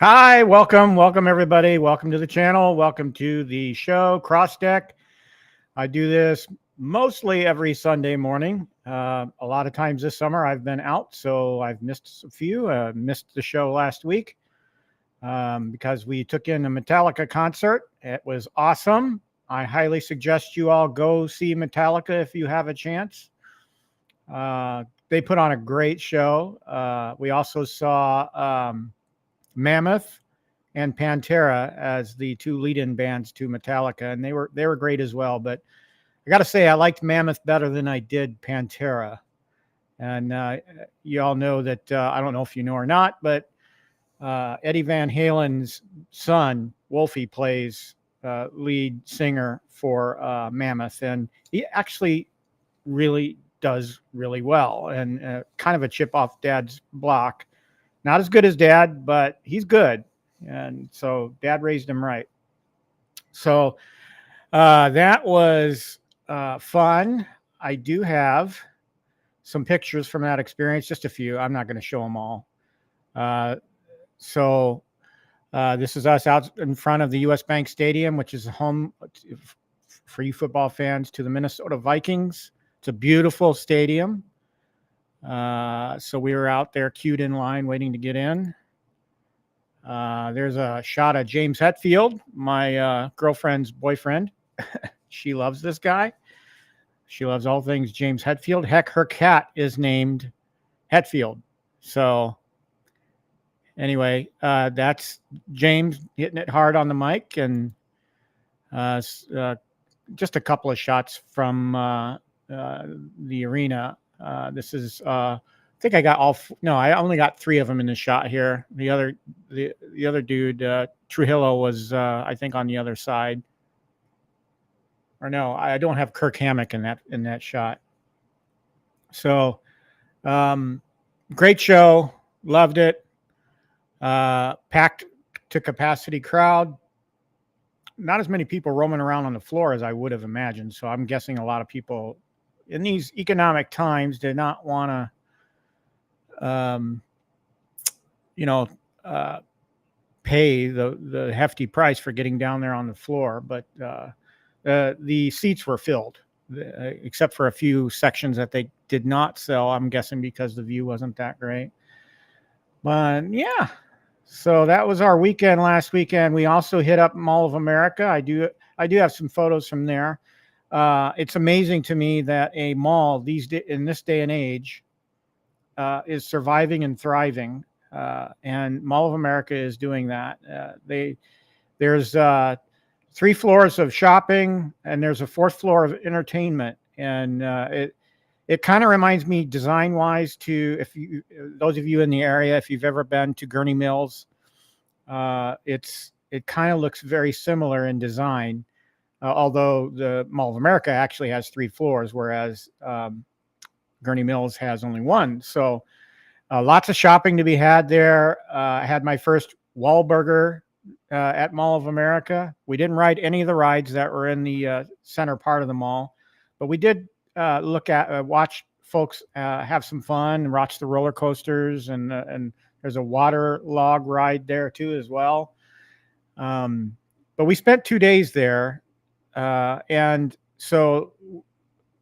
Hi, welcome everybody. Welcome to the channel. Welcome to the show, Crossdeck. I do this mostly every Sunday morning. A lot of times this summer I've been out, so I've missed a few. Missed the show last week because we took in a Metallica concert. It was awesome. I highly suggest you all go see Metallica if you have a chance. They put on a great show. We also saw Mammoth and Pantera as the two lead-in bands to Metallica, and they were great as well. But I got to say, I liked Mammoth better than I did Pantera. And you all know that I don't know if you know or not, but Eddie Van Halen's son Wolfie plays lead singer for Mammoth, and he actually really does really well, and kind of a chip off Dad's block. Not as good as Dad, but he's good. And so Dad raised him right. So that was fun. I do have some pictures from that experience, just a few. I'm not going to show them all. So this is us out in front of the U.S. Bank Stadium, which is home for you football fans to the Minnesota Vikings. It's a beautiful stadium. So we were out there queued in line waiting to get in. There's a shot of James Hetfield, my girlfriend's boyfriend. She loves this guy. She loves all things James Hetfield. Heck, her cat is named Hetfield. So anyway, that's James hitting it hard on the mic, and just a couple of shots from the arena. This is I think I got all no, I only got 3 of them in the shot here. The other dude, Trujillo, was I think on the other side. Or no, I don't have Kirk Hammock in that shot. So great show, loved it. Packed to capacity crowd. Not as many people roaming around on the floor as I would have imagined. So I'm guessing a lot of people in these economic times did not want to, pay the hefty price for getting down there on the floor. But the seats were filled, except for a few sections that they did not sell. I'm guessing because the view wasn't that great. But yeah, so that was our weekend last weekend. We also hit up Mall of America. I do have some photos from there. It's amazing to me that a mall in this day and age is surviving and thriving, and Mall of America is doing that. There's 3 floors of shopping, and there's a 4th floor of entertainment, and it kind of reminds me design-wise to those of you in the area, if you've ever been to Gurney Mills, it kind of looks very similar in design. Although the Mall of America actually has 3 floors, whereas Gurney Mills has only 1. So lots of shopping to be had there. I had my first Wahlburger at Mall of America. We didn't ride any of the rides that were in the center part of the mall, but we did watch folks have some fun and watch the roller coasters, and there's a water log ride there too as well. But we spent 2 days there. And so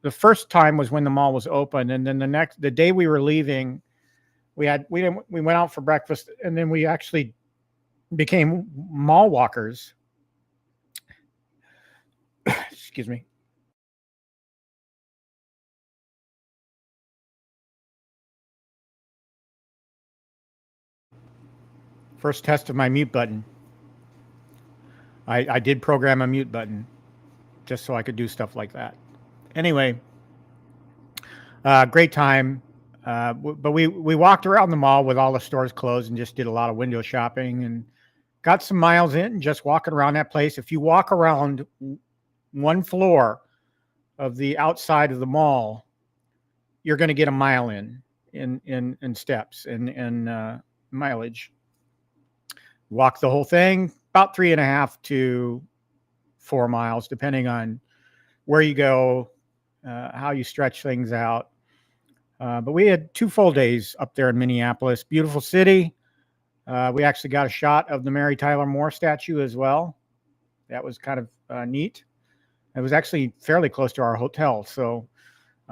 the first time was when the mall was open, and then the day we were leaving, we went out for breakfast, and then we actually became mall walkers. Excuse me. First test of my mute button. I did program a mute button just so I could do stuff like that. Anyway, great time. But we walked around the mall with all the stores closed and just did a lot of window shopping and got some miles in just walking around that place. If you walk around 1 floor of the outside of the mall, you're going to get a mile in steps and mileage. Walk the whole thing, about 3.5 to 4 miles, depending on where you go, how you stretch things out. But we had 2 full days up there in Minneapolis. Beautiful city. We actually got a shot of the Mary Tyler Moore statue as well. That was kind of neat. It was actually fairly close to our hotel, so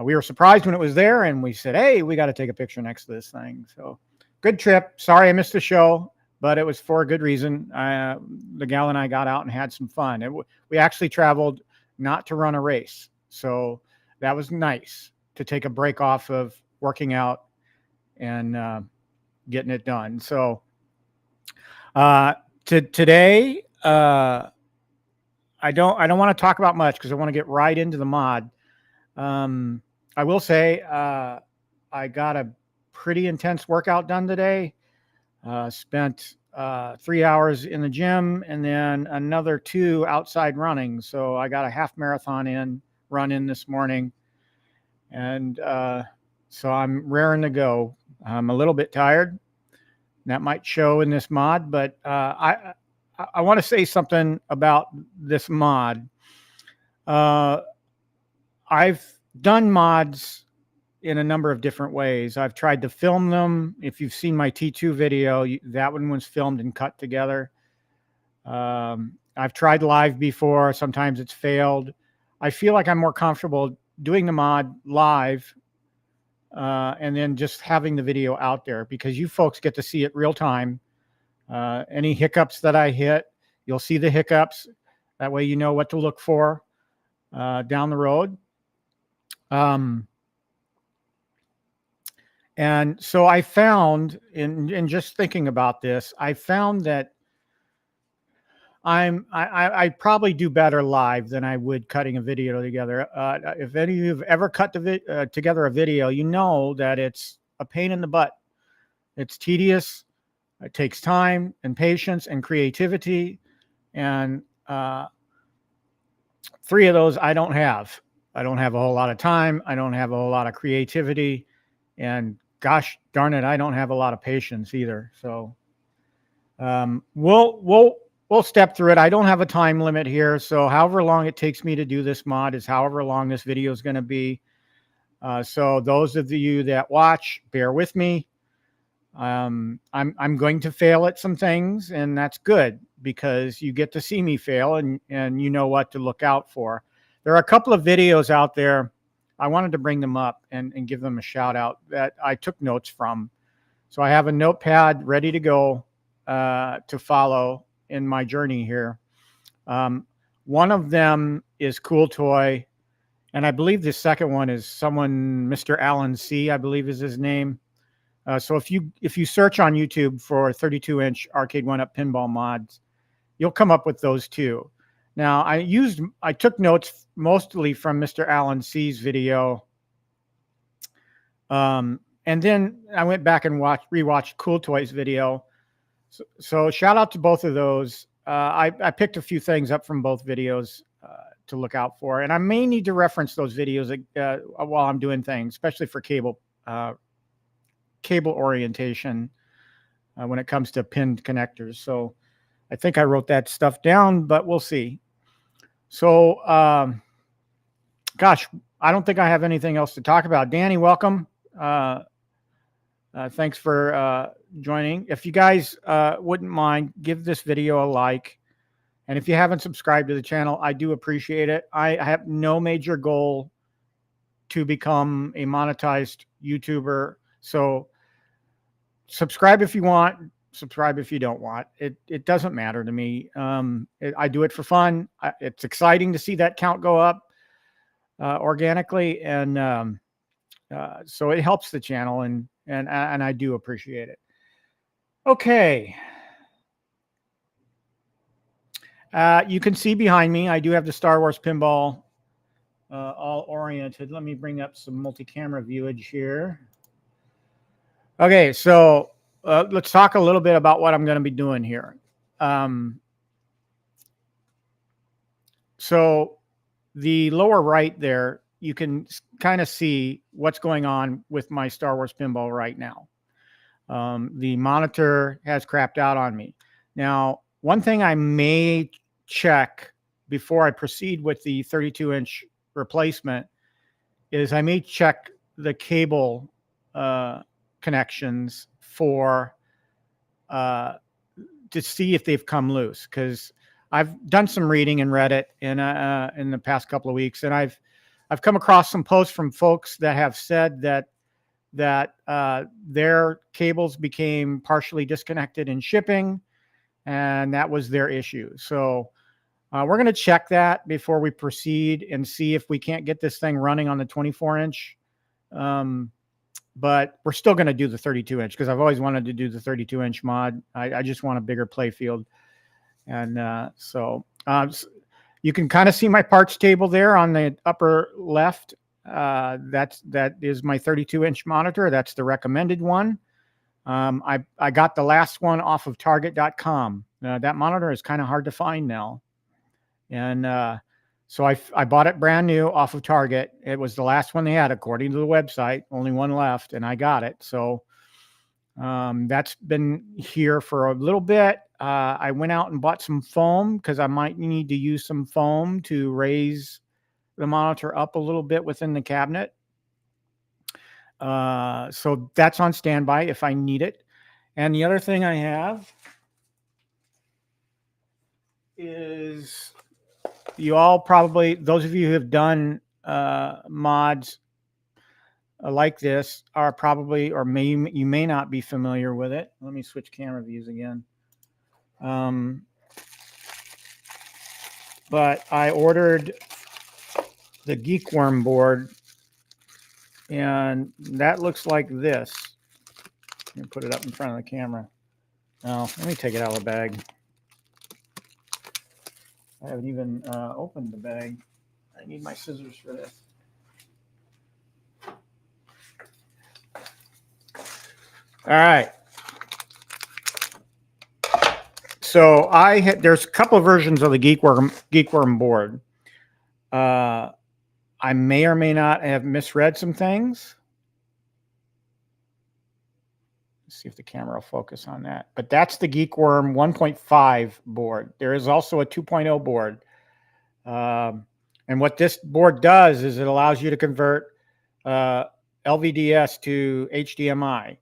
we were surprised when it was there, and we said, hey, we got to take a picture next to this thing. So good trip. Sorry I missed the show, but it was for a good reason. The gal and I got out and had some fun. We actually traveled not to run a race, so that was nice to take a break off of working out and getting it done. So today, I don't want to talk about much because I want to get right into the mod. I will say I got a pretty intense workout done today. Spent 3 hours in the gym and then another 2 outside running. So I got a half marathon run in this morning. And so I'm raring to go. I'm a little bit tired. That might show in this mod, but I want to say something about this mod. I've done mods in a number of different ways. I've tried to film them. If you've seen my T2 video, that one was filmed and cut together. I've tried live before. Sometimes it's failed. I feel like I'm more comfortable doing the mod live and then just having the video out there because you folks get to see it real time. Any hiccups that I hit, you'll see the hiccups. That way you know what to look for down the road. And so I found, in just thinking about this, I found that I probably do better live than I would cutting a video together. If any of you have ever cut together a video, you know that it's a pain in the butt. It's tedious. It takes time and patience and creativity. And 3 of those I don't have. I don't have a whole lot of time. I don't have a whole lot of creativity. And gosh darn it, I don't have a lot of patience either. So we'll step through it. I don't have a time limit here. So however long it takes me to do this mod is however long this video is going to be. So those of you that watch, bear with me. I'm going to fail at some things, and that's good because you get to see me fail and you know what to look out for. There are a couple of videos out there. I wanted to bring them up and give them a shout out that I took notes from. So I have a notepad ready to go to follow in my journey here. One of them is Cool Toy, and I believe the second one is someone, Mr. Alan C, I believe is his name. So if you search on YouTube for 32-inch Arcade1Up Pinball mods, you'll come up with those two. Now I took notes mostly from Mr. Alan C's video, and then I went back and rewatched Cool Toy's video. So shout out to both of those. I picked a few things up from both videos to look out for, and I may need to reference those videos while I'm doing things, especially for cable orientation when it comes to pinned connectors. So I think I wrote that stuff down, but we'll see. So, gosh, I don't think I have anything else to talk about. Danny, welcome. Thanks for joining. If you guys wouldn't mind, give this video a like. And if you haven't subscribed to the channel, I do appreciate it. I have no major goal to become a monetized YouTuber. So subscribe if you want, subscribe if you don't want. It doesn't matter to me. I do it for fun. It's exciting to see that count go up organically, and so it helps the channel, and I do appreciate it. Okay. You can see behind me, I do have the Star Wars Pinball all oriented. Let me bring up some multi-camera viewage here. Okay, so let's talk a little bit about what I'm going to be doing here. So the lower right there, you can kind of see what's going on with my Star Wars Pinball right now. The monitor has crapped out on me. Now, one thing I may check before I proceed with the 32-inch replacement is I may check the cable connections for to see if they've come loose, because I've done some reading and Reddit in the past couple of weeks, and I've come across some posts from folks that have said that their cables became partially disconnected in shipping, and that was their issue. So we're going to check that before we proceed and see if we can't get this thing running on the 24-inch. But we're still going to do the 32-inch because I've always wanted to do the 32-inch mod. I just want a bigger play field. And so you can kind of see my parts table there on the upper left. That is my 32-inch monitor. That's the recommended one. I got the last one off of Target.com. That monitor is kind of hard to find now. And so I bought it brand new off of Target. It was the last one they had, according to the website. Only one left, and I got it. So that's been here for a little bit. I went out and bought some foam because I might need to use some foam to raise the monitor up a little bit within the cabinet. So that's on standby if I need it. And the other thing I have is, you all probably, those of you who have done mods like this are probably, or you may not be familiar with it. Let me switch camera views again. But I ordered the Geekworm board, and that looks like this. Let me put it up in front of the camera. Now, let me take it out of the bag. I haven't even opened the bag. I need my scissors for this. All right. So there's a couple of versions of the Geekworm board. I may or may not have misread some things. Let's see if the camera will focus on that. But that's the Geekworm 1.5 board. There is also a 2.0 board. And what this board does is it allows you to convert LVDS to HDMI.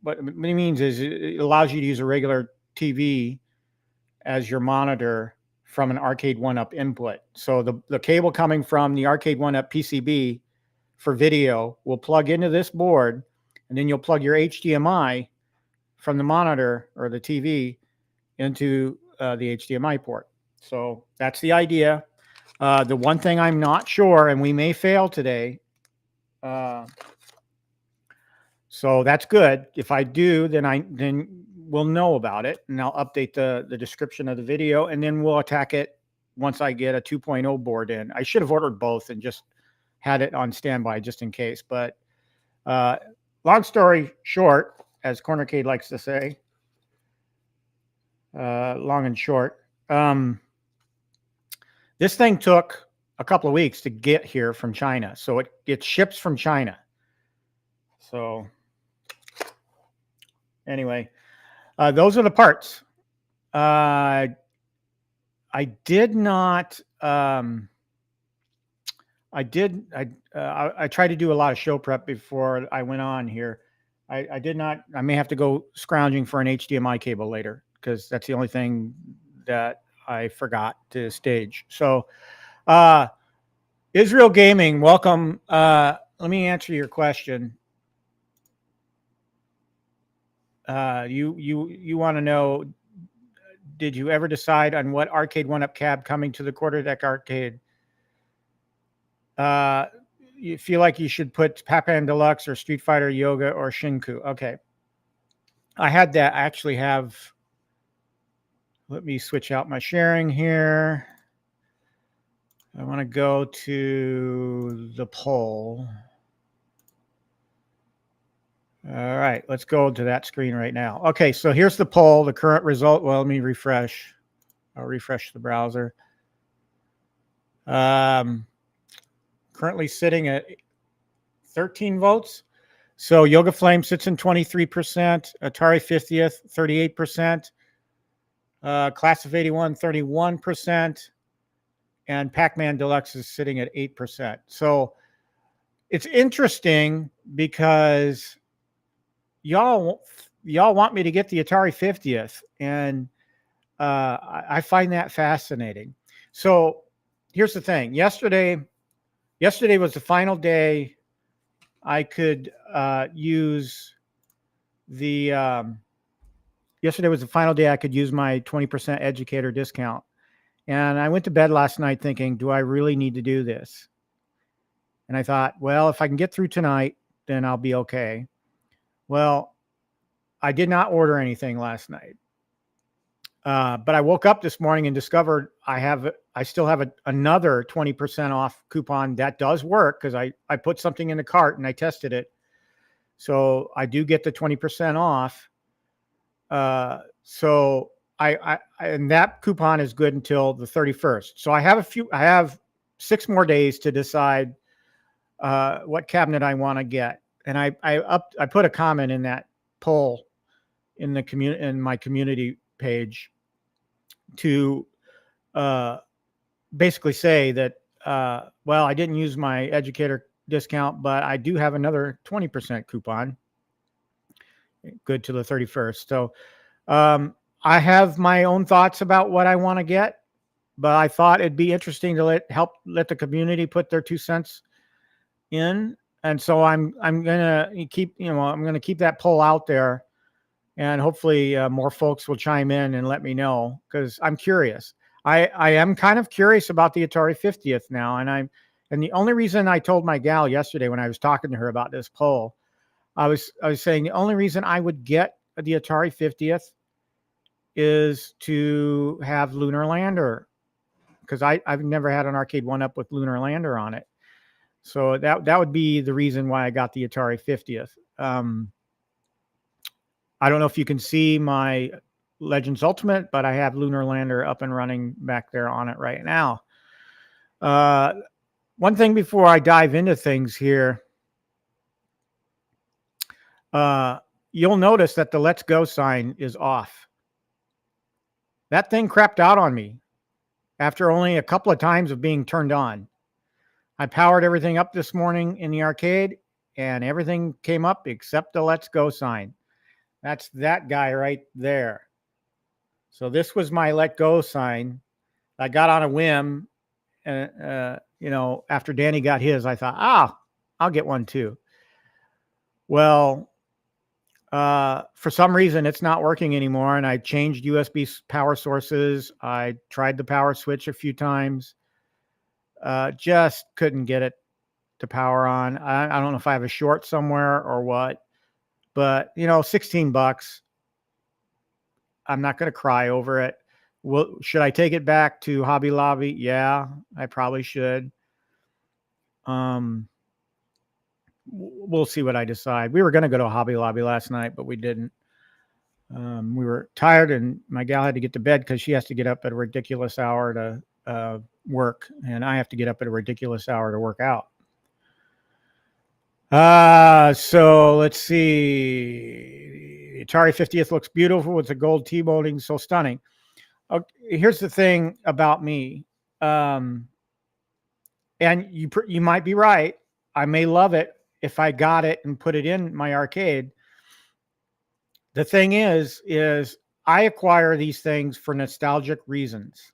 What it means is it allows you to use a regular TV as your monitor from an Arcade1Up input. So the cable coming from the Arcade1Up PCB for video will plug into this board, and then you'll plug your HDMI from the monitor or the TV into the HDMI port. So that's the idea. The one thing I'm not sure, and we may fail today, so that's good. If I do, then we'll know about it, and I'll update the description of the video, and then we'll attack it once I get a 2.0 board in. I should have ordered both and just had it on standby just in case. But long story short, as Cornercade likes to say, long and short, this thing took a couple of weeks to get here from China. So it ships from China. So anyway, those are the parts. I tried to do a lot of show prep before I went on here. I did not. I may have to go scrounging for an HDMI cable later, because that's the only thing that I forgot to stage. So Israel Gaming, welcome. Let me answer your question. You want to know, did you ever decide on what Arcade1Up cab coming to the Quarterdeck arcade? You feel like you should put Pac-Man Deluxe or Street Fighter Yoga or Shinku. Okay. I had that. I actually have, let me switch out my sharing here. I want to go to the poll. All right, let's go to that screen right now. Okay, so here's the poll, the current result. Well, let me refresh. I'll refresh the browser. Currently sitting at 13 votes. So Yoga Flame sits in 23%, Atari 50th, 38%, Class of 81, 31%, and Pac-Man Deluxe is sitting at 8%. So it's interesting because y'all y'all want me to get the Atari 50th, and I find that fascinating. So here's the thing. Yesterday was the final day I could use the yesterday was the final day I could use my 20% educator discount. And I went to bed last night thinking, do I really need to do this? And I thought, well, if I can get through tonight, then I'll be okay. Well, I did not order anything last night. But I woke up this morning and discovered I still have another 20% off coupon that does work, because I put something in the cart and I tested it. So I do get the 20% off. So and that coupon is good until the 31st. So I have 6 more days to decide what cabinet I want to get. And I put a comment in that poll in my community page to basically say that well, I didn't use my educator discount, but I do have another 20% coupon good to the 31st. So I have my own thoughts about what I want to get, but I thought it'd be interesting to let the community put their 2 cents in. And so I'm gonna keep that poll out there, and hopefully more folks will chime in and let me know, because I'm curious. I am kind of curious about the Atari 50th now, and the only reason I told my gal yesterday when I was talking to her about this poll, I was saying the only reason I would get the Atari 50th is to have Lunar Lander, because I've never had an Arcade1Up with Lunar Lander on it. So that would be the reason why I got the Atari 50th. I don't know if you can see my Legends Ultimate, but I have Lunar Lander up and running back there on it right now. One thing before I dive into things here, you'll notice that the Let's Go sign is off. That thing crapped out on me after only a couple of times of being turned on. I powered everything up this morning in the arcade, and everything came up except the Let's Go sign. That's that guy right there. So this was my Let Go sign. I got on a whim, and after Danny got his, I thought, I'll get one too. Well, for some reason, it's not working anymore, and I changed USB power sources. I tried the power switch a few times. Just couldn't get it to power on. I don't know if I have a short somewhere or what, but $16. I'm not going to cry over it. Should I take it back to Hobby Lobby? Yeah, I probably should. We'll see what I decide. We were going to go to Hobby Lobby last night, but we didn't. We were tired, and my gal had to get to bed because she has to get up at a ridiculous hour to work, and I have to get up at a ridiculous hour to work out. So let's see. Atari 50th looks beautiful with the gold T-molding, so stunning. Okay, here's the thing about me, and you might be right. I may love it if I got it and put it in my arcade. The thing is I acquire these things for nostalgic reasons.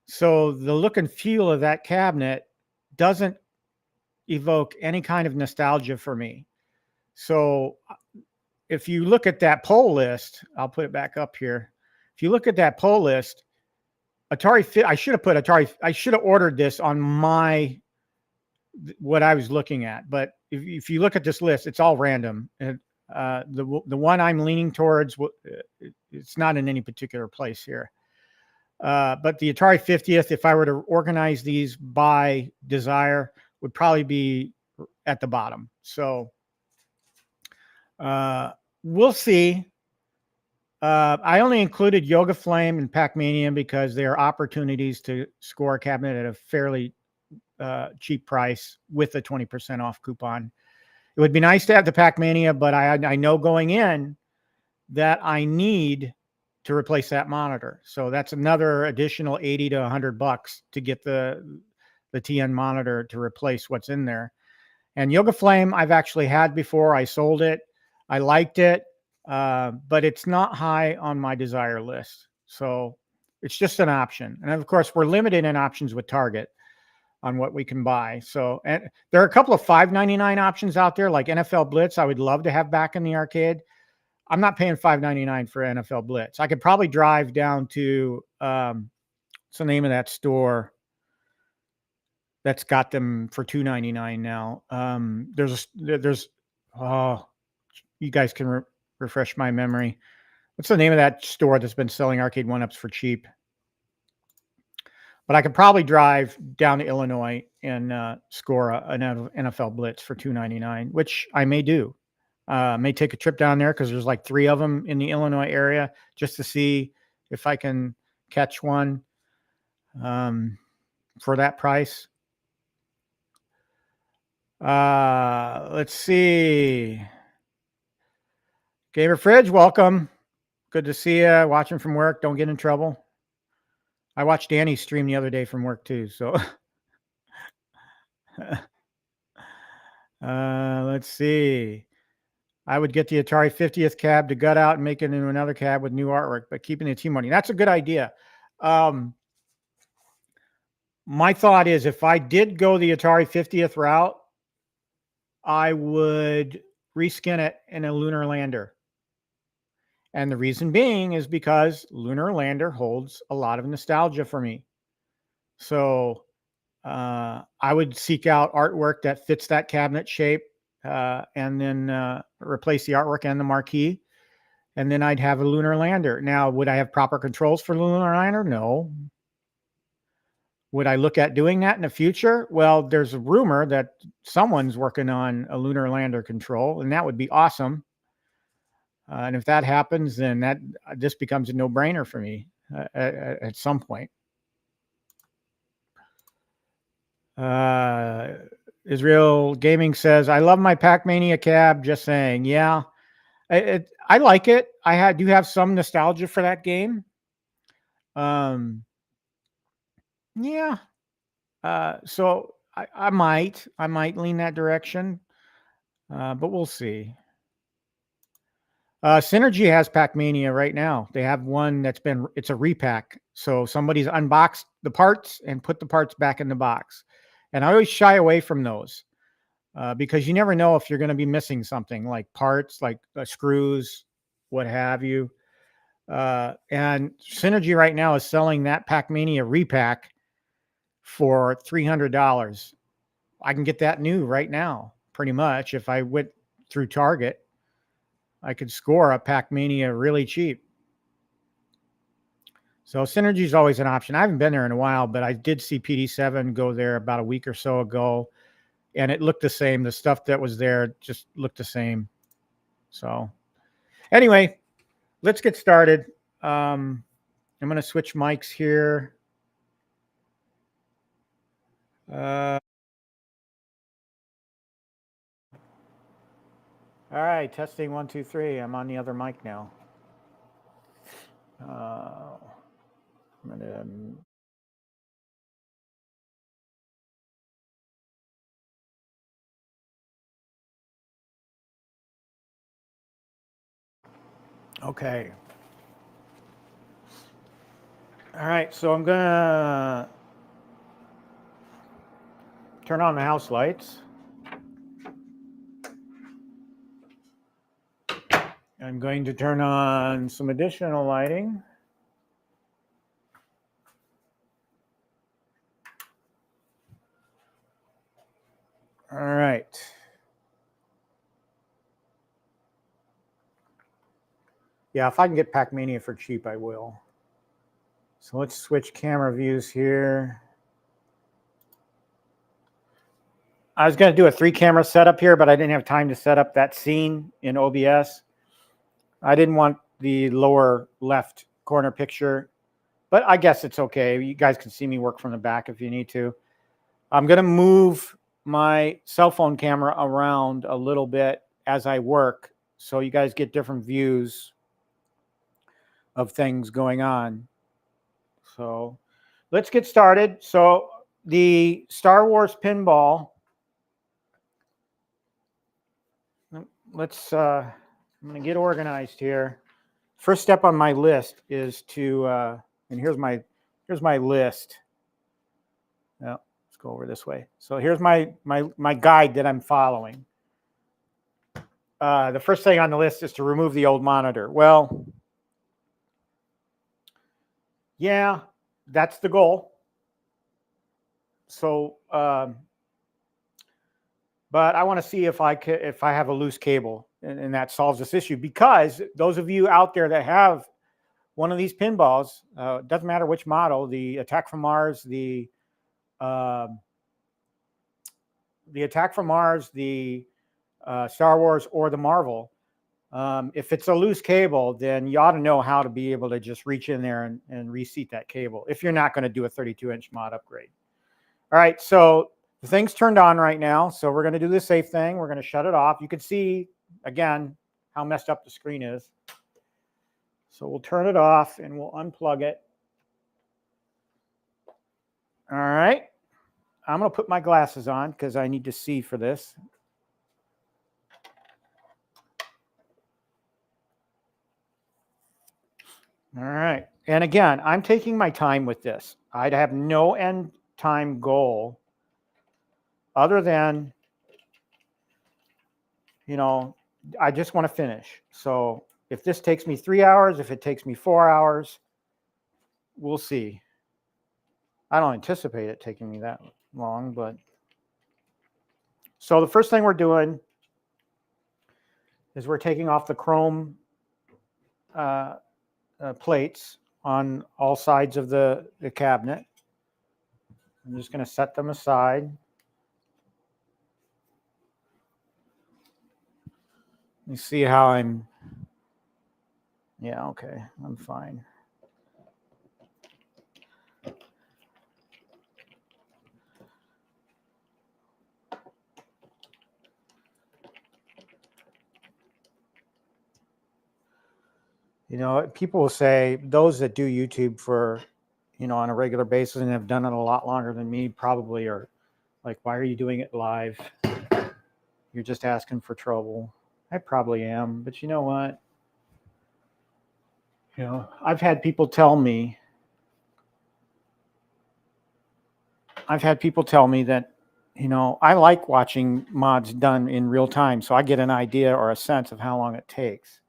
So the look and feel of that cabinet doesn't evoke any kind of nostalgia for me. So if you look at that poll list, I'll put it back up here. If you look at that poll list, I should have ordered this on what I was looking at. But if you look at this list, it's all random. And the one I'm leaning towards, it's not in any particular place here. But the Atari 50th, if I were to organize these by desire, would probably be at the bottom. So we'll see. I only included Yoga Flame and Pac-Mania because they are opportunities to score a cabinet at a fairly cheap price with a 20% off coupon. It would be nice to have the Pac-Mania, but I know going in that I need to replace that monitor. So that's another additional $80 to $100 to get the TN monitor to replace what's in there. And Yoga Flame I've actually had before. I sold it. I liked it. but it's not high on my desire list. So it's just an option. And of course, we're limited in options with Target on what we can buy. So, and there are a couple of $5.99 options out there, like NFL Blitz. I would love to have back in the arcade. I'm not paying $5.99 for NFL Blitz. I could probably drive down to what's the name of that store that's got them for $2.99 now. There's oh, you guys can refresh my memory. What's the name of that store that's been selling Arcade1Ups for cheap? But I could probably drive down to Illinois and score an NFL Blitz for $2.99, which I may do. May take a trip down there because there's like 3 of them in the Illinois area just to see if I can catch one for that price. Let's see. Gamer Fridge, welcome. Good to see you. Watching from work. Don't get in trouble. I watched Danny's stream the other day from work too. So let's see. I would get the Atari 50th cab to gut out and make it into another cab with new artwork, but keeping the team money. That's a good idea. My thought is if I did go the Atari 50th route, I would reskin it in a lunar lander. And the reason being is because lunar lander holds a lot of nostalgia for me. So I would seek out artwork that fits that cabinet shape and then replace the artwork and the marquee. And then I'd have a lunar lander. Now, would I have proper controls for lunar lander? No. Would I look at doing that in the future? Well, there's a rumor that someone's working on a lunar lander control, and that would be awesome. And if that happens, then this becomes a no-brainer for me at some point. Israel Gaming says, I love my Pac-Mania cab. Just saying. Yeah, I like it. I do have some nostalgia for that game. Yeah. So I might lean that direction, but we'll see. Synergy has Pac-Mania right now. They have one it's a repack. So somebody's unboxed the parts and put the parts back in the box. And I always shy away from those because you never know if you're going to be missing something like parts, like screws, what have you. And Synergy right now is selling that Pac-Mania repack for $300. I can get that new right now, pretty much. If I went through Target, I could score a Pac-Mania really cheap. So Synergy is always an option. I haven't been there in a while, but I did see PD7 go there about a week or so ago, and it looked the same. The stuff that was there just looked the same. So anyway, let's get started. I'm going to switch mics here. All right, testing 1, 2, 3. I'm on the other mic now. I'm gonna... Okay. All right, so I'm gonna turn on the house lights. I'm going to turn on some additional lighting. All right. Yeah, if I can get Pac-Mania for cheap, I will. So let's switch camera views here. I was going to do a 3-camera setup here, but I didn't have time to set up that scene in OBS. I didn't want the lower left corner picture, but I guess it's okay. You guys can see me work from the back if you need to. I'm going to move my cell phone camera around a little bit as I work so you guys get different views of things going on. So let's get started. So the Star Wars Pinball, let's I'm going to get organized here. First step on my list is to, and here's my list. Now, let's go over this way. So here's my guide that I'm following. The first thing on the list is to remove the old monitor. Well, yeah, that's the goal. So, but I want to see if I have a loose cable, and that solves this issue. Because those of you out there that have one of these pinballs, doesn't matter which model, the Attack from Mars, the Attack from Mars, the Star Wars, or the Marvel. If it's a loose cable, then you ought to know how to be able to just reach in there and reseat that cable if you're not going to do a 32-inch mod upgrade. All right, so the thing's turned on right now, so we're going to do the safe thing. We're going to shut it off. You can see, again, how messed up the screen is. So we'll turn it off and we'll unplug it. All right, I'm going to put my glasses on because I need to see for this. All right. And again, I'm taking my time with this. I'd have no end time goal other than, you know, I just want to finish. So if this takes me 3 hours, if it takes me 4 hours, we'll see. I don't anticipate it taking me that long, but. So the first thing we're doing is we're taking off the chrome plates on all sides of the cabinet. I'm just going to set them aside. You see how I'm, yeah, okay, I'm fine. You know, people will say, those that do YouTube for, you know, on a regular basis and have done it a lot longer than me probably are like, why are you doing it live? You're just asking for trouble. I probably am, but you know what? You know, I've had people tell me that, you know, I like watching mods done in real time, so I get an idea or a sense of how long it takes.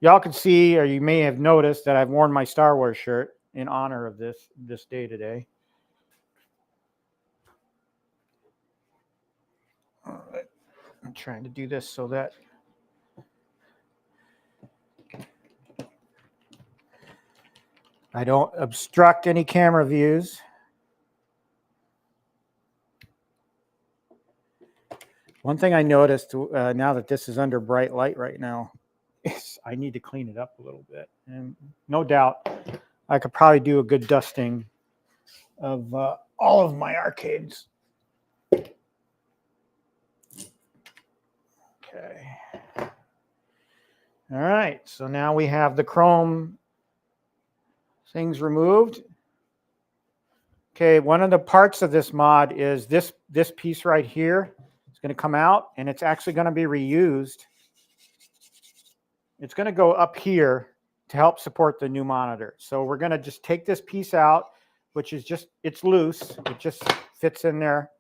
Y'all can see, or you may have noticed, that I've worn my Star Wars shirt in honor of this day today. All right. I'm trying to do this so that I don't obstruct any camera views. One thing I noticed now that this is under bright light right now is I need to clean it up a little bit. And no doubt I could probably do a good dusting of all of my arcades. Okay. All right, so now we have the chrome things removed. Okay, one of the parts of this mod is this piece right here. It's going to come out, and it's actually going to be reused. It's going to go up here to help support the new monitor. So we're going to just take this piece out, which is just, it's loose. It just fits in there.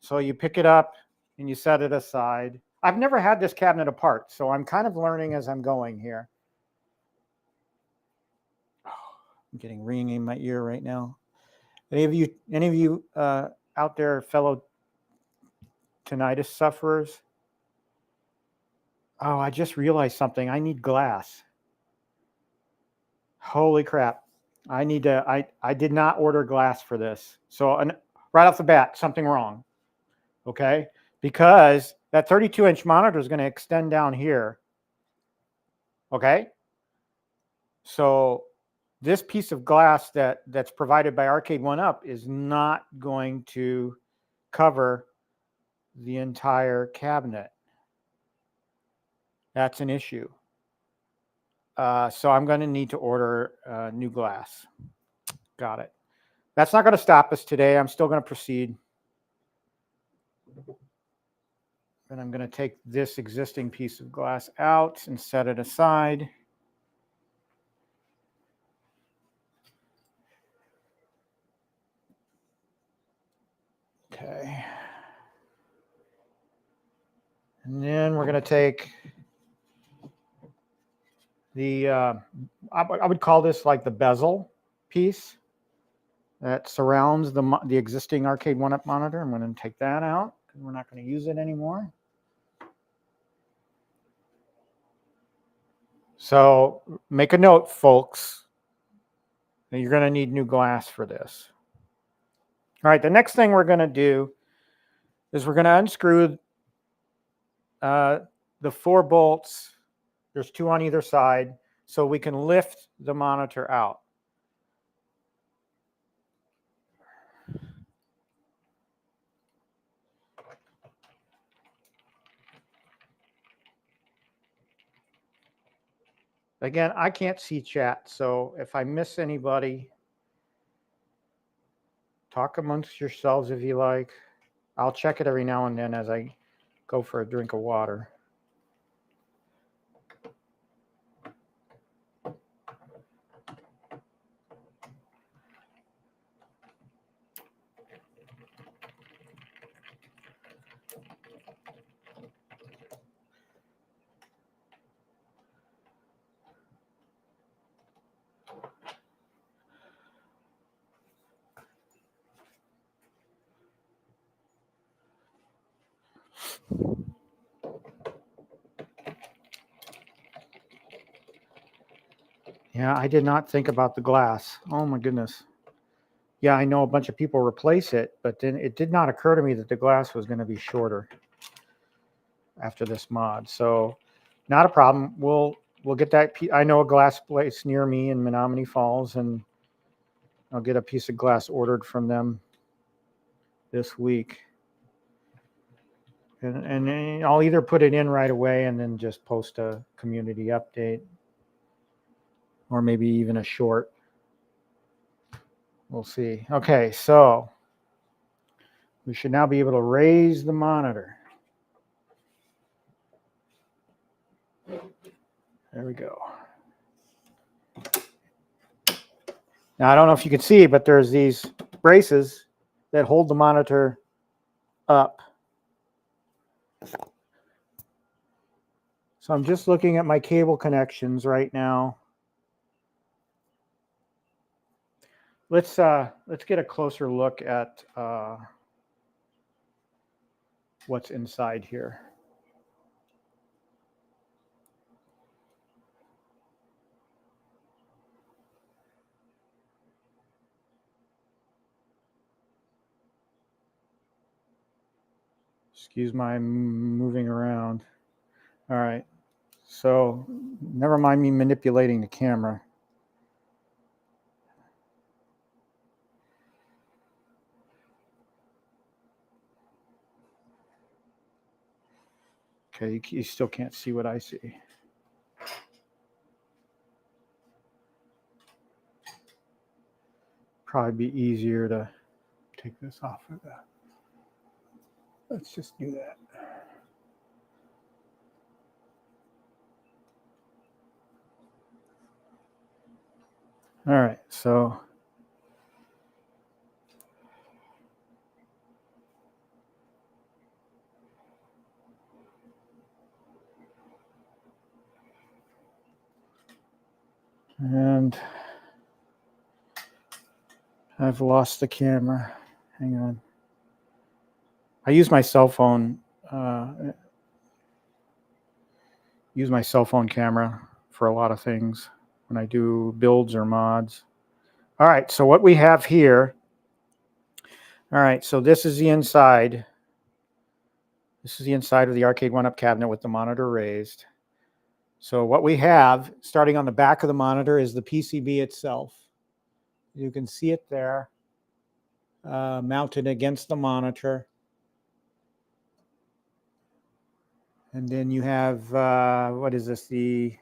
So you pick it up and you set it aside. I've never had this cabinet apart, so I'm kind of learning as I'm going here. Oh, I'm getting ringing in my ear right now. Any of you out there, fellow tinnitus sufferers? Oh, I just realized something. I need glass. Holy crap. I need to, I did not order glass for this. So right off the bat, something wrong. Okay? Because that 32-inch monitor is going to extend down here. Okay? So this piece of glass that's provided by Arcade1Up is not going to cover the entire cabinet. That's an issue. So I'm going to need to order new glass. Got it. That's not going to stop us today. I'm still going to proceed. And I'm going to take this existing piece of glass out and set it aside. Okay. And then we're going to take the, I would call this like the bezel piece that surrounds the existing Arcade1Up monitor. I'm going to take that out because we're not going to use it anymore. So make a note, folks, that you're going to need new glass for this. All right, the next thing we're going to do is we're going to unscrew the 4 bolts. There's 2 on either side, so we can lift the monitor out. Again, I can't see chat, so if I miss anybody, talk amongst yourselves if you like. I'll check it every now and then as I go for a drink of water. Yeah, I did not think about the glass. Oh my goodness. Yeah, I know a bunch of people replace it, but then it did not occur to me that the glass was going to be shorter after this mod. So not a problem. We'll get that. I know a glass place near me in Menominee Falls, and I'll get a piece of glass ordered from them this week. And I'll either put it in right away and then just post a community update, or maybe even a short. We'll see. Okay, so we should now be able to raise the monitor. There we go. Now, I don't know if you can see, but there's these braces that hold the monitor up. So I'm just looking at my cable connections right now. Let's get a closer look at what's inside here. Excuse my moving around. All right. So never mind me manipulating the camera. Okay, you still can't see what I see. Probably be easier to take this off of that. Let's just do that. All right, so and I've lost the camera. Hang on. I use my cell phone. Use my cell phone camera for a lot of things when I do builds or mods. All right, so what we have here. All right, so this is the inside. This is the inside of the Arcade1Up cabinet with the monitor raised. So what we have, starting on the back of the monitor, is the PCB itself. You can see it there, mounted against the monitor. And then you have, what is this, the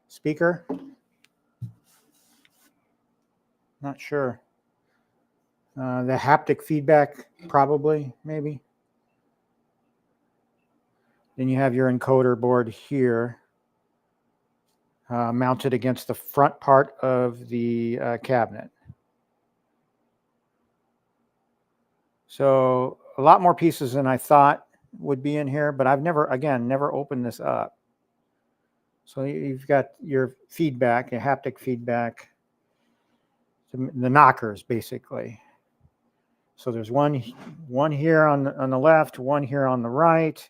speaker? Not sure. The haptic feedback, probably, maybe. Then you have your encoder board here, mounted against the front part of the cabinet. So a lot more pieces than I thought would be in here, but I've never opened this up. So you've got your feedback, your haptic feedback, the knockers basically. So there's one here on the left, one here on the right,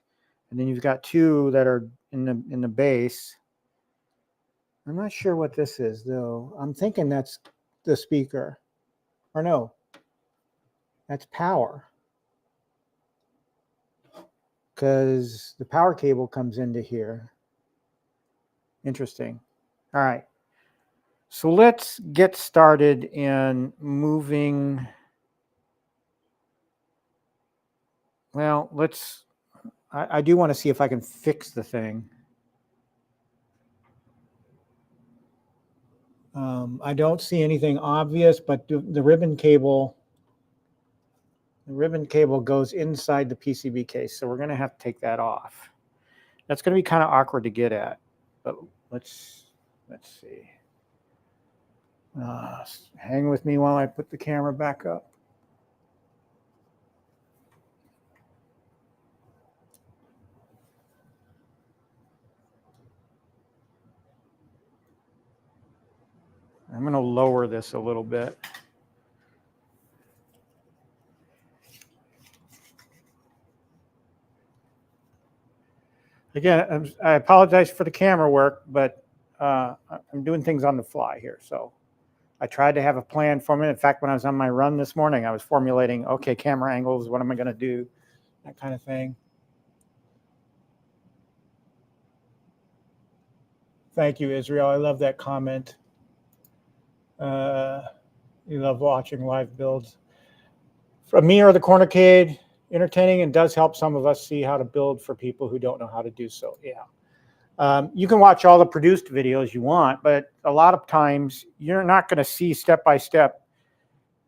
and then you've got two that are in the base. I'm not sure what this is though. I'm thinking that's the speaker, or no, that's power, because the power cable comes into here. Interesting. All right. So let's get started in moving. Well, I do want to see if I can fix the thing. I don't see anything obvious, but the ribbon cable goes inside the PCB case. So we're going to have to take that off. That's going to be kind of awkward to get at, but let's see. Hang with me while I put the camera back up. I'm going to lower this a little bit. Again, I apologize for the camera work, but I'm doing things on the fly here. So I tried to have a plan for me. In fact, when I was on my run this morning, I was formulating, okay, camera angles, what am I going to do? That kind of thing. Thank you, Israel. I love that comment. You love watching live builds. From me or the Cornercade, entertaining, and does help some of us see how to build for people who don't know how to do so. Yeah. You can watch all the produced videos you want, but a lot of times you're not going to see step by step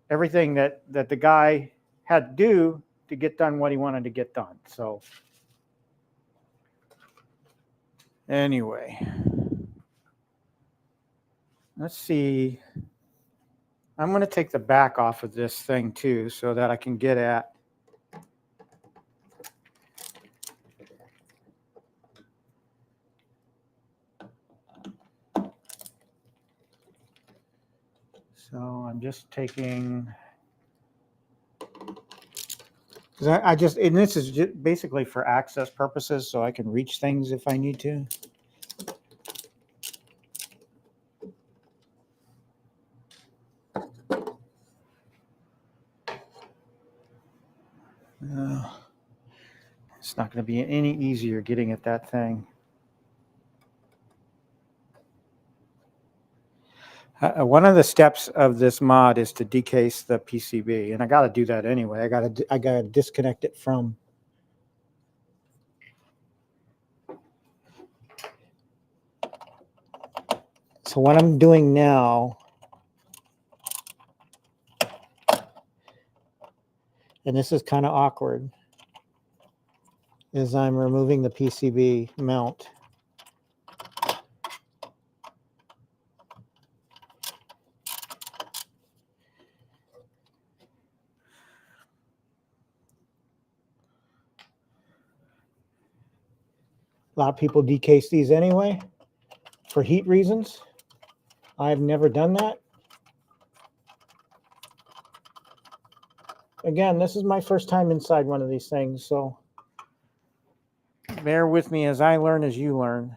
everything that the guy had to do to get done what he wanted to get done. So anyway, let's see. I'm going to take the back off of this thing too, so that I can get at So I'm just taking, because and this is just basically for access purposes, so I can reach things if I need to. It's not going to be any easier getting at that thing. One of the steps of this mod is to decase the PCB, and I got to do that anyway. I got to disconnect it from. So what I'm doing now, and this is kind of awkward, is I'm removing the PCB mount. A lot of people decase these anyway for heat reasons. I've never done that. Again, this is my first time inside one of these things, so bear with me as I learn as you learn.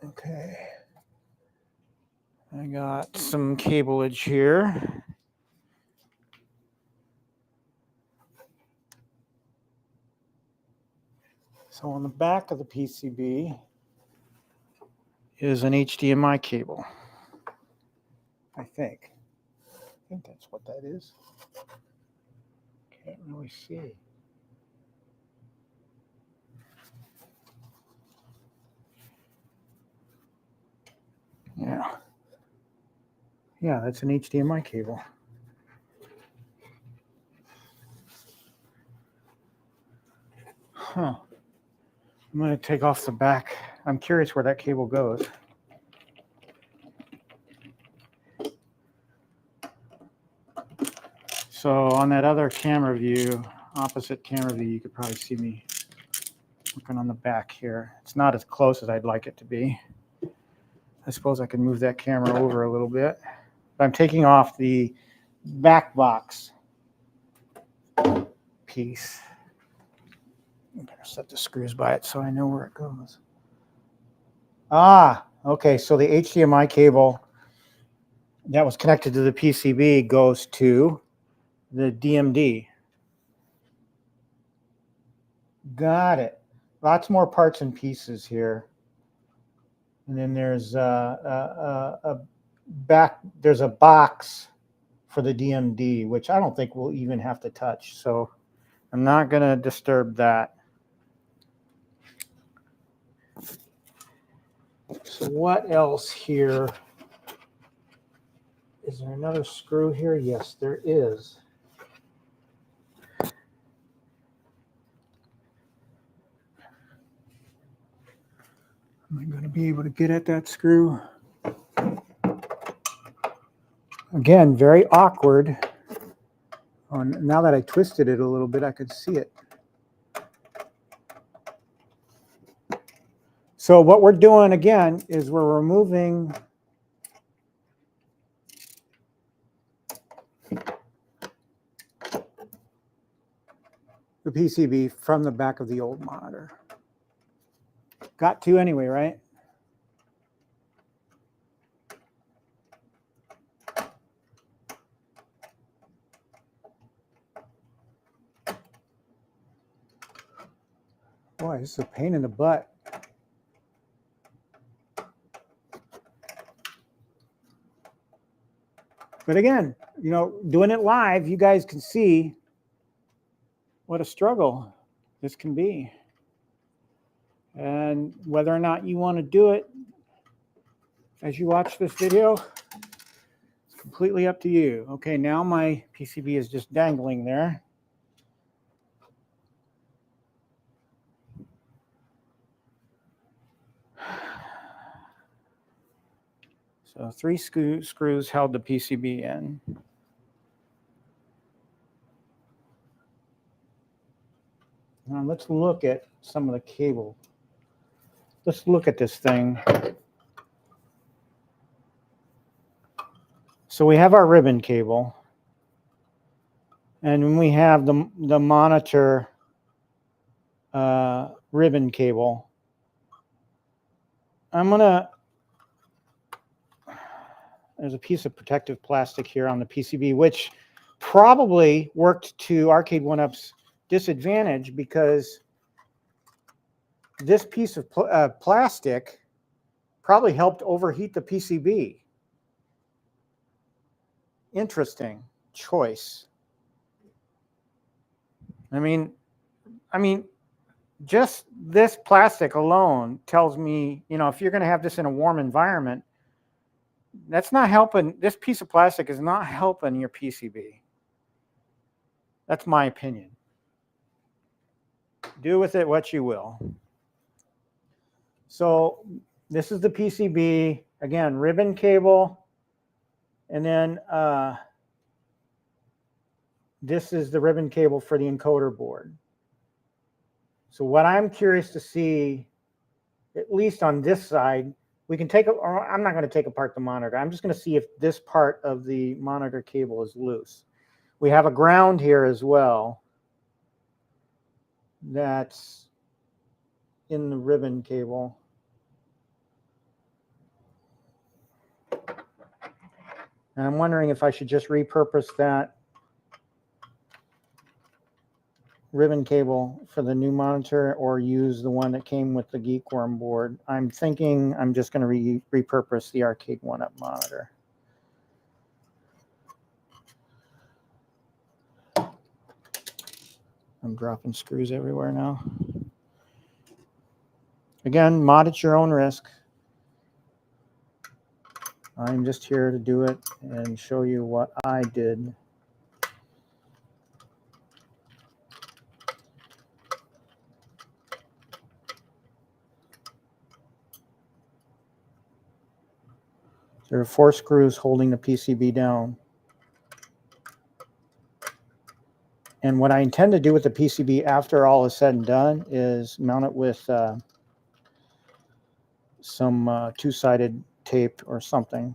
Okay. I got some cableage here. So on the back of the PCB is an HDMI cable. I think that's what that is. Can't really see. Yeah, that's an HDMI cable. Huh. I'm going to take off the back. I'm curious where that cable goes. So on that other camera view, opposite camera view, you could probably see me working on the back here. It's not as close as I'd like it to be. I suppose I can move that camera over a little bit. But I'm taking off the back box piece. I better set the screws by it so I know where it goes. Ah, okay, so the HDMI cable that was connected to the PCB goes to the DMD. Got it. Lots more parts and pieces here. And then there's a box for the DMD, which I don't think we'll even have to touch. So I'm not going to disturb that. So what else here? Is there another screw here? Yes, there is. Am I going to be able to get at that screw? Again, very awkward. Now that I twisted it a little bit, I could see it. So what we're doing again is we're removing the PCB from the back of the old monitor. Got to anyway, right? Boy, this is a pain in the butt. But again, you know, doing it live, you guys can see what a struggle this can be. And whether or not you want to do it as you watch this video, it's completely up to you. Okay, now my PCB is just dangling there. So 3 screws held the PCB in. Now let's look at some of the cable. Let's look at this thing. So we have our ribbon cable. And when we have the monitor ribbon cable, there's a piece of protective plastic here on the PCB, which probably worked to Arcade1Up's disadvantage because this piece of plastic probably helped overheat the PCB. Interesting choice. I mean, just this plastic alone tells me, you know, if you're going to have this in a warm environment, that's not helping. This piece of plastic is not helping your PCB. That's my opinion. Do with it what you will. So this is the PCB. Again, ribbon cable. And then this is the ribbon cable for the encoder board. So what I'm curious to see, at least on this side, we can take, or I'm not going to take apart the monitor. I'm just going to see if this part of the monitor cable is loose. We have a ground here as well that's in the ribbon cable. And I'm wondering if I should just repurpose that ribbon cable for the new monitor or use the one that came with the Geekworm board. I'm thinking I'm just going to repurpose the Arcade1Up monitor. I'm dropping screws everywhere now. Again, mod at your own risk. I'm just here to do it and show you what I did. There are 4 screws holding the PCB down. And what I intend to do with the PCB after all is said and done is mount it with some two-sided tape or something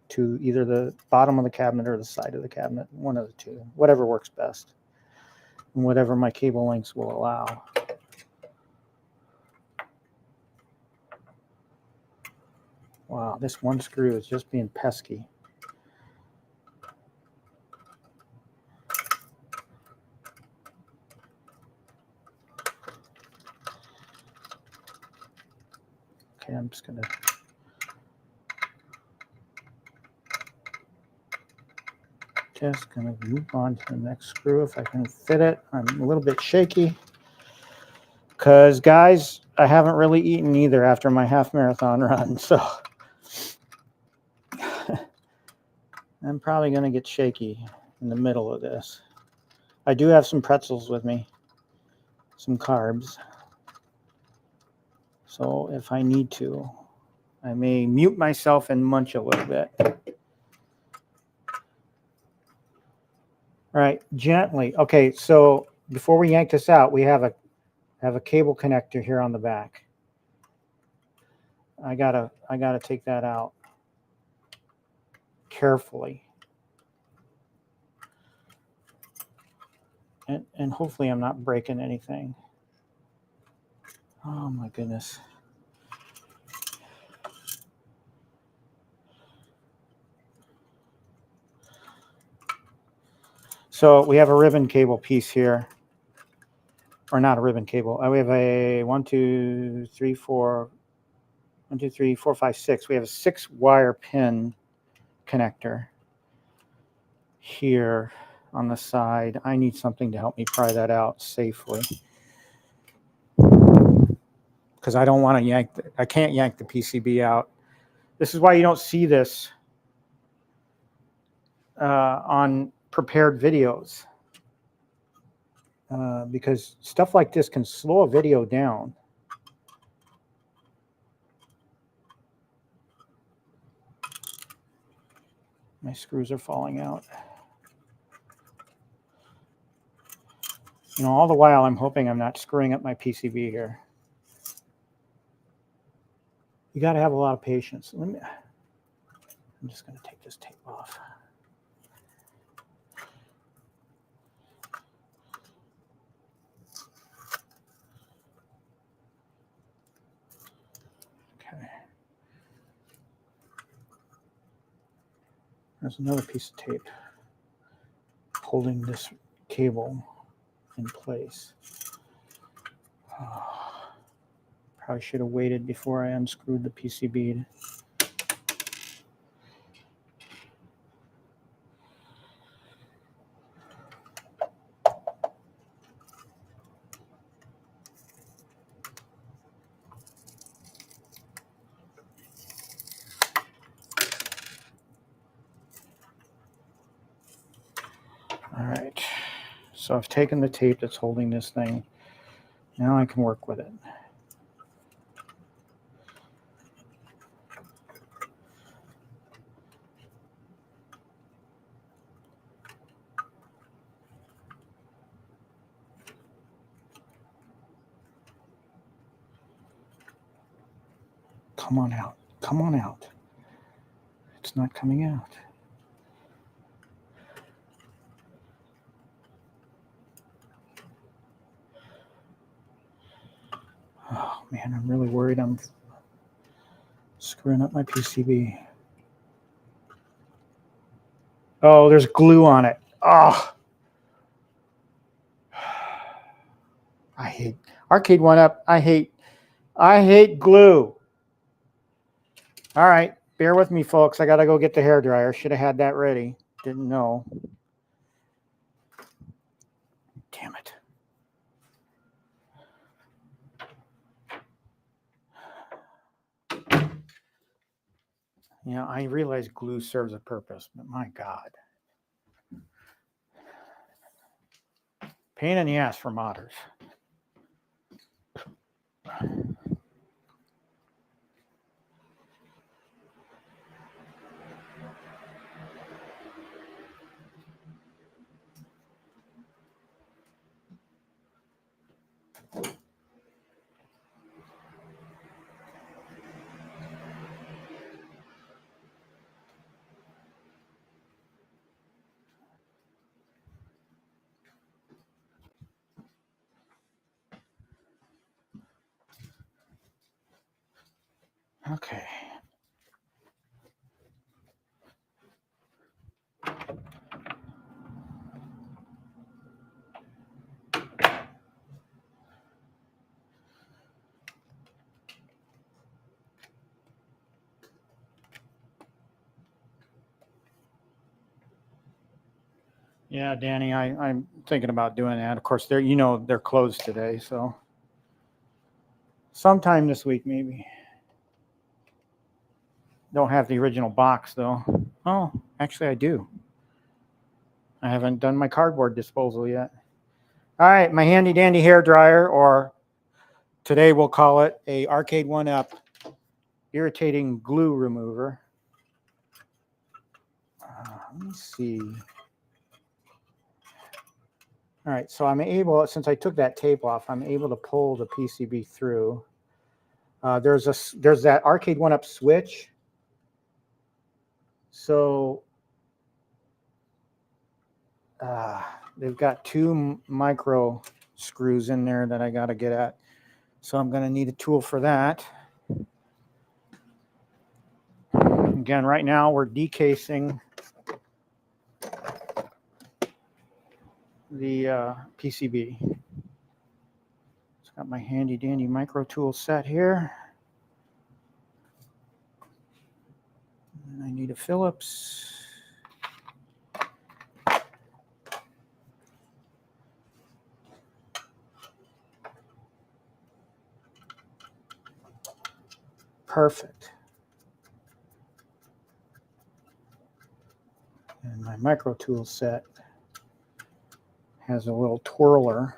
to either the bottom of the cabinet or the side of the cabinet, one of the two, whatever works best, and whatever my cable lengths will allow. Wow, this one screw is just being pesky. Okay, I'm just going to move on to the next screw if I can fit it. I'm a little bit shaky because, guys, I haven't really eaten either after my half marathon run, so I'm probably going to get shaky in the middle of this. I do have some pretzels with me, some carbs, so if I need to, I may mute myself and munch a little bit. All right, gently. Okay, so before we yank this out, we have a cable connector here on the back. I gotta take that out carefully, and hopefully I'm not breaking anything. Oh my goodness. So we have a ribbon cable piece here, or not a ribbon cable. We have a 1, 2, 3, 4, 1, 2, 3, 4, 5, 6. We have a 6-wire pin connector here on the side. I need something to help me pry that out safely, because I don't want to yank. I can't yank the PCB out. This is why you don't see this on prepared videos, because stuff like this can slow a video down. My screws are falling out. You know, all the while I'm hoping I'm not screwing up my PCB here. You got to have a lot of patience. I'm just going to take this tape off. Okay. There's another piece of tape holding this cable in place. Oh, probably should have waited before I unscrewed the PCB. All right, so I've taken the tape that's holding this thing. Now I can work with it. Come on out. Come on out. It's not coming out. Oh, man, I'm really worried I'm screwing up my PCB. Oh, there's glue on it. Oh. I hate Arcade1Up. I hate glue. All right, bear with me, folks. I got to go get the hairdryer. Should have had that ready. Didn't know. Damn it. You know, I realize glue serves a purpose, but my God. Pain in the ass for modders. Okay. Yeah, Danny, I'm thinking about doing that. Of course, they're closed today, so sometime this week maybe. Don't have the original box though. Oh, actually I do. I haven't done my cardboard disposal yet. All right, my handy dandy hair dryer, or today we'll call it a Arcade1Up irritating glue remover. Let me see. All right, so I'm able, since I took that tape off, I'm able to pull the PCB through. There's that Arcade1Up switch. So they've got 2 micro screws in there that I got to get at. So I'm going to need a tool for that. Again, right now we're decasing the PCB. It's got my handy dandy micro tool set here. And I need a Phillips. Perfect. And my micro tool set has a little twirler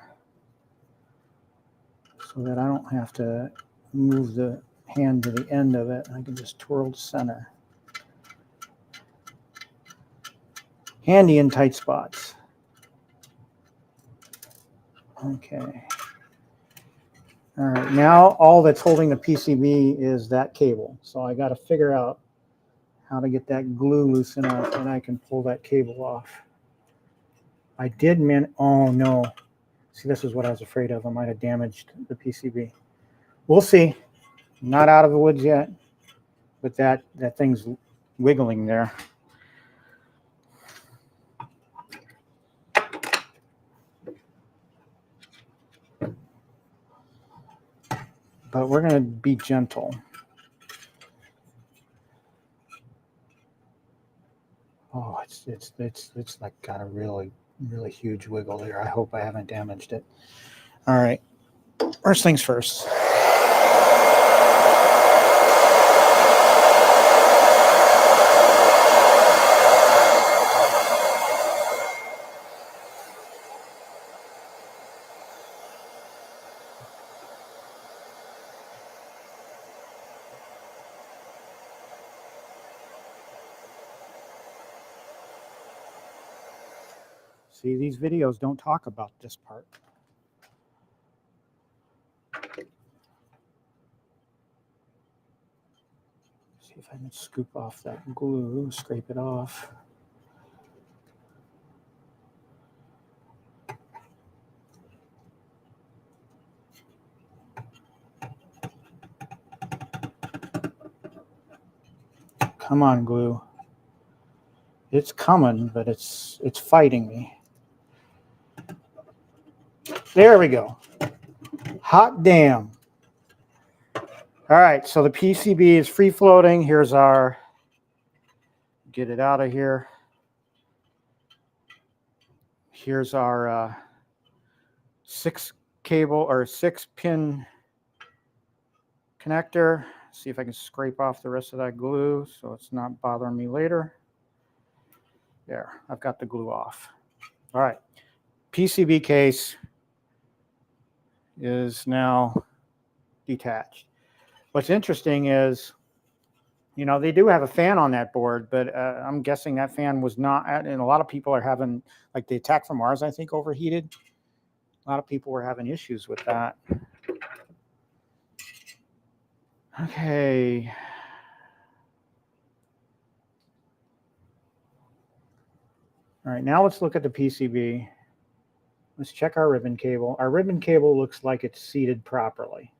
so that I don't have to move the hand to the end of it. I can just twirl to center. Handy in tight spots. Okay. All right, now all that's holding the PCB is that cable. So I got to figure out how to get that glue loosened up, and I can pull that cable off. I did oh no. See, this is what I was afraid of. I might have damaged the PCB. We'll see. Not out of the woods yet, but that thing's wiggling there. But we're going to be gentle. Oh, it's like got a really huge wiggle there. I hope I haven't damaged it. All right. First things first. See, these videos don't talk about this part. See if I can scoop off that glue, scrape it off. Come on, glue. It's coming, but it's fighting me. There we go. Hot damn. All right, so the PCB is free floating. Here's our, get it out of here. Here's our 6-pin connector. See if I can scrape off the rest of that glue so it's not bothering me later. There, I've got the glue off. All right, PCB case is now detached. What's interesting is, you know, they do have a fan on that board, but I'm guessing that fan was not, and a lot of people are having, like the Attack from Mars, I think, overheated. A lot of people were having issues with that. Okay. All right, now let's look at the PCB. Let's check our ribbon cable. Our ribbon cable looks like it's seated properly.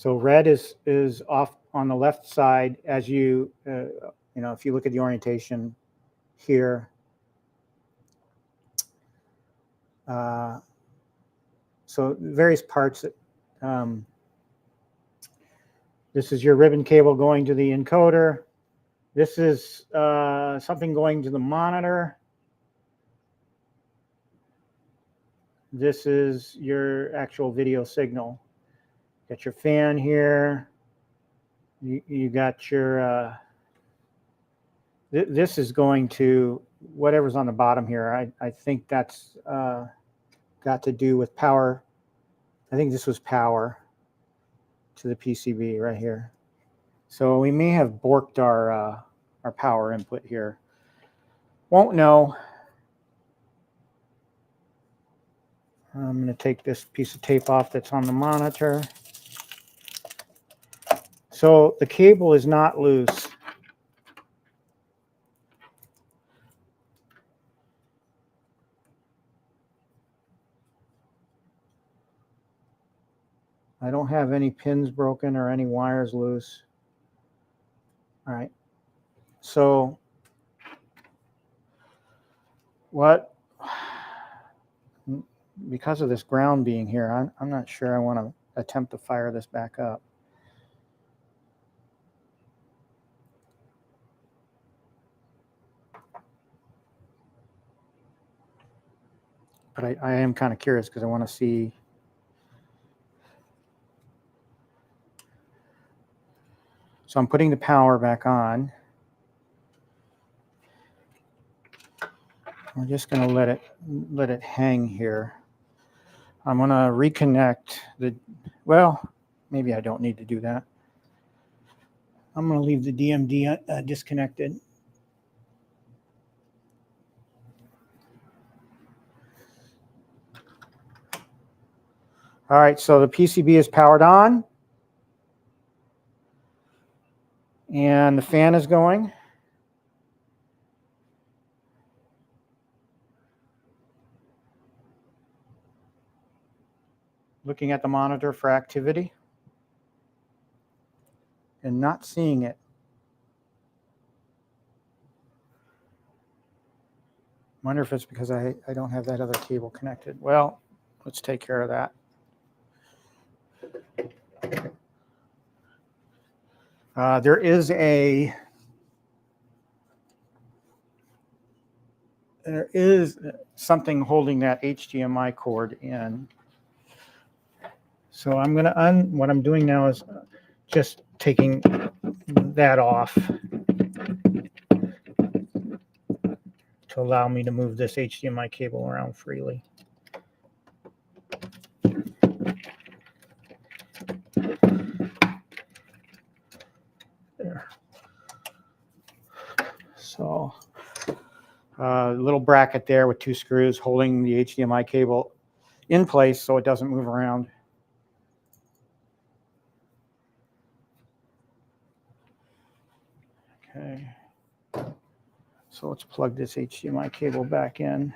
So red is off on the left side as you if you look at the orientation here. So various parts. This is your ribbon cable going to the encoder. This is something going to the monitor. This is your actual video signal. Got your fan here. You got your, this is going to whatever's on the bottom here. I think that's got to do with power. I think this was power to the PCB right here. So we may have borked our power input here. Won't know. I'm going to take this piece of tape off that's on the monitor. So the cable is not loose. I don't have any pins broken or any wires loose. All right. So what, because of this ground being here, I'm not sure I want to attempt to fire this back up. But I am kind of curious because I want to see. So I'm putting the power back on. We're just going to let it hang here. I'm going to reconnect the, well, maybe I don't need to do that. I'm going to leave the DMD disconnected. All right, so the PCB is powered on. And the fan is going. Looking at the monitor for activity and not seeing it. Wonder if it's because I don't have that other cable connected. Well, let's take care of that. There is something holding that HDMI cord in. So I'm going to what I'm doing now is just taking that off to allow me to move this HDMI cable around freely. There. So a little bracket there with 2 screws holding the HDMI cable in place so it doesn't move around. Okay. So let's plug this HDMI cable back in.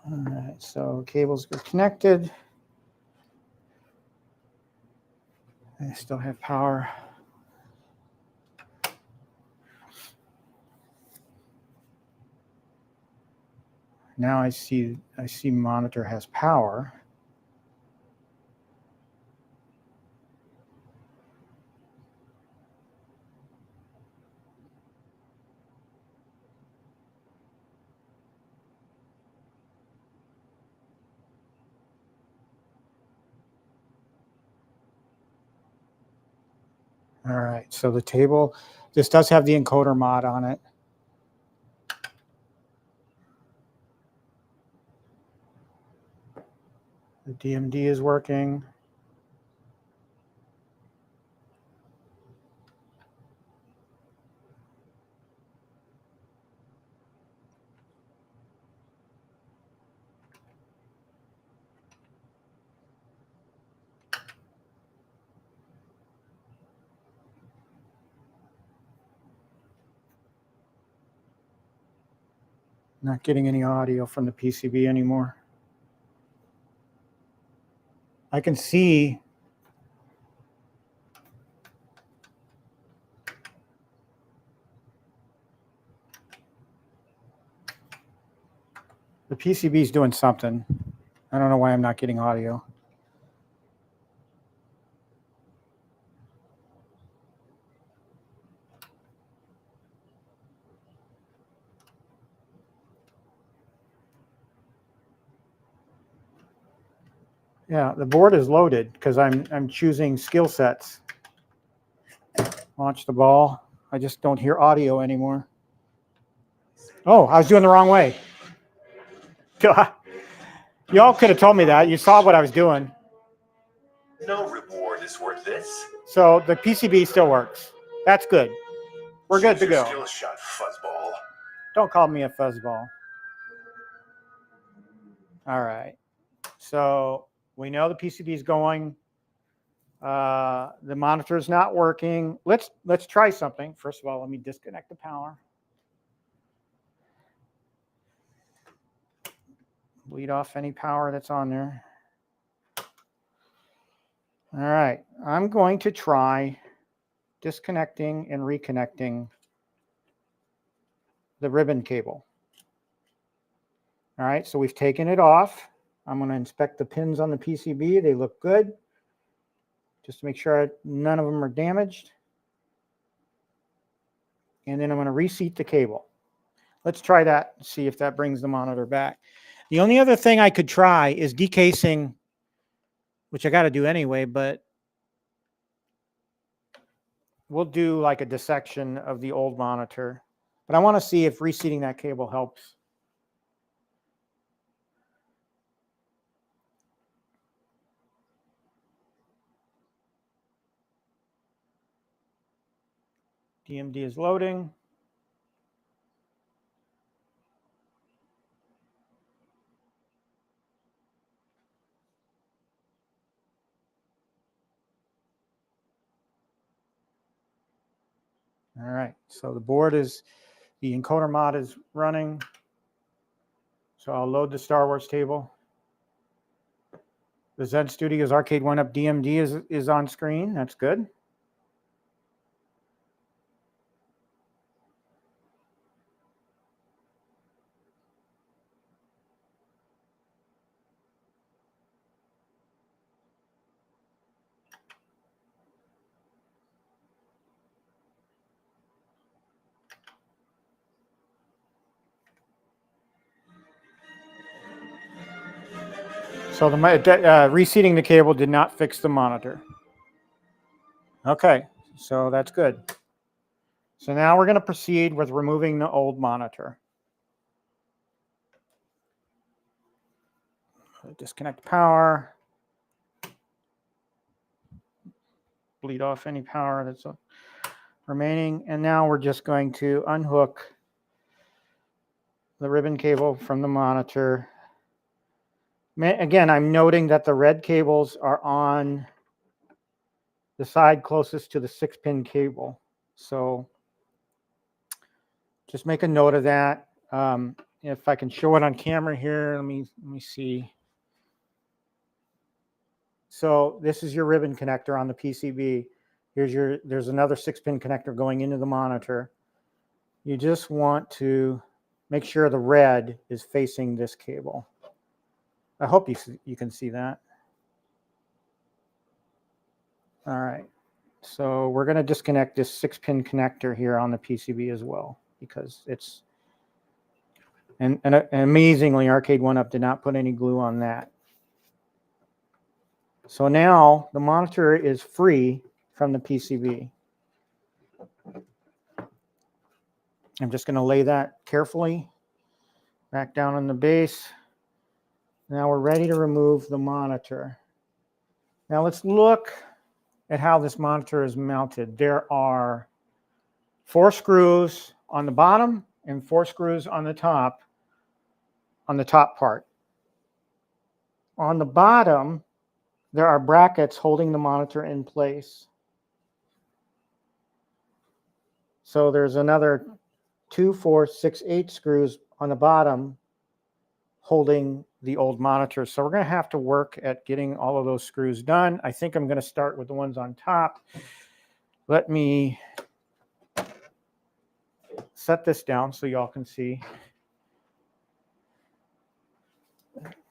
All right, so cables are connected. I still have power. Now I see monitor has power. All right, so the table, this does have the encoder mod on it. The DMD is working. Not getting any audio from the PCB anymore. I can see the PCB is doing something. I don't know why I'm not getting audio. Yeah, the board is loaded because I'm choosing skill sets. Launch the ball. I just don't hear audio anymore. Oh, I was doing the wrong way. Y'all could have told me that. You saw what I was doing. No reward is worth this. So the PCB still works. That's good. We're good to go. Skill shot, fuzzball. Don't call me a fuzzball. All right. So we know the PCB is going. The monitor is not working. Let's try something. First of all, let me disconnect the power. Bleed off any power that's on there. All right. I'm going to try disconnecting and reconnecting the ribbon cable. All right, so we've taken it off. I'm going to inspect the pins on the PCB. They look good. Just to make sure none of them are damaged. And then I'm going to reseat the cable. Let's try that and see if that brings the monitor back. The only other thing I could try is decasing, which I got to do anyway, but we'll do like a dissection of the old monitor. But I want to see if reseating that cable helps. DMD is loading. All right, so the board is, the encoder mod is running. So I'll load the Star Wars table. The Zen Studios Arcade1Up DMD is on screen. That's good. So the reseating the cable did not fix the monitor. Okay, so that's good. So now we're going to proceed with removing the old monitor. Disconnect power. Bleed off any power that's remaining. And now we're just going to unhook the ribbon cable from the monitor. Again, I'm noting that the red cables are on the side closest to the 6-pin cable. So just make a note of that. If I can show it on camera here, let me see. So this is your ribbon connector on the PCB. There's another 6-pin connector going into the monitor. You just want to make sure the red is facing this cable. I hope you can see that. All right. So we're going to disconnect this 6-pin connector here on the PCB as well, because it's, and amazingly, Arcade1Up did not put any glue on that. So now the monitor is free from the PCB. I'm just going to lay that carefully back down on the base. Now we're ready to remove the monitor. Now let's look at how this monitor is mounted. There are 4 screws on the bottom and 4 screws on the top part. On the bottom, there are brackets holding the monitor in place. So there's another 2, 4, 6, 8 screws on the bottom holding the old monitor. So we're going to have to work at getting all of those screws done. I think I'm going to start with the ones on top. Let me set this down so y'all can see.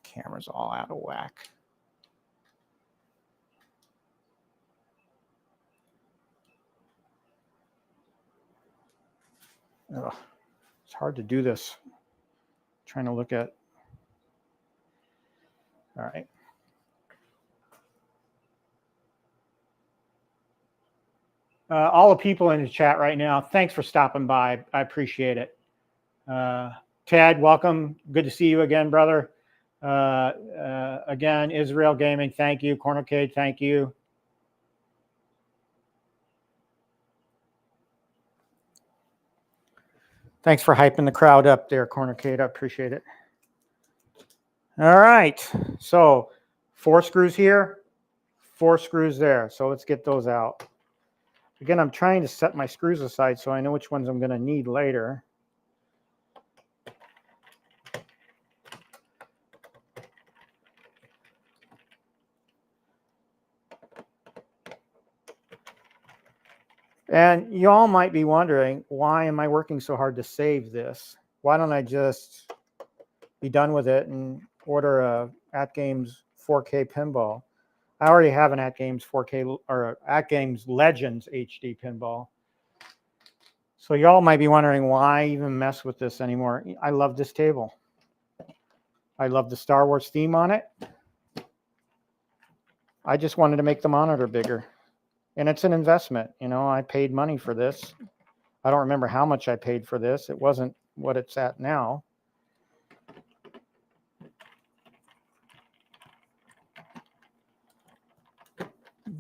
Camera's all out of whack. Ugh, it's hard to do this. Trying to look at. All right. All the people in the chat right now, thanks for stopping by. I appreciate it. Ted, welcome. Good to see you again, brother. Again, Israel Gaming, thank you. Cornercade, thank you. Thanks for hyping the crowd up there, Cornercade. I appreciate it. All right. So 4 screws here, 4 screws there. So let's get those out. Again, I'm trying to set my screws aside so I know which ones I'm going to need later. And you all might be wondering, why am I working so hard to save this? Why don't I just be done with it and order a AtGames 4K pinball? I already have an AtGames 4K or AtGames Legends HD pinball. So y'all might be wondering why even mess with this anymore. I love this table. I love the Star Wars theme on it. I just wanted to make the monitor bigger. And it's an investment. You know, I paid money for this. I don't remember how much I paid for this. It wasn't what it's at now.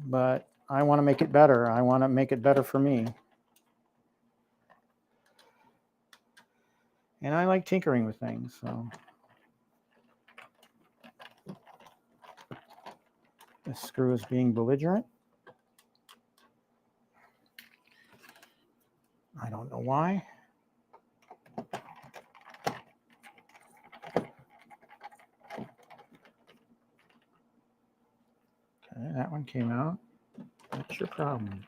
But I want to make it better. I want to make it better for me. And I like tinkering with things, so. This screw is being belligerent. I don't know why. Okay, that one came out. That's your problem.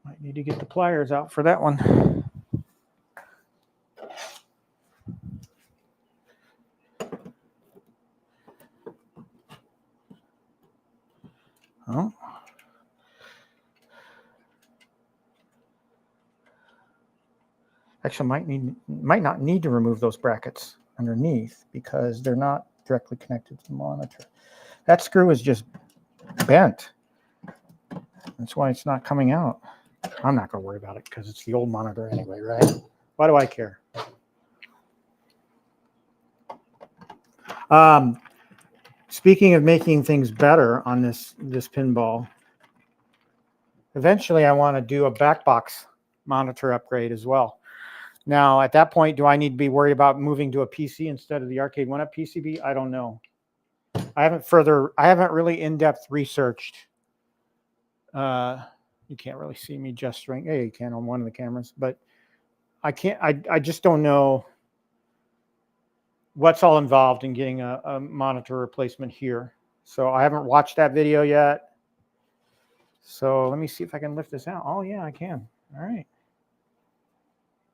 Might need to get the pliers out for that one. Oh. Actually, might not need to remove those brackets underneath because they're not directly connected to the monitor. That screw is just bent. That's why it's not coming out. I'm not going to worry about it because it's the old monitor anyway, right? Why do I care? Speaking of making things better on this pinball, eventually I want to do a back box monitor upgrade as well. Now, at that point, do I need to be worried about moving to a PC instead of the Arcade1Up PCB? I don't know. I haven't really in-depth researched. You can't really see me gesturing. Hey, you can on one of the cameras, but I can't. I just don't know what's all involved in getting a monitor replacement here. So I haven't watched that video yet. So let me see if I can lift this out. Oh yeah, I can. All right.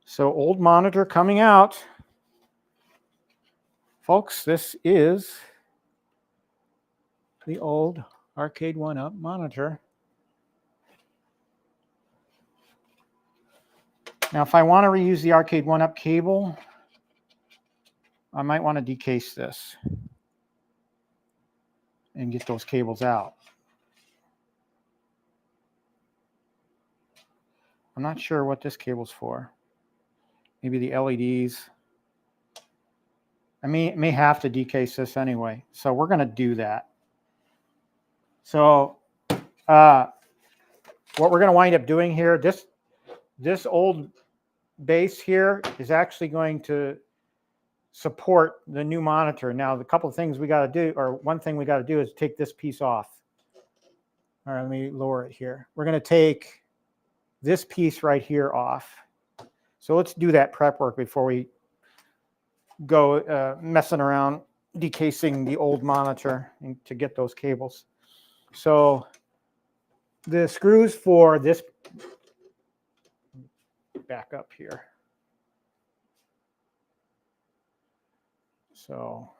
So old monitor coming out. Folks, this is the old Arcade1Up monitor. Now, if I want to reuse the Arcade1Up cable, I might want to decase this and get those cables out. I'm not sure what this cable's for. Maybe the LEDs. I may have to decase this anyway. So we're going to do that. So what we're going to wind up doing here, this old base here is actually going to support the new monitor. Now, the couple of things we got to do, or one thing we got to do is take this piece off. All right, let me lower it here. We're going to take this piece right here off. So let's do that prep work before we go messing around decasing the old monitor to get those cables. So the screws for this, back up here. So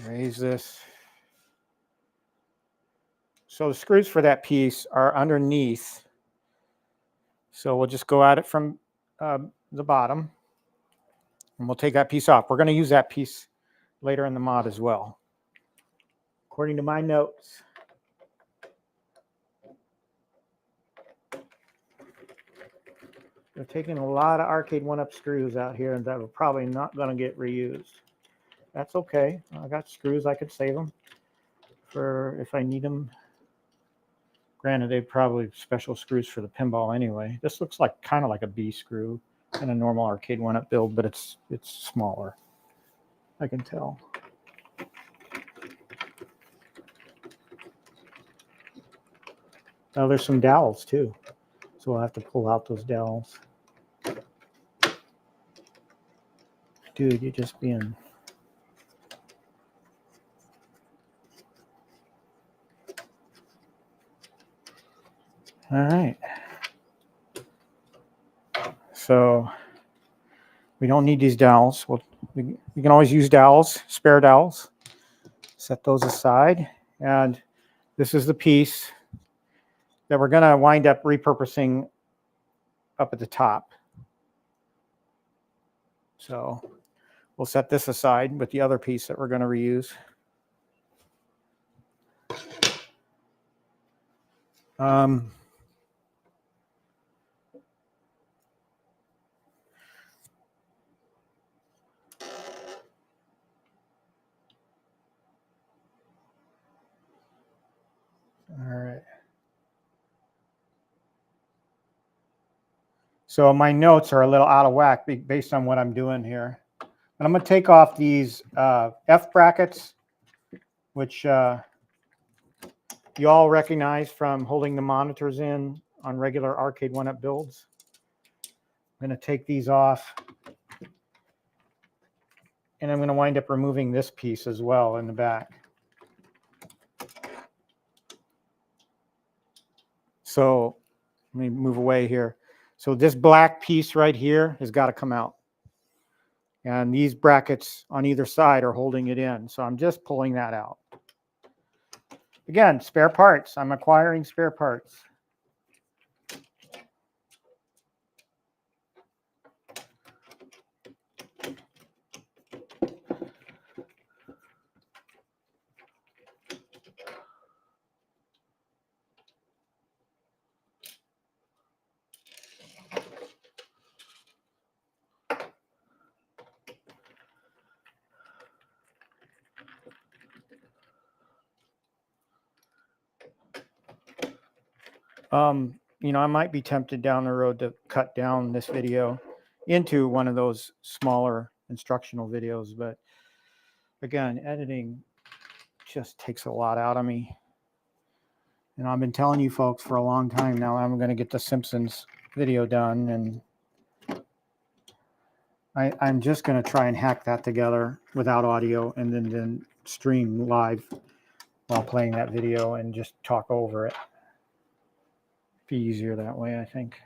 raise this. So the screws for that piece are underneath. So we'll just go at it from the bottom, and we'll take that piece off. We're going to use that piece later in the mod as well, according to my notes. They're taking a lot of Arcade1Up screws out here that are probably not going to get reused. That's okay. I got screws. I could save them for if I need them. Granted, they probably special screws for the pinball anyway. This looks like kind of like a B screw in a normal Arcade1Up build, but it's smaller. I can tell. Now there's some dowels too, so we'll have to pull out those dowels. Dude, you're just being... All right. So we don't need these dowels. We can always use dowels, spare dowels. Set those aside. And this is the piece that we're going to wind up repurposing up at the top. So we'll set this aside with the other piece that we're going to reuse. All right. So my notes are a little out of whack based on what I'm doing here. And I'm going to take off these F brackets, which you all recognize from holding the monitors in on regular Arcade1Up builds. I'm going to take these off. And I'm going to wind up removing this piece as well in the back. So let me move away here. So this black piece right here has got to come out. And these brackets on either side are holding it in. So I'm just pulling that out. Again, spare parts. I'm acquiring spare parts. You know, I might be tempted down the road to cut down this video into one of those smaller instructional videos, but again, editing just takes a lot out of me. And I've been telling you folks for a long time now, I'm going to get the Simpsons video done, and I'm just going to try and hack that together without audio and then stream live while playing that video and just talk over it. Be easier that way, I think.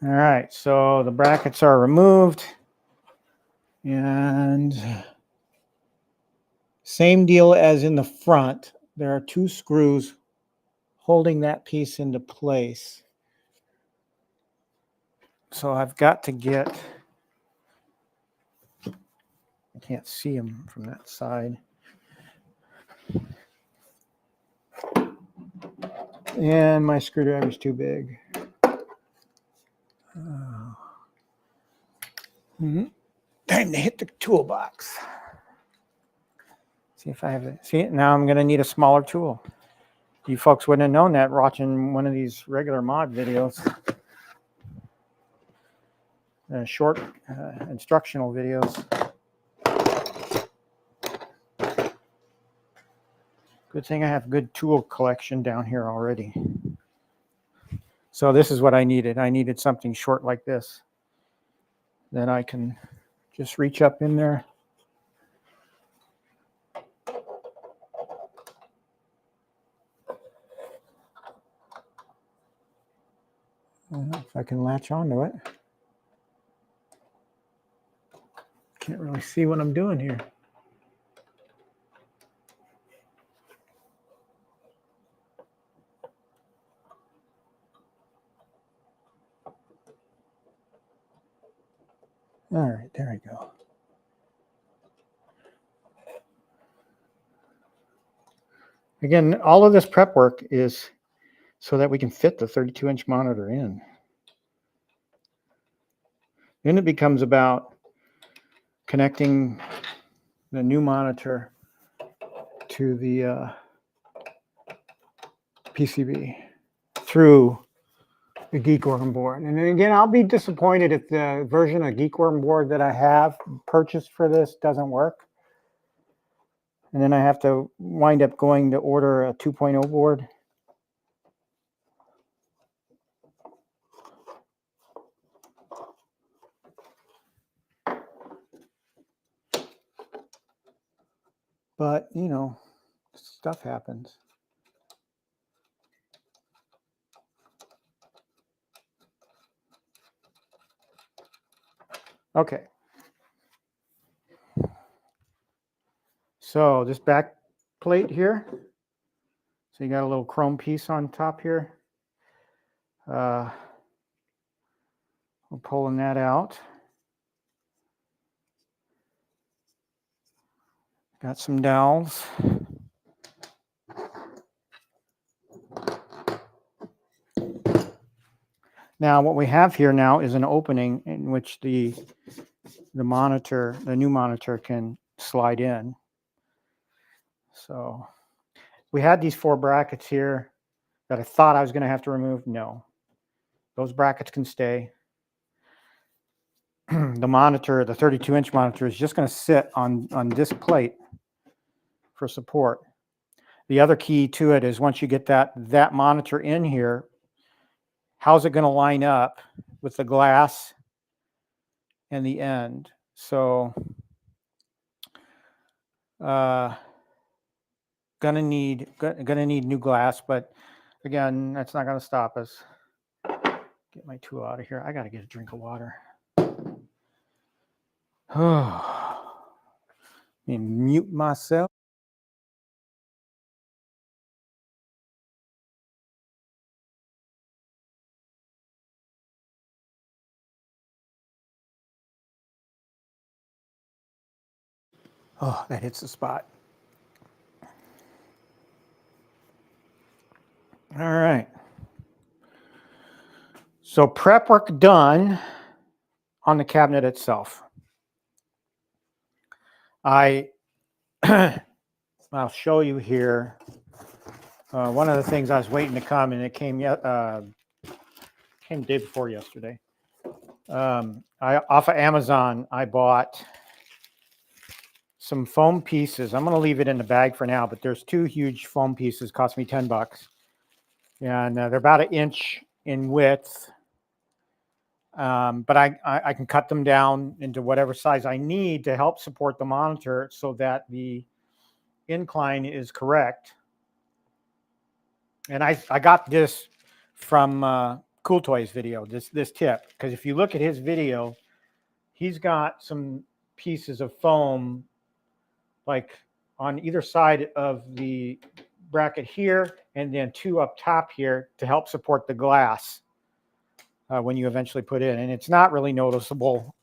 All right, so the brackets are removed, and same deal as in the front. There are two screws holding that piece into place. So I've got to get, I can't see them from that side. And my screwdriver's too big. Time to hit the toolbox. See if I have it. See, now I'm going to need a smaller tool. You folks wouldn't have known that watching one of these regular mod videos. Short instructional videos. Good thing I have good tool collection down here already. So this is what I needed. I needed something short like this. Then I can just reach up in there. If I can latch onto it. Can't really see what I'm doing here. All right, there we go. Again, all of this prep work is so that we can fit the 32-inch monitor in. Then it becomes about connecting the new monitor to the PCB through the Geekworm board. And then again, I'll be disappointed if the version of Geekworm board that I have purchased for this doesn't work. And then I have to wind up going to order a 2.0 board. But, you know, stuff happens. Okay. So this back plate here. So you got a little chrome piece on top here. We're pulling that out. Got some dowels. Now what we have here now is an opening in which the monitor, the new monitor, can slide in. So we had these 4 brackets here that I thought I was going to have to remove. No, those brackets can stay. The monitor, the 32-inch monitor, is just going to sit on this plate for support. The other key to it is once you get that monitor in here, how's it going to line up with the glass and the end? So gonna need new glass, but again, that's not going to stop us. Get my tool out of here. I got to get a drink of water. Mute myself. Oh, that hits the spot. All right. So prep work done on the cabinet itself. I'll show you here. One of the things I was waiting to come, and it came the day before yesterday. Off of Amazon, I bought some foam pieces. I'm going to leave it in the bag for now, but there's 2 huge foam pieces, cost me $10. And they're about 1 inch in width. But I can cut them down into whatever size I need to help support the monitor so that the incline is correct. And I got this from Cool Toys video, this tip, because if you look at his video, he's got some pieces of foam like on either side of the bracket here, and then 2 up top here to help support the glass when you eventually put in. And it's not really noticeable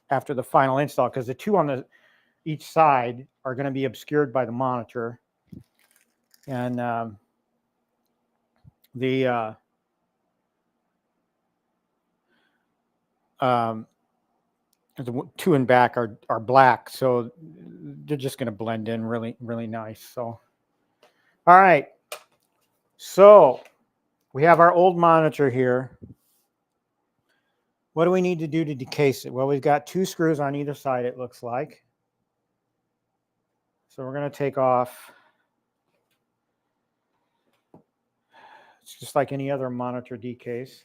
after the final install because the 2 on each side are going to be obscured by the monitor. And the 2 in back are black, so they're just going to blend in really, really nice. So, all right. So we have our old monitor here. What do we need to do to decase it? Well, we've got 2 screws on either side, it looks like. So we're going to take off It's just like any other monitor D case.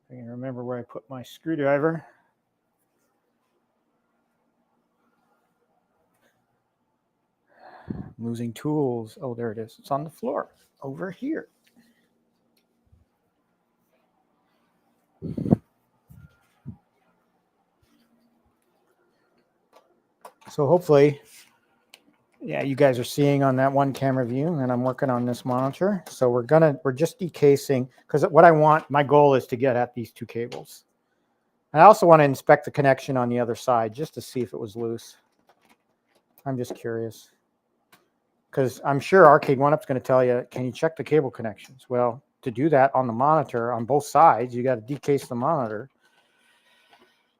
I can remember where I put my screwdriver. I'm losing tools. Oh, there it is. It's on the floor over here. So hopefully, yeah, you guys are seeing on that one camera view, and I'm working on this monitor. So we're just decasing, because what I want, my goal is to get at these two cables. I also want to inspect the connection on the other side just to see if it was loose. I'm just curious, because I'm sure Arcade1Up's going to tell you, can you check the cable connections? Well, to do that on the monitor on both sides, you got to decase the monitor.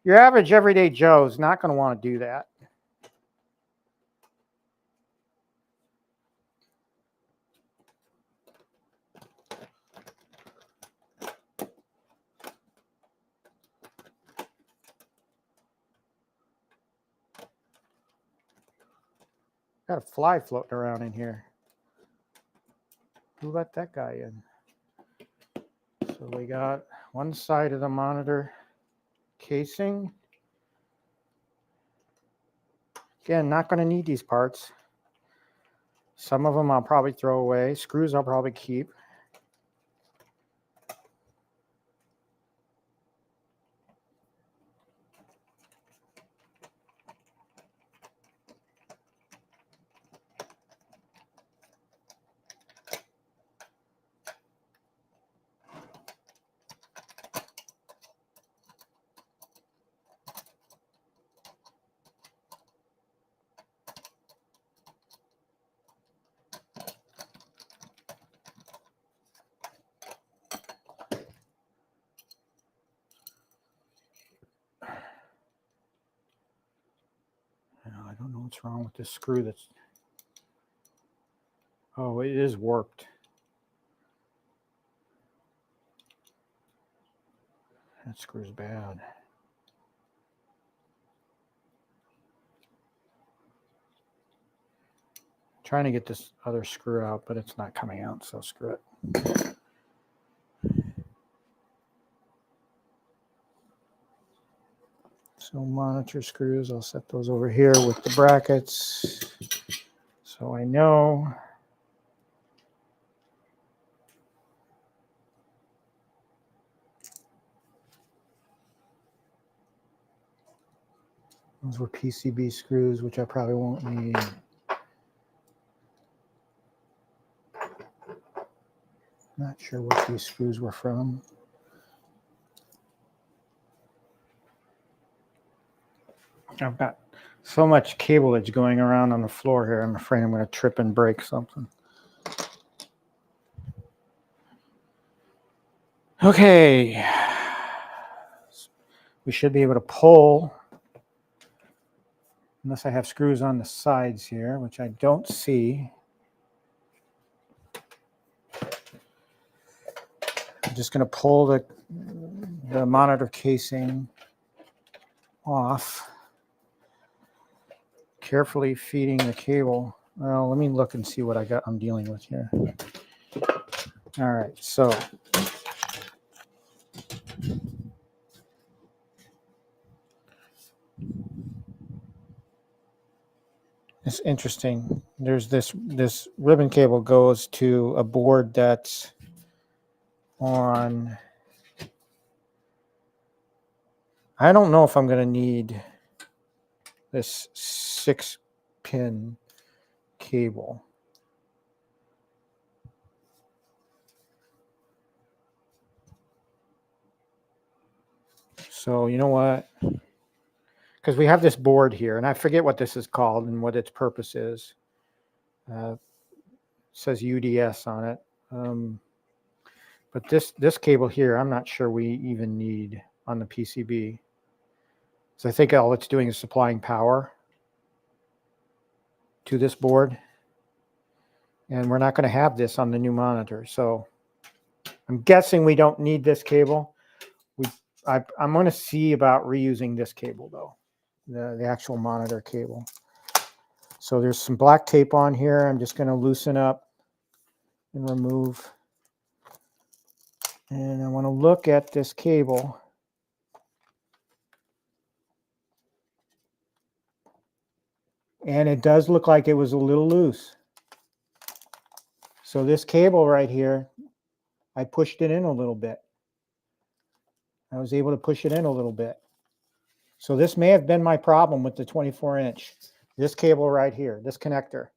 Your average everyday Joe is not going to want to do that. Got a fly floating around in here. Who let that guy in? So we got one side of the monitor casing. Again, not going to need these parts. Some of them I'll probably throw away. Screws I'll probably keep. I don't know what's wrong with this screw that's... Oh, it is warped. That screw's bad. Trying to get this other screw out, but it's not coming out, so screw it. So monitor screws, I'll set those over here with the brackets, so I know. Those were PCB screws, which I probably won't need. Not sure what these screws were from. I've got so much cableage going around on the floor here. I'm afraid I'm going to trip and break something. Okay. We should be able to pull, unless I have screws on the sides here, which I don't see. I'm just going to pull the monitor casing off. Carefully feeding the cable. Well, let me look and see what I'm dealing with here. All right, so it's interesting. There's this ribbon cable goes to a board that's on. I don't know if I'm going to need this 6-pin cable. So you know what? Because we have this board here, and I forget what this is called and what its purpose is. It says UDS on it. But this cable here, I'm not sure we even need on the PCB. So I think all it's doing is supplying power to this board. And we're not going to have this on the new monitor. So I'm guessing we don't need this cable. I'm going to see about reusing this cable, though, the actual monitor cable. So there's some black tape on here. I'm just going to loosen up and remove And I want to look at this cable. And it does look like it was a little loose. So this cable right here, I pushed it in a little bit. I was able to push it in a little bit. So this may have been my problem with the 24-inch. This cable right here, this connector.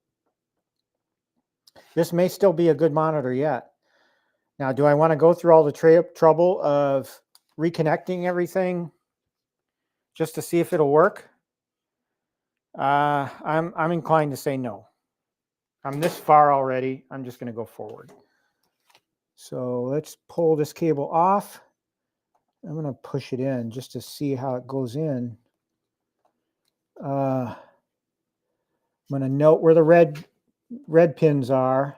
This may still be a good monitor yet. Now, do I want to go through all the trouble of reconnecting everything just to see if it'll work? I'm inclined to say no. I'm this far already. I'm just going to go forward. So let's pull this cable off. I'm going to push it in just to see how it goes in. I'm going to note where the red pins are.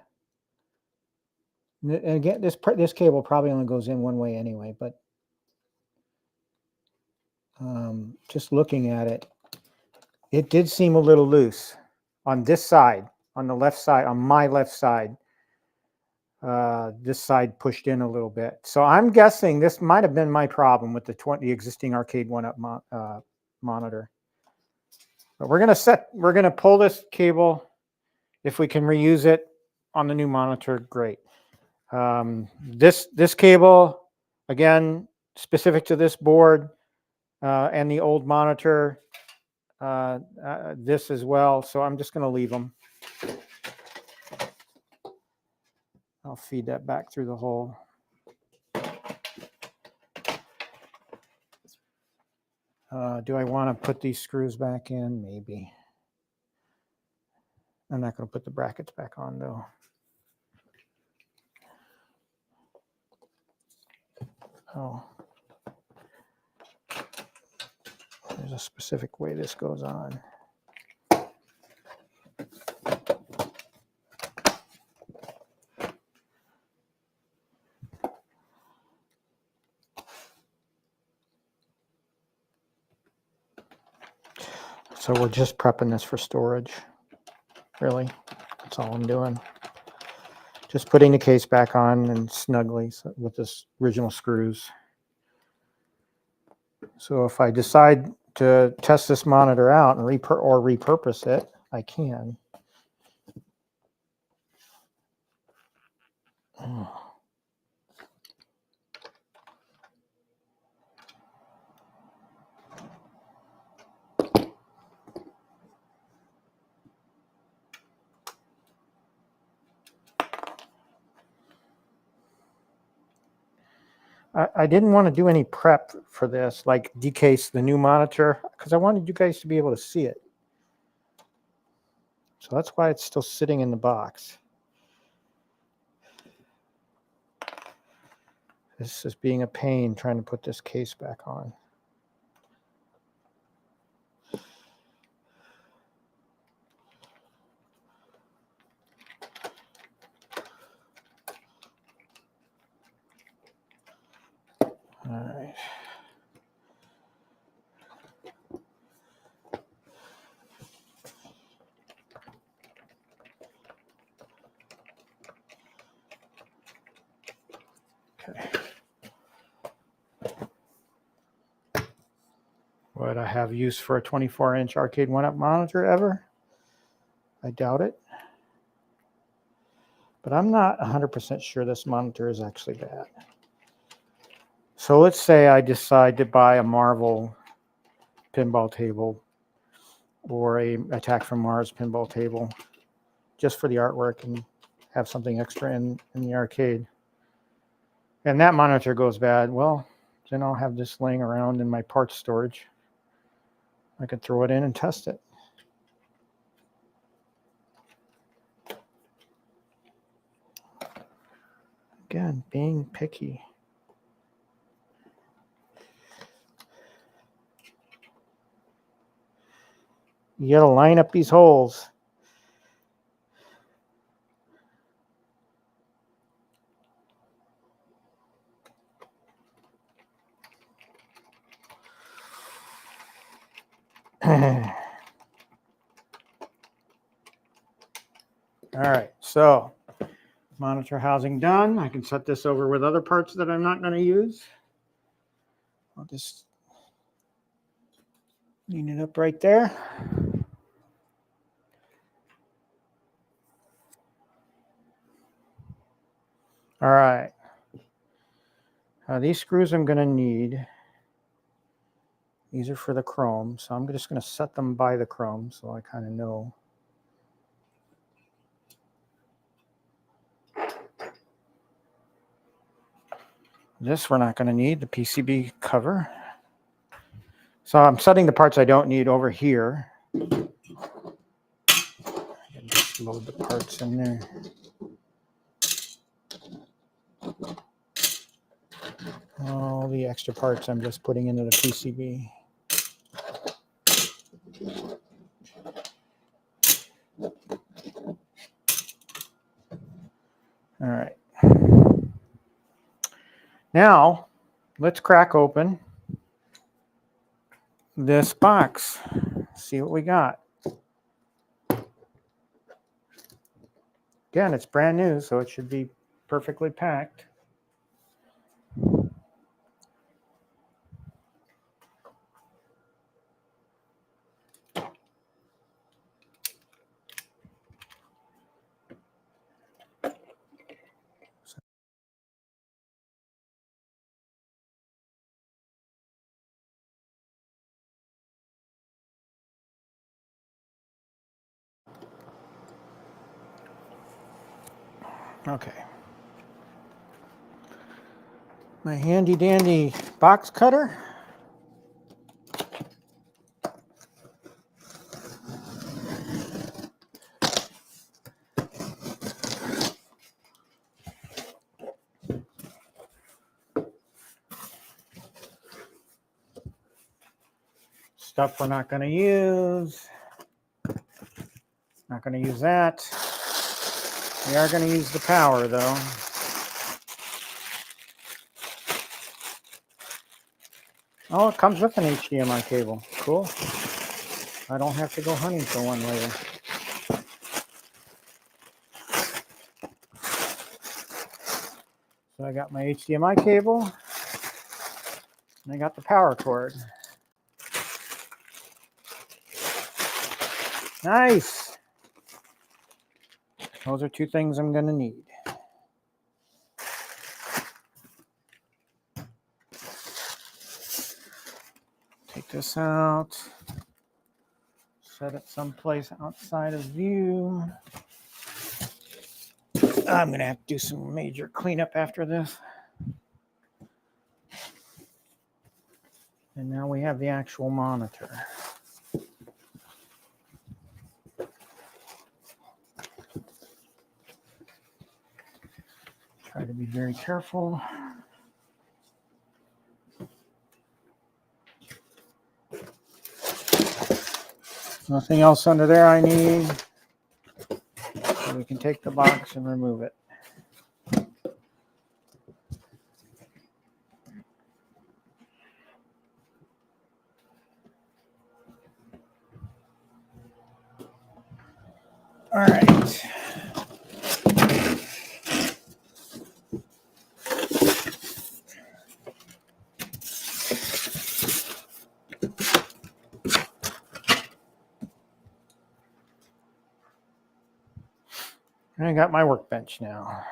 And again, this cable probably only goes in one way anyway, but just looking at it, it did seem a little loose on this side, on the left side, on my left side. This side pushed in a little bit. So I'm guessing this might have been my problem with the existing Arcade1Up monitor. But we're going to pull this cable. If we can reuse it on the new monitor, great. This cable, again, specific to this board and the old monitor, this as well. So I'm just going to leave them. I'll feed that back through the hole. Do I want to put these screws back in? Maybe. I'm not going to put the brackets back on, though. Oh. There's a specific way this goes on. So we're just prepping this for storage. Really, that's all I'm doing. Just putting the case back on and snugly with this original screws. So if I decide to test this monitor out and repurpose it, I can. Oh. I didn't want to do any prep for this, like decase the new monitor, because I wanted you guys to be able to see it. So that's why it's still sitting in the box. This is being a pain trying to put this case back on. All right. Okay. Would I have use for a 24-inch Arcade1Up monitor ever? I doubt it. But I'm not 100% sure this monitor is actually bad. So let's say I decide to buy a Marvel pinball table or a Attack from Mars pinball table just for the artwork and have something extra in the arcade. And that monitor goes bad. Well, then I'll have this laying around in my parts storage. I could throw it in and test it. Again, being picky. You gotta line up these holes. All right, so Monitor housing done. I can set this over with other parts that I'm not going to use. I'll just lean it up right there. All right. These screws I'm going to need. These are for the chrome, so I'm just going to set them by the chrome so I kind of know. This we're not going to need, the PCB cover. So I'm setting the parts I don't need over here. Just load the parts in there. All the extra parts I'm just putting into the PCB. All right. Now, let's crack open this box. See what we got. Again, it's brand new, so it should be perfectly packed. Okay. My handy dandy box cutter. Stuff we're not going to use. Not going to use that. We are going to use the power though. Oh, it comes with an HDMI cable. Cool. I don't have to go hunting for one later. So I got my HDMI cable. And I got the power cord. Nice. Those are two things I'm going to need. Take this out. Set it someplace outside of view. I'm going to have to do some major cleanup after this. And now we have the actual monitor. Try to be very careful. Nothing else under there I need. So we can take the box and remove it. All right. I got my workbench now.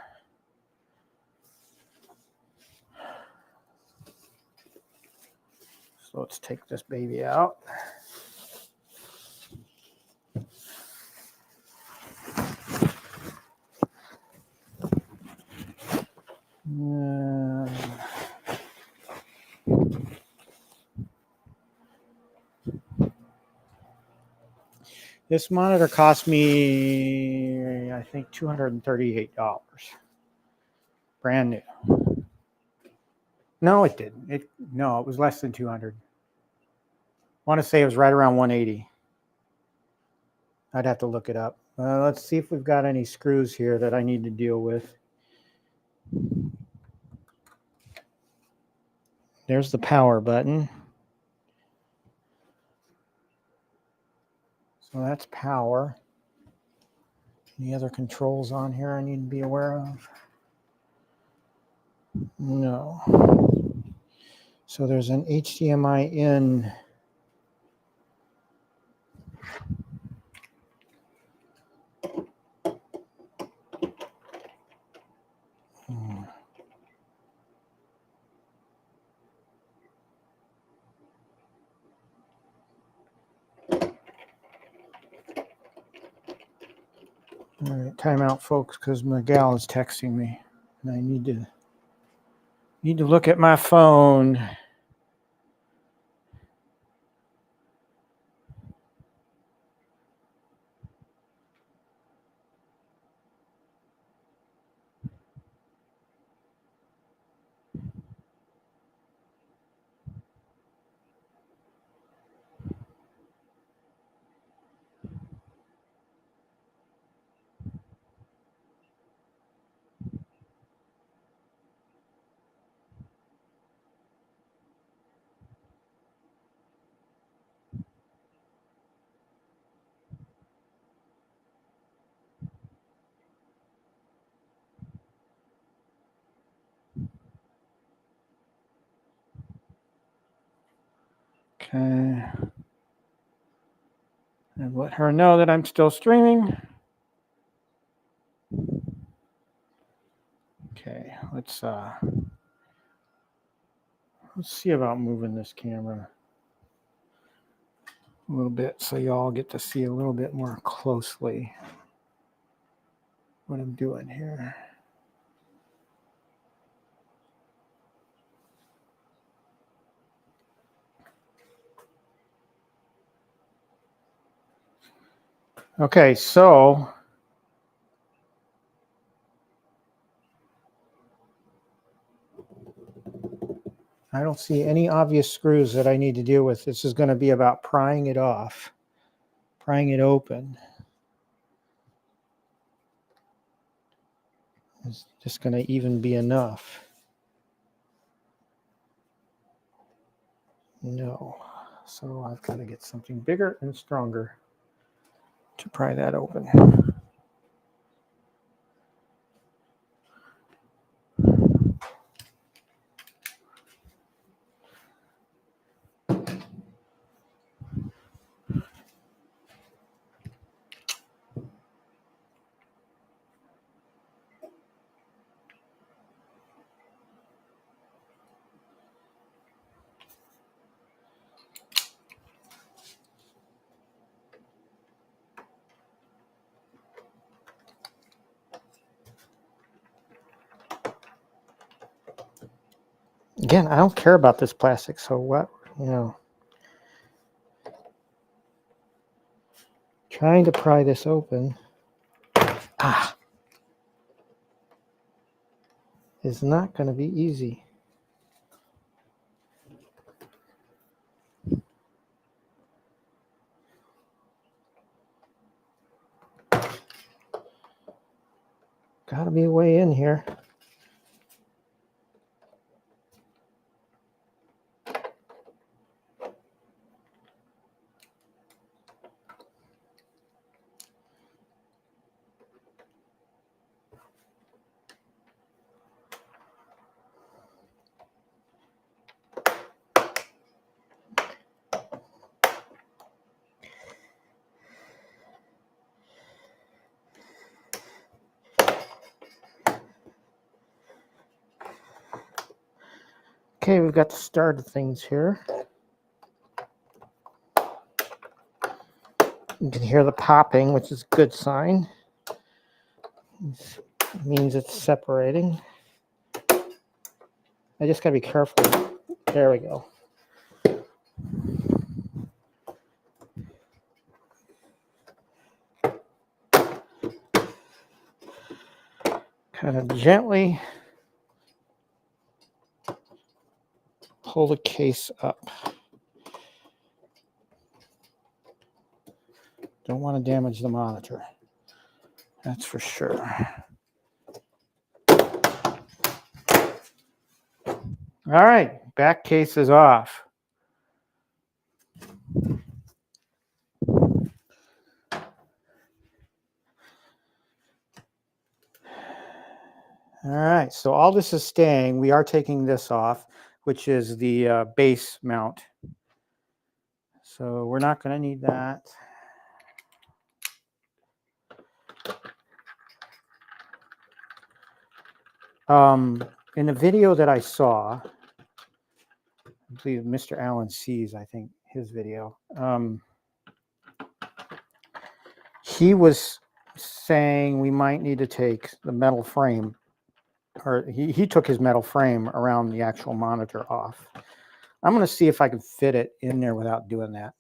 So let's take this baby out. This monitor cost me, I think, $238. Brand new. No, it didn't. No, it was less than 200. I want to say it was right around 180. I'd have to look it up. Let's see if we've got any screws here that I need to deal with. There's the power button. So that's power. Any other controls on here I need to be aware of? No. So there's an HDMI in. All right, time out, folks, because my gal is texting me, and I need to look at my phone. Okay. And let her know that I'm still streaming. Okay, let's see about moving this camera a little bit so y'all get to see a little bit more closely what I'm doing here. Okay, so I don't see any obvious screws that I need to deal with. This is going to be about prying it off, prying it open. It's just going to even be enough. No. So I've got to get something bigger and stronger to pry that open. Again, I don't care about this plastic, so what, you know. Trying to pry this open is not going to be easy. Got to be a way in here. Okay, we've got the start of things here. You can hear the popping, which is a good sign. It means it's separating. I just gotta be careful. There we go. Kind of gently pull the case up. Don't want to damage the monitor. That's for sure. All right, back case is off. All right, so all this is staying. We are taking this off, which is the base mount. So we're not going to need that. In the video that I saw, I believe Mr. Allen sees, I think, his video. He was saying we might need to take the metal frame, or he took his metal frame around the actual monitor off. I'm going to see if I can fit it in there without doing that.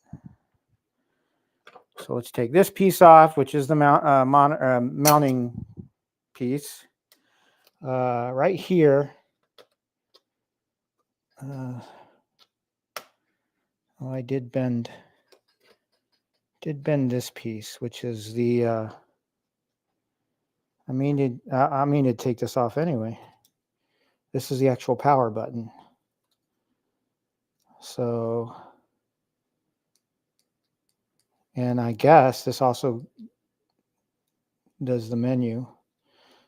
So let's take this piece off, which is the mounting piece. Right here. I did bend this piece, which is the. I mean to take this off anyway. This is the actual power button. So, and I guess this also does the menu.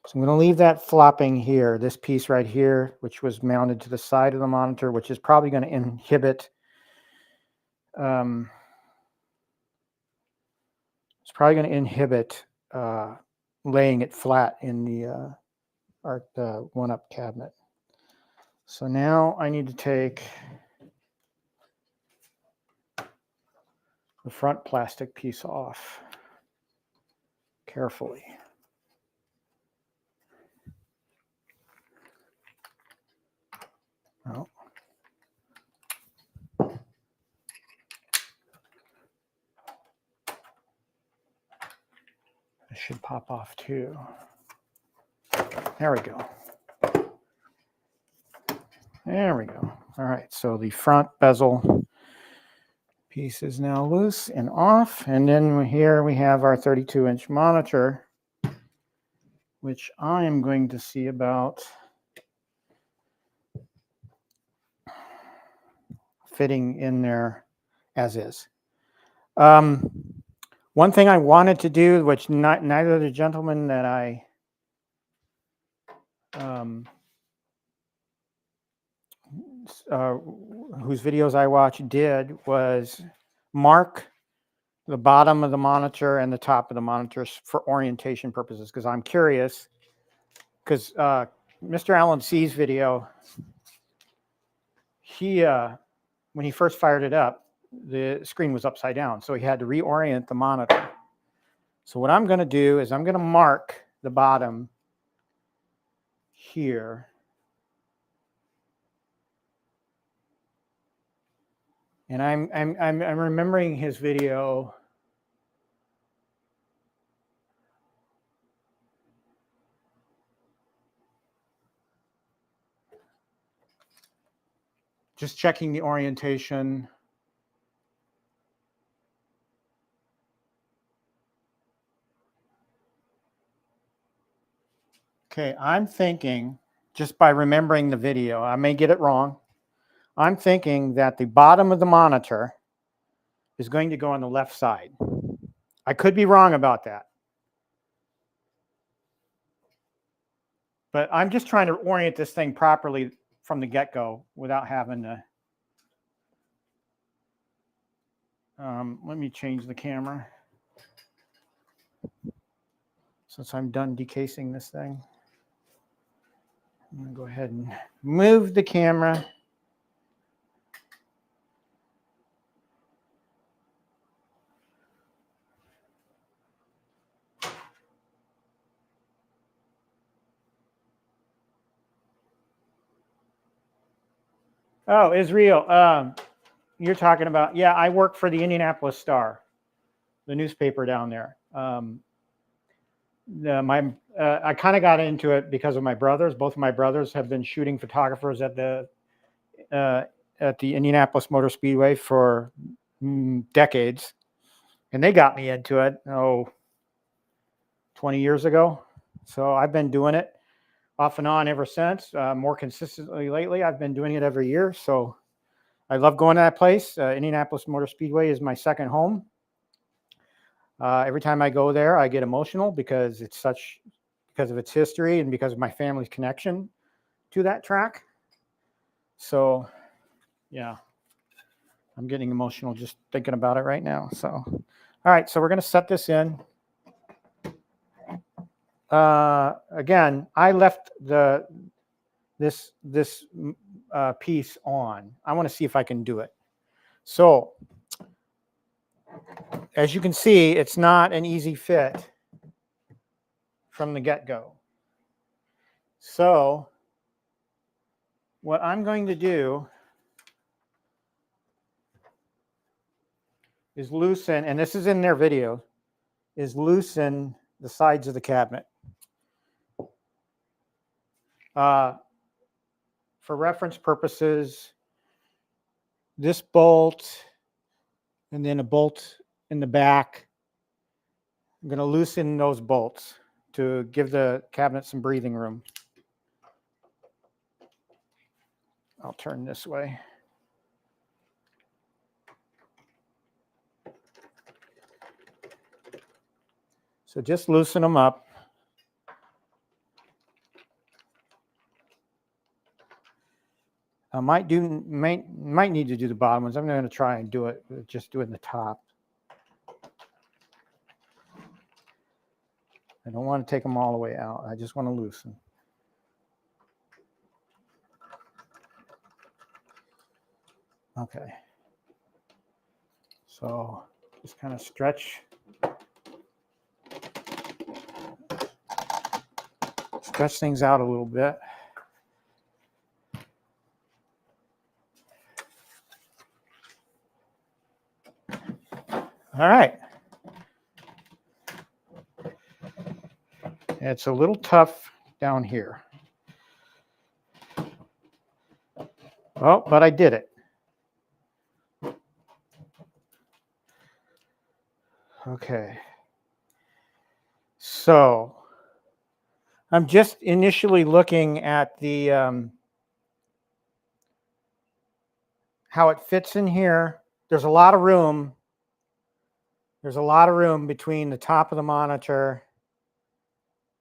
So I'm going to leave that flopping here, this piece right here, which was mounted to the side of the monitor, which is probably going to inhibit, laying it flat in the Arcade1Up cabinet. So now I need to take the front plastic piece off carefully. Oh. This should pop off too. There we go. There we go. All right, so the front bezel piece is now loose and off. And then here we have our 32-inch monitor, which I am going to see about fitting in there as is. One thing I wanted to do, which neither the gentleman that I whose videos I watched did, was mark the bottom of the monitor and the top of the monitors for orientation purposes, because I'm curious, because Mr. Allen C's video, when he first fired it up, the screen was upside down, so he had to reorient the monitor. So what I'm going to do is I'm going to mark the bottom here. And I'm remembering his video. Just checking the orientation. Okay, I'm thinking, just by remembering the video, I may get it wrong. I'm thinking that the bottom of the monitor is going to go on the left side. I could be wrong about that. But I'm just trying to orient this thing properly from the get-go without having to. Let me change the camera. Since I'm done decasing this thing, I'm going to go ahead and move the camera. Oh, Israel, you're talking about, yeah, I work for the Indianapolis Star, the newspaper down there. I kind of got into it because of my brothers. Both of my brothers have been shooting photographers at the Indianapolis Motor Speedway for decades, and they got me into it 20 years ago. So I've been doing it off and on ever since. More consistently lately, I've been doing it every year. So I love going to that place. Indianapolis Motor Speedway is my second home. Every time I go there, I get emotional because it's such because of its history and because of my family's connection to that track. So, yeah, I'm getting emotional just thinking about it right now. So, all right, so we're going to set this in. Again, I left this piece on. I want to see if I can do it. So, as you can see, it's not an easy fit from the get-go. So, what I'm going to do is loosen, and this is in their video, is loosen the sides of the cabinet. For reference purposes, this bolt and then a bolt in the back, I'm going to loosen those bolts to give the cabinet some breathing room. I'll turn this way. So just loosen them up. I might need to do the bottom ones. I'm going to try and do it, just doing the top. I don't want to take them all the way out. I just want to loosen. Okay. So just kind of stretch things out a little bit. All right. It's a little tough down here. Oh, but I did it. Okay. So I'm just initially looking at the how it fits in here. There's a lot of room. There's a lot of room between the top of the monitor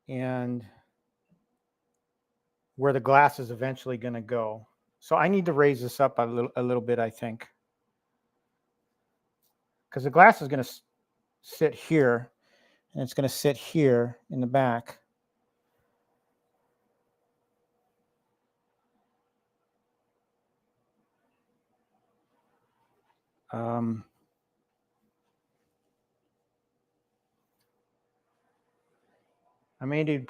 and where the glass is eventually going to go. So I need to raise this up a little bit, I think, because the glass is going to sit here and it's going to sit here in the back. I may need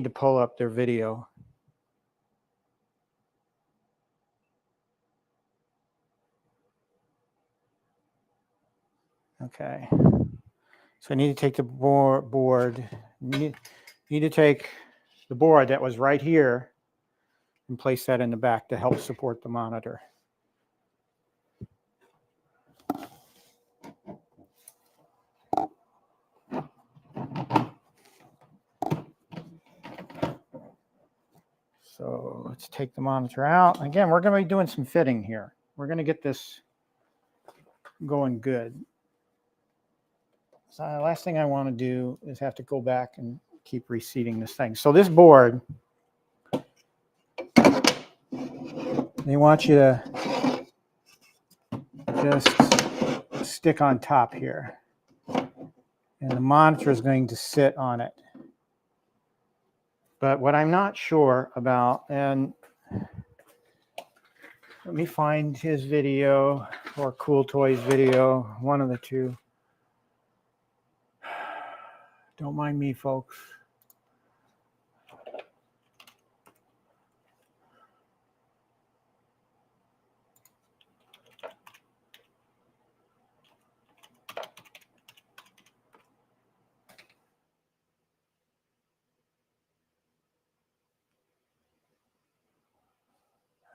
to pull up their video. Okay. So I need to take the board. Need to take the board that was right here and place that in the back to help support the monitor. So let's take the monitor out. Again, we're going to be doing some fitting here. We're going to get this going good. So the last thing I want to do is have to go back and keep reseating this thing. So this board, they want you to just stick on top here. And the monitor is going to sit on it. But what I'm not sure about, and let me find his video or Cool Toys video, one of the two. Don't mind me, folks.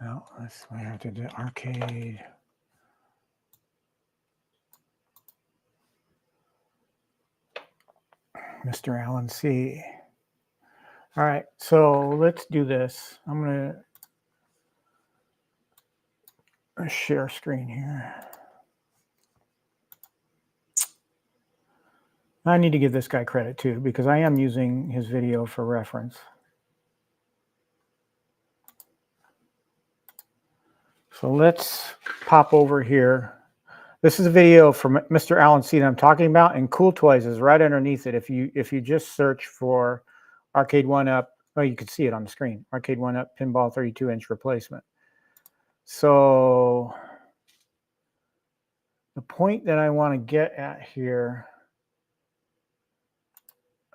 Well, that's what I have to do. Arcade. Mr. Allen C. All right, so let's do this. I'm going to share screen here. I need to give this guy credit too, because I am using his video for reference. So let's pop over here. This is a video from Mr. Alan C that I'm talking about, and Cool Toys is right underneath it. If you just search for Arcade1Up, well, you can see it on the screen. Arcade1Up Pinball 32-inch replacement. So the point that I want to get at here,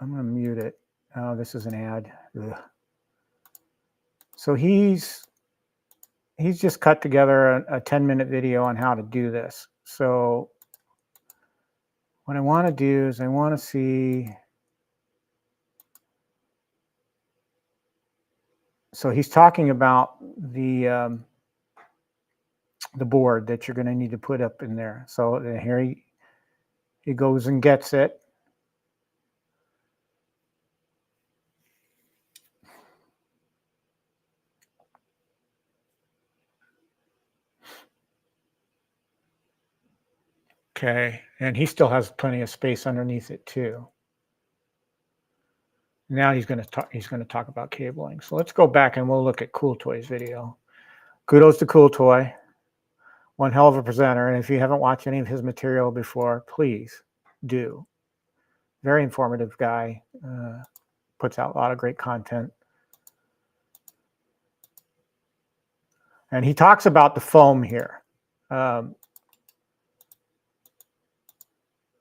I'm going to mute it. Oh, this is an ad. Ugh. So he's just cut together a 10-minute video on how to do this. So what I want to do is I want to see. So he's talking about the board that you're going to need to put up in there. So here he goes and gets it. Okay, and he still has plenty of space underneath it too. Now he's going to talk about cabling. So let's go back and we'll look at Cool Toy's video. Kudos to Cool Toy, one hell of a presenter. And if you haven't watched any of his material before, please do. Very informative guy. Puts out a lot of great content. And he talks about the foam here.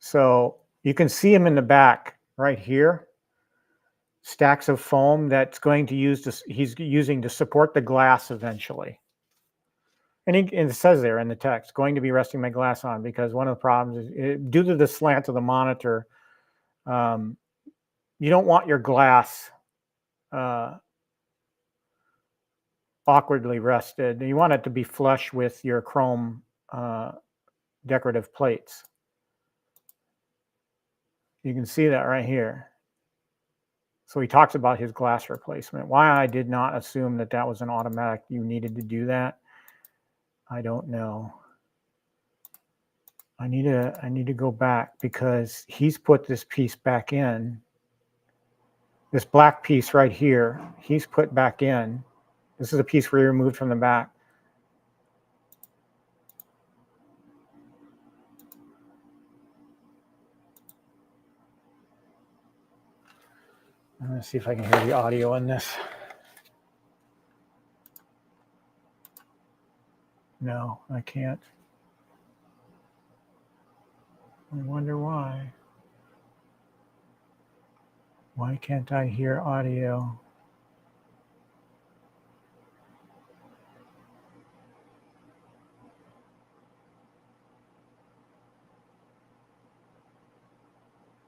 So you can see him in the back right here. Stacks of foam that's going to he's using to support the glass eventually. And it says there in the text, going to be resting my glass on, because one of the problems is due to the slant of the monitor, you don't want your glass awkwardly rested. You want it to be flush with your chrome decorative plates. You can see that right here. So he talks about his glass replacement. Why I did not assume that that was an automatic, you needed to do that, I don't know. I need to go back, because he's put this piece back in. This black piece right here, he's put back in. This is a piece we removed from the back. I'm going to see if I can hear the audio in this. No, I can't. I wonder why. Why can't I hear audio?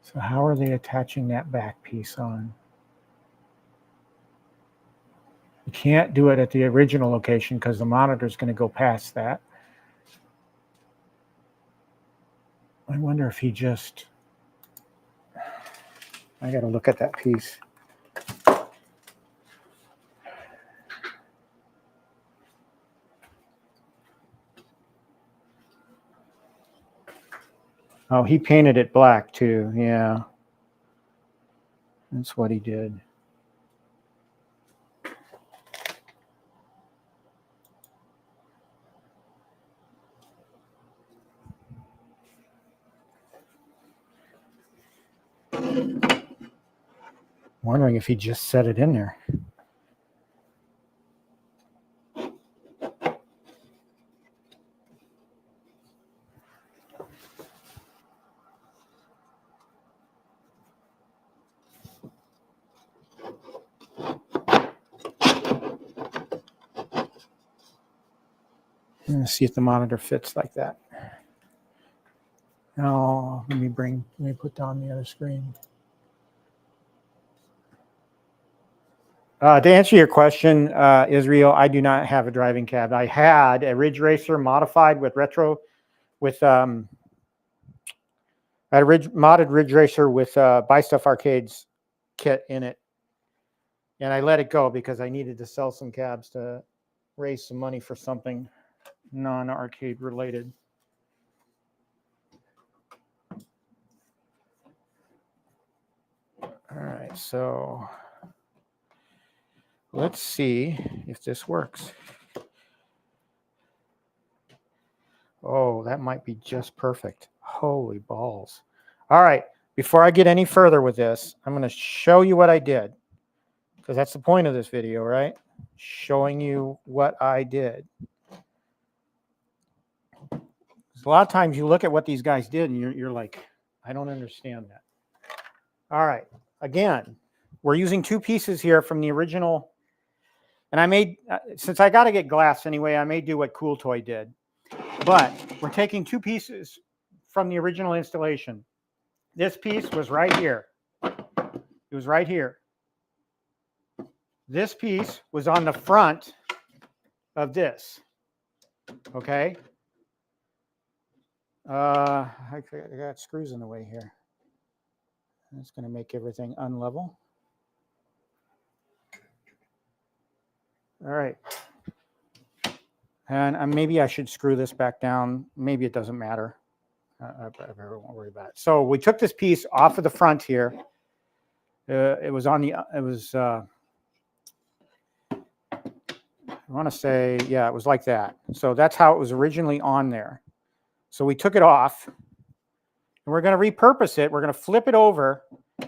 So how are they attaching that back piece on? You can't do it at the original location because the monitor is going to go past that. I wonder if he just... I got to look at that piece. Oh, he painted it black too. Yeah. That's what he did. Wondering if he just set it in there. Let's see if the monitor fits like that. Oh, let me put down the other screen. To answer your question, Israel, I do not have a driving cab. I had a Ridge Racer modified with modded Ridge Racer with Buy Stuff Arcades kit in it. And I let it go because I needed to sell some cabs to raise some money for something non-arcade related. All right, so let's see if this works. Oh, that might be just perfect. Holy balls. All right, before I get any further with this, I'm going to show you what I did, because that's the point of this video, right? Showing you what I did. A lot of times you look at what these guys did and you're like, I don't understand that. All right, again, we're using two pieces here from the original. And I made, since I got to get glass anyway, I may do what Cool Toy did. But we're taking two pieces from the original installation. This piece was right here. It was right here. This piece was on the front of this. Okay. I got screws in the way here. That's going to make everything unlevel. All right. And maybe I should screw this back down. Maybe it doesn't matter. I won't worry about it. So we took this piece off of the front here. It was on the, I want to say, yeah, it was like that. So that's how it was originally on there. So we took it off. And we're going to repurpose it. We're going to flip it over.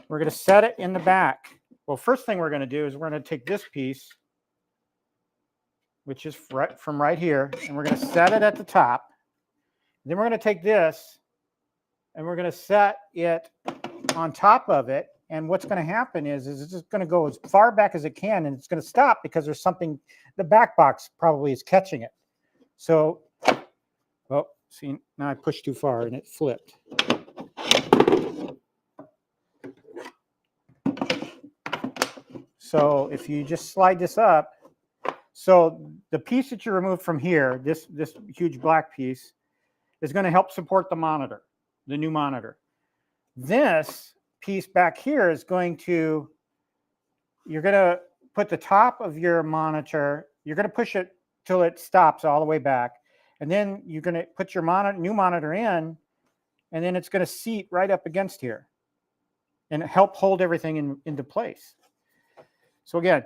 We're going to set it in the back. Well, first thing we're going to do is we're going to take this piece, which is from right here, and we're going to set it at the top. Then we're going to take this, and we're going to set it on top of it. And what's going to happen is it's just going to go as far back as it can, and it's going to stop because there's something, the back box probably is catching it. So, oh, see, now I pushed too far and it flipped. So if you just slide this up, so the piece that you removed from here, this huge black piece, is going to help support the monitor, the new monitor. This piece back here is going to, you're going to put the top of your monitor, you're going to push it till it stops all the way back. And then you're going to put your new monitor in, and then it's going to seat right up against here and help hold everything into place. So again,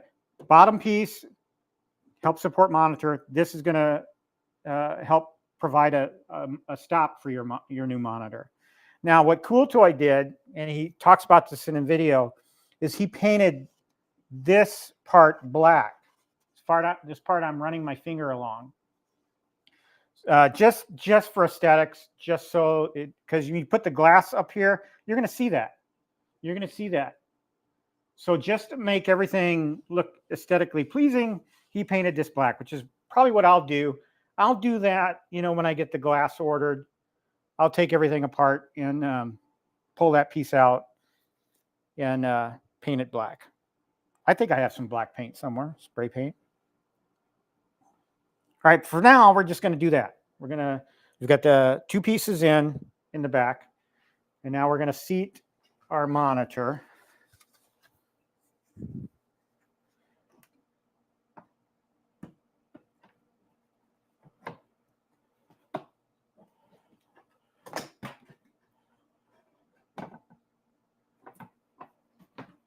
bottom piece, help support monitor. This is going to help provide a stop for your new monitor. Now, what Cool Toy did, and he talks about this in a video, is he painted this part black. This part I'm running my finger along. Just for aesthetics, just so it, because you put the glass up here, you're going to see that. You're going to see that. So just to make everything look aesthetically pleasing, he painted this black, which is probably what I'll do. I'll do that, you know, when I get the glass ordered. I'll take everything apart and pull that piece out and paint it black. I think I have some black paint somewhere, spray paint. All right, for now, we're just going to do that. We've got the two pieces in the back, and now we're going to seat our monitor.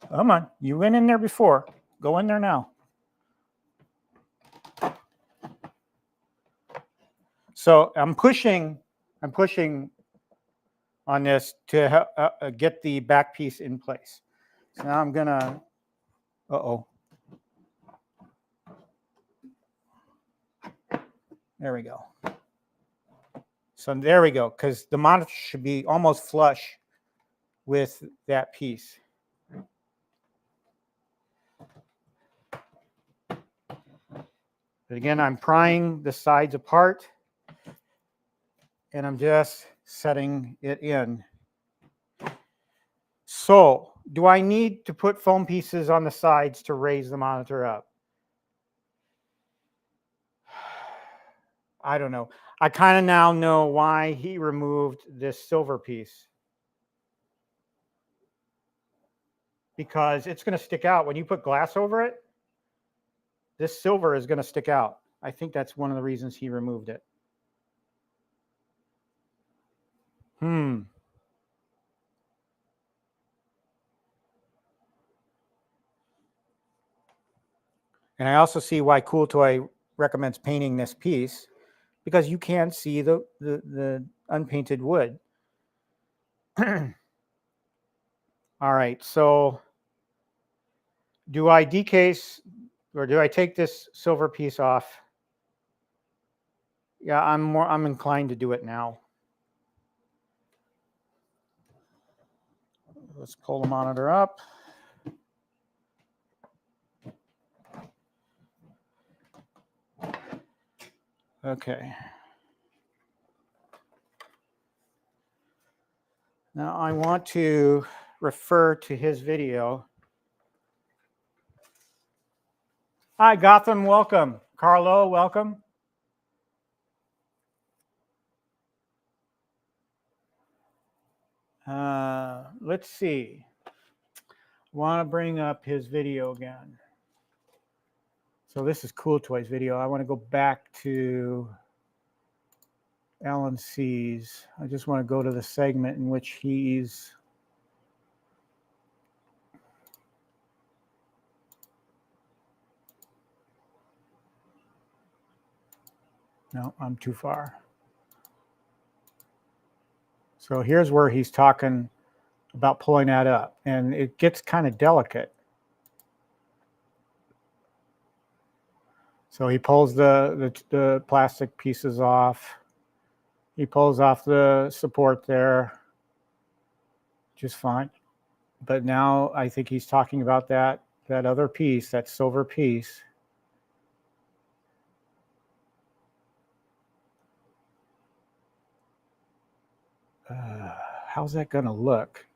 Come on, you went in there before. Go in there now. So I'm pushing on this to get the back piece in place. So now I'm gonna, there we go. So there we go, because the monitor should be almost flush with that piece. But again, I'm prying the sides apart, and I'm just setting it in. So, do I need to put foam pieces on the sides to raise the monitor up? I don't know. I kind of now know why he removed this silver piece. Because it's going to stick out. When you put glass over it, this silver is going to stick out. I think that's one of the reasons he removed it. And I also see why Cool Toy recommends painting this piece, because you can see the unpainted wood. All right, so do I decase or do I take this silver piece off? Yeah, I'm inclined to do it now. Let's pull the monitor up. Okay. Now I want to refer to his video. Hi, Gotham, welcome. Carlo, welcome. Let's see. I want to bring up his video again. So this is Cool Toy's video. I want to go back to Alan C's. I just want to go to the segment in which he's no, I'm too far. So here's where he's talking about pulling that up, and it gets kind of delicate. So he pulls the plastic pieces off. He pulls off the support there, just fine. But now I think he's talking about that other piece, that silver piece. How's that going to look?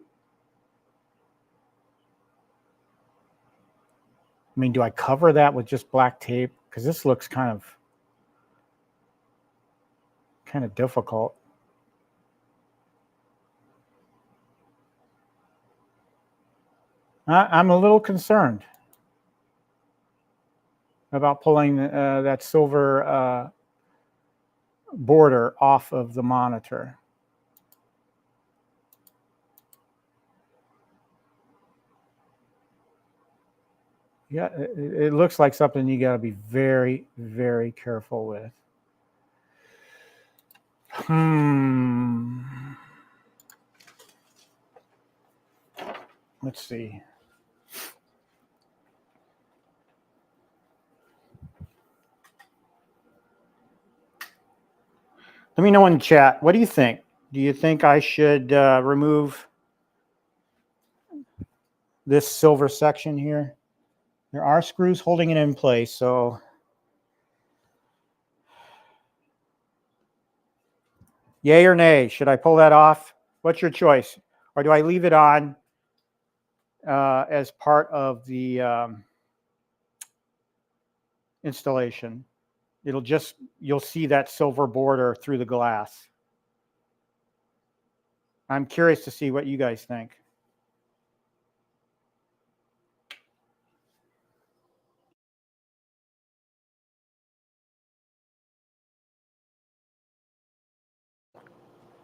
I mean, do I cover that with just black tape? Because this looks kind of difficult. I'm a little concerned about pulling that silver border off of the monitor. Yeah, it looks like something you got to be very, very careful with. Let's see. Let me know in chat. What do you think? Do you think I should remove this silver section here? There are screws holding it in place, so yay or nay? Should I pull that off? What's your choice? Or do I leave it on as part of the installation? You'll see that silver border through the glass. I'm curious to see what you guys think.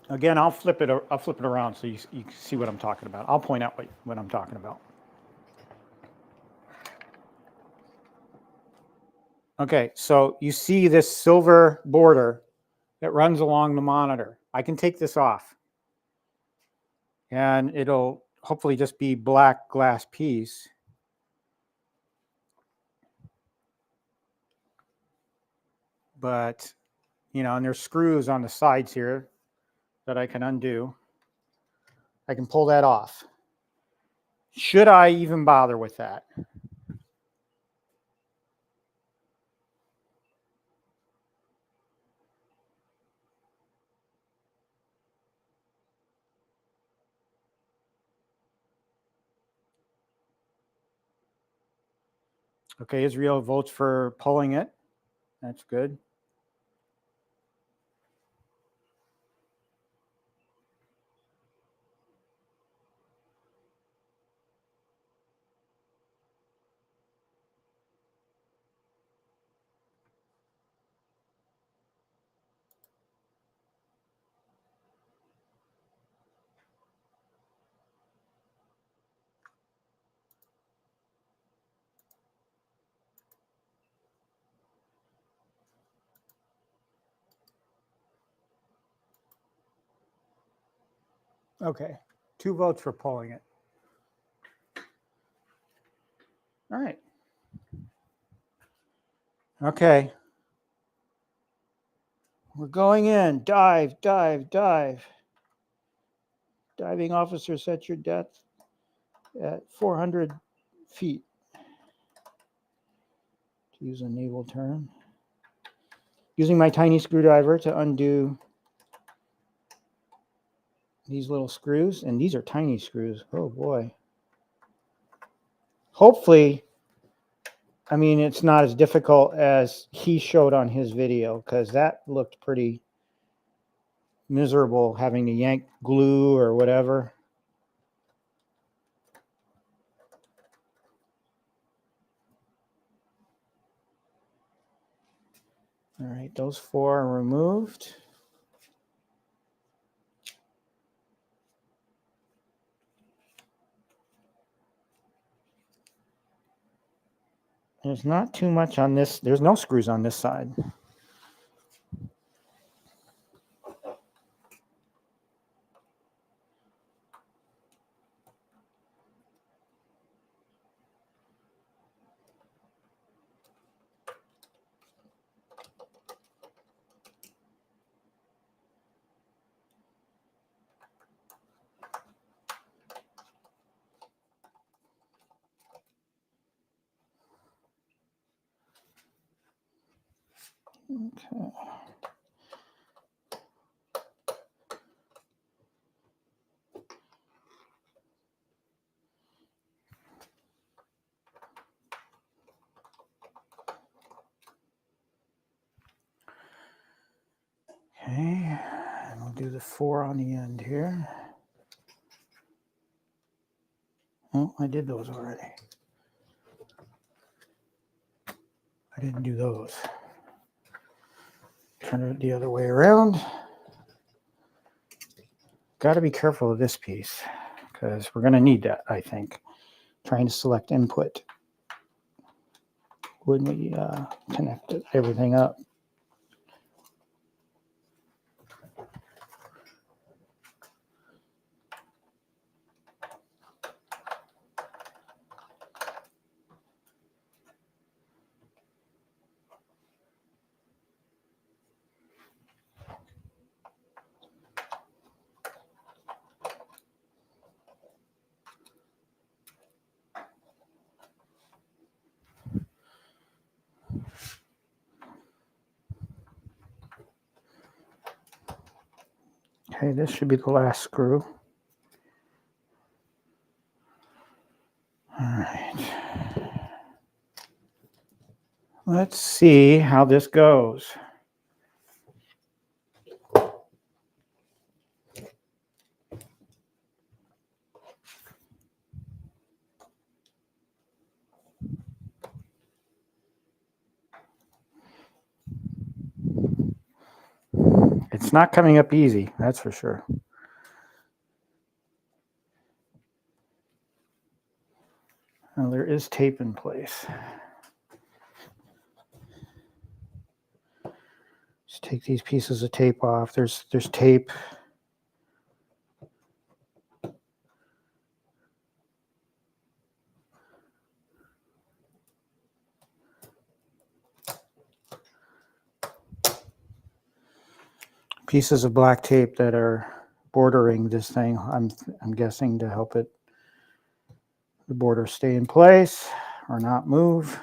Again, I'll flip it around so you can see what I'm talking about. I'll point out what I'm talking about. Okay, so you see this silver border that runs along the monitor. I can take this off, and it'll hopefully just be black glass piece. But, you know, and there's screws on the sides here that I can undo. I can pull that off. Should I even bother with that? Okay, Israel votes for pulling it. That's good. Okay, 2 votes for pulling it. All right. Okay. We're going in. Dive, dive, dive. Diving officer, set your depth at 400 feet. To use a naval term. Using my tiny screwdriver to undo these little screws, and these are tiny screws. Oh boy. Hopefully, I mean, it's not as difficult as he showed on his video, because that looked pretty miserable, having to yank glue or whatever. All right, those 4 are removed. There's not too much on this. There's no screws on this side. Okay. Okay, and we'll do the 4 on the end here. Oh, I did those already. I didn't do those. Turn it the other way around. Got to be careful of this piece, because we're going to need that, I think. Trying to select input when we connect everything up. Okay, this should be the last screw. All right. Let's see how this goes. It's not coming up easy, that's for sure. Now, there is tape in place. Just take these pieces of tape off. There's tape. Pieces of black tape that are bordering this thing. I'm guessing to help it, the border, stay in place or not move.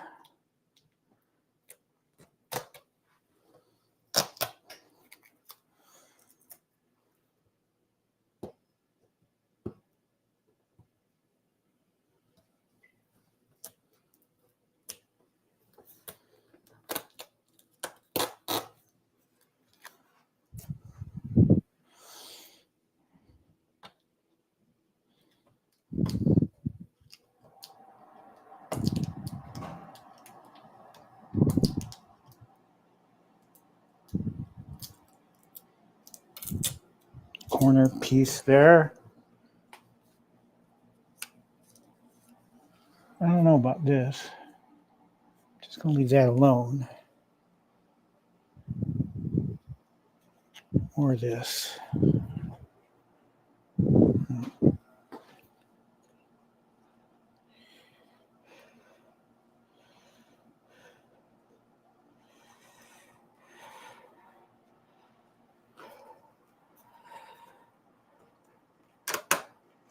Corner piece there. I don't know about this. Just gonna leave that alone. Or this.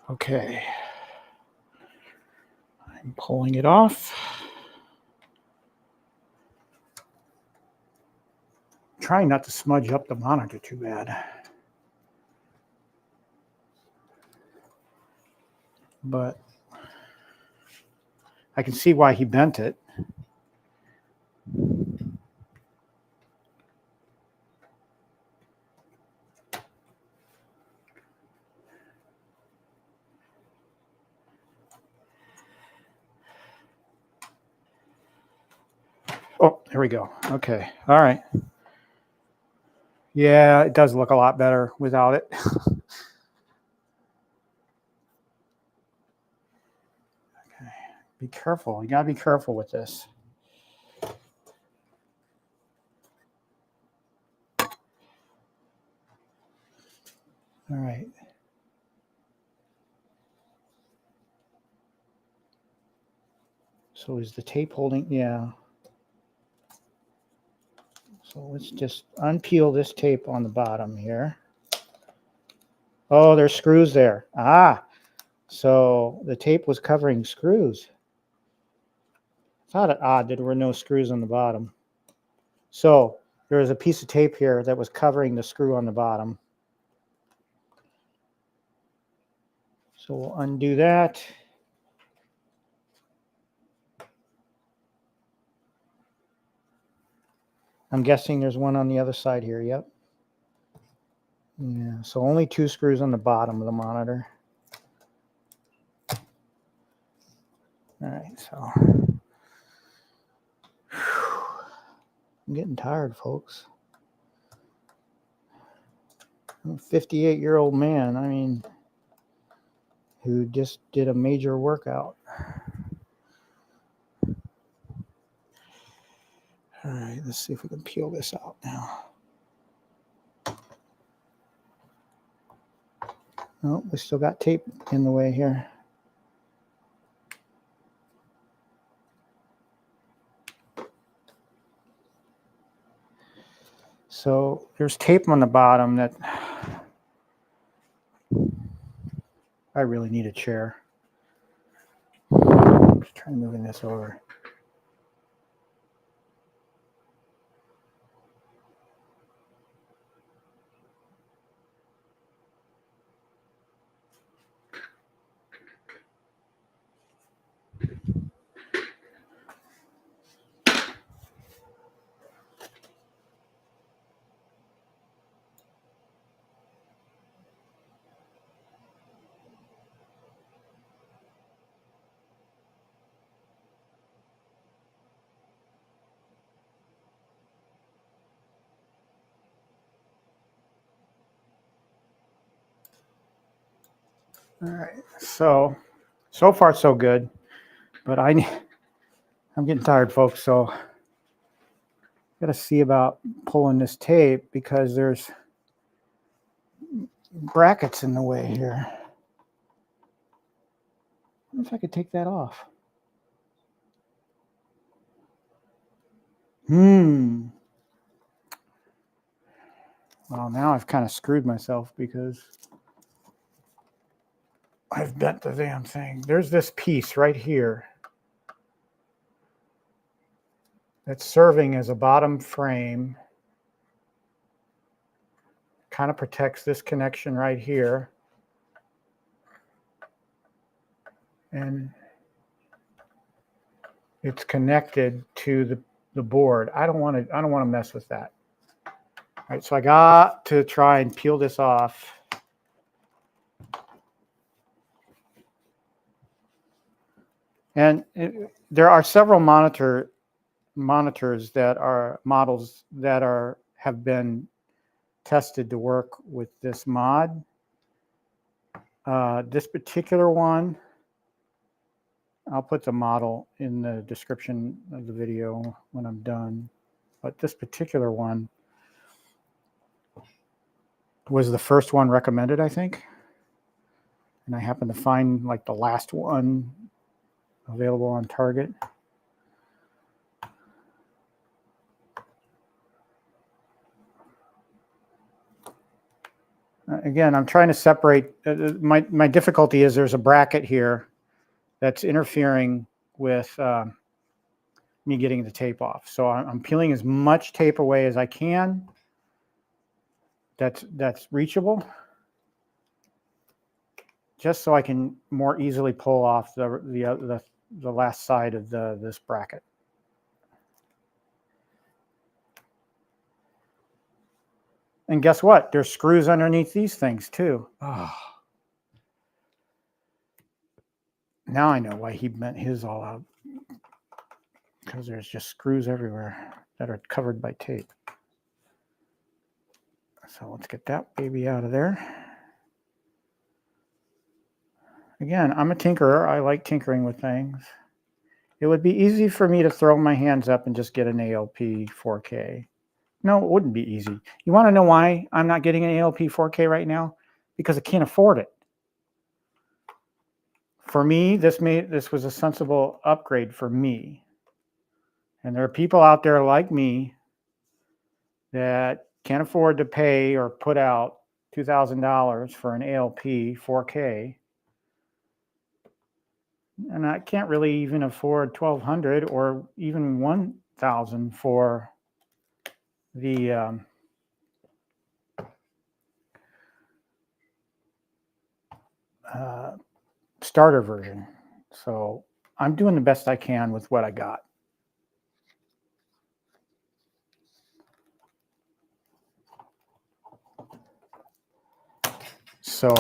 Okay. I'm pulling it off. Trying not to smudge up the monitor too bad. But I can see why he bent it. Oh, there we go. Okay. All right. Yeah, it does look a lot better without it. Okay. Be careful. You got to be careful with this. All right. So is the tape holding? Yeah. So let's just unpeel this tape on the bottom here. Oh, there's screws there. Ah, so the tape was covering screws. I thought it odd that there were no screws on the bottom. So there was a piece of tape here that was covering the screw on the bottom. So we'll undo that. I'm guessing there's one on the other side here. Yep. Yeah, so only 2 screws on the bottom of the monitor. All right, so I'm getting tired, folks. I'm a 58-year-old man, I mean, who just did a major workout. All right, let's see if we can peel this out now. Oh, we still got tape in the way here. So there's tape on the bottom that I really need a chair. Just try moving this over. All right, so far so good, but I'm getting tired, folks, so got to see about pulling this tape because there's brackets in the way here. I wonder if I could take that off. Well, now I've kind of screwed myself because I've bent the damn thing. There's this piece right here that's serving as a bottom frame. Kind of protects this connection right here. And it's connected to the board. I don't want to mess with that. All right, so I got to try and peel this off. And there are several monitors that are models that have been tested to work with this mod. This particular one, I'll put the model in the description of the video when I'm done. But this particular one was the first one recommended, I think. And I happened to find like the last one available on Target. Again, I'm trying to separate. My difficulty is there's a bracket here that's interfering with me getting the tape off. So I'm peeling as much tape away as I can. That's reachable, just so I can more easily pull off the last side of this bracket. And guess what? There's screws underneath these things too. Oh. Now I know why he bent his all out. Because there's just screws everywhere that are covered by tape. So let's get that baby out of there. Again, I'm a tinkerer. I like tinkering with things. It would be easy for me to throw my hands up and just get an ALP 4K. No, it wouldn't be easy. You want to know why I'm not getting an ALP 4K right now? Because I can't afford it. For me, this was a sensible upgrade for me. And there are people out there like me that can't afford to pay or put out $2,000 for an ALP 4K. And I can't really even afford $1,200 or even $1,000 for the starter version. So I'm doing the best I can with what I got. So,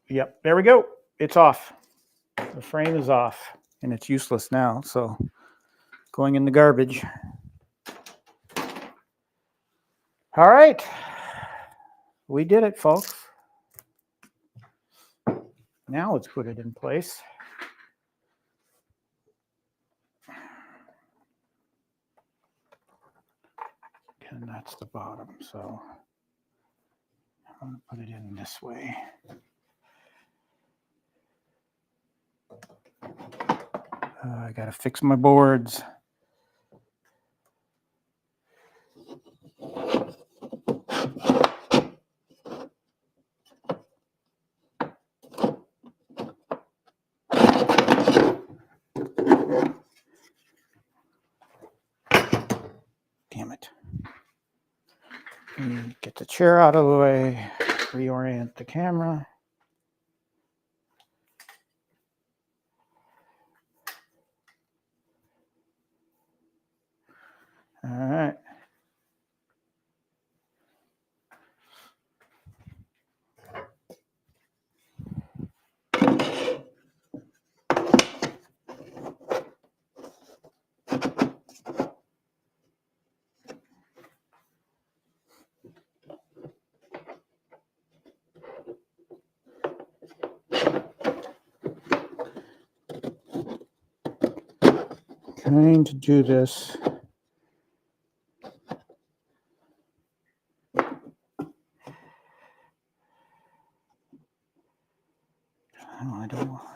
yep, there we go. It's off. The frame is off and it's useless now. So going in the garbage. All right. We did it, folks. Now let's put it in place. And that's the bottom. So I'm going to put it in this way. I got to fix my boards. Damn it. Get the chair out of the way, reorient the camera. All right. Trying to do this. I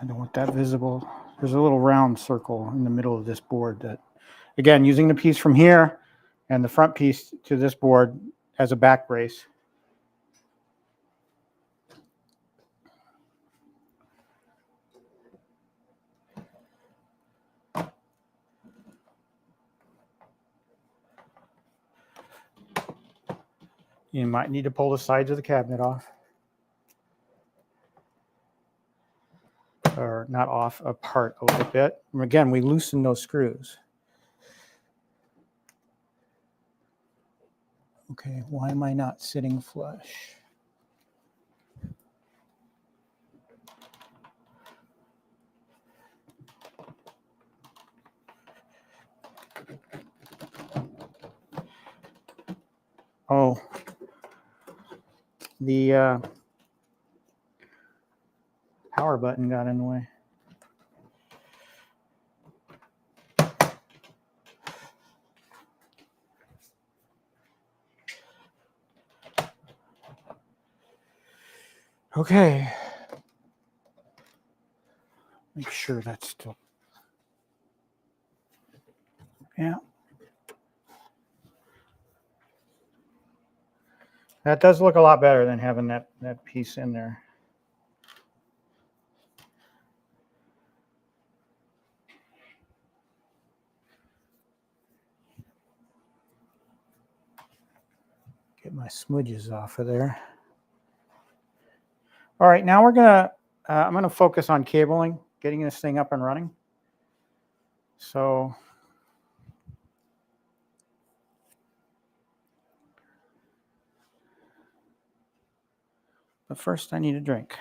don't want that visible. There's a little round circle in the middle of this board that, again, using the piece from here and the front piece to this board as a back brace. You might need to pull the sides of the cabinet off. Or not off, apart a little bit. And again, we loosen those screws. Okay, why am I not sitting flush? Oh, the power button got in the way. Okay. Make sure that's still. Yeah. That does look a lot better than having that piece in there. Get my smudges off of there. All right, now we're gonna, I'm gonna focus on cabling, getting this thing up and running. So but first I need a drink.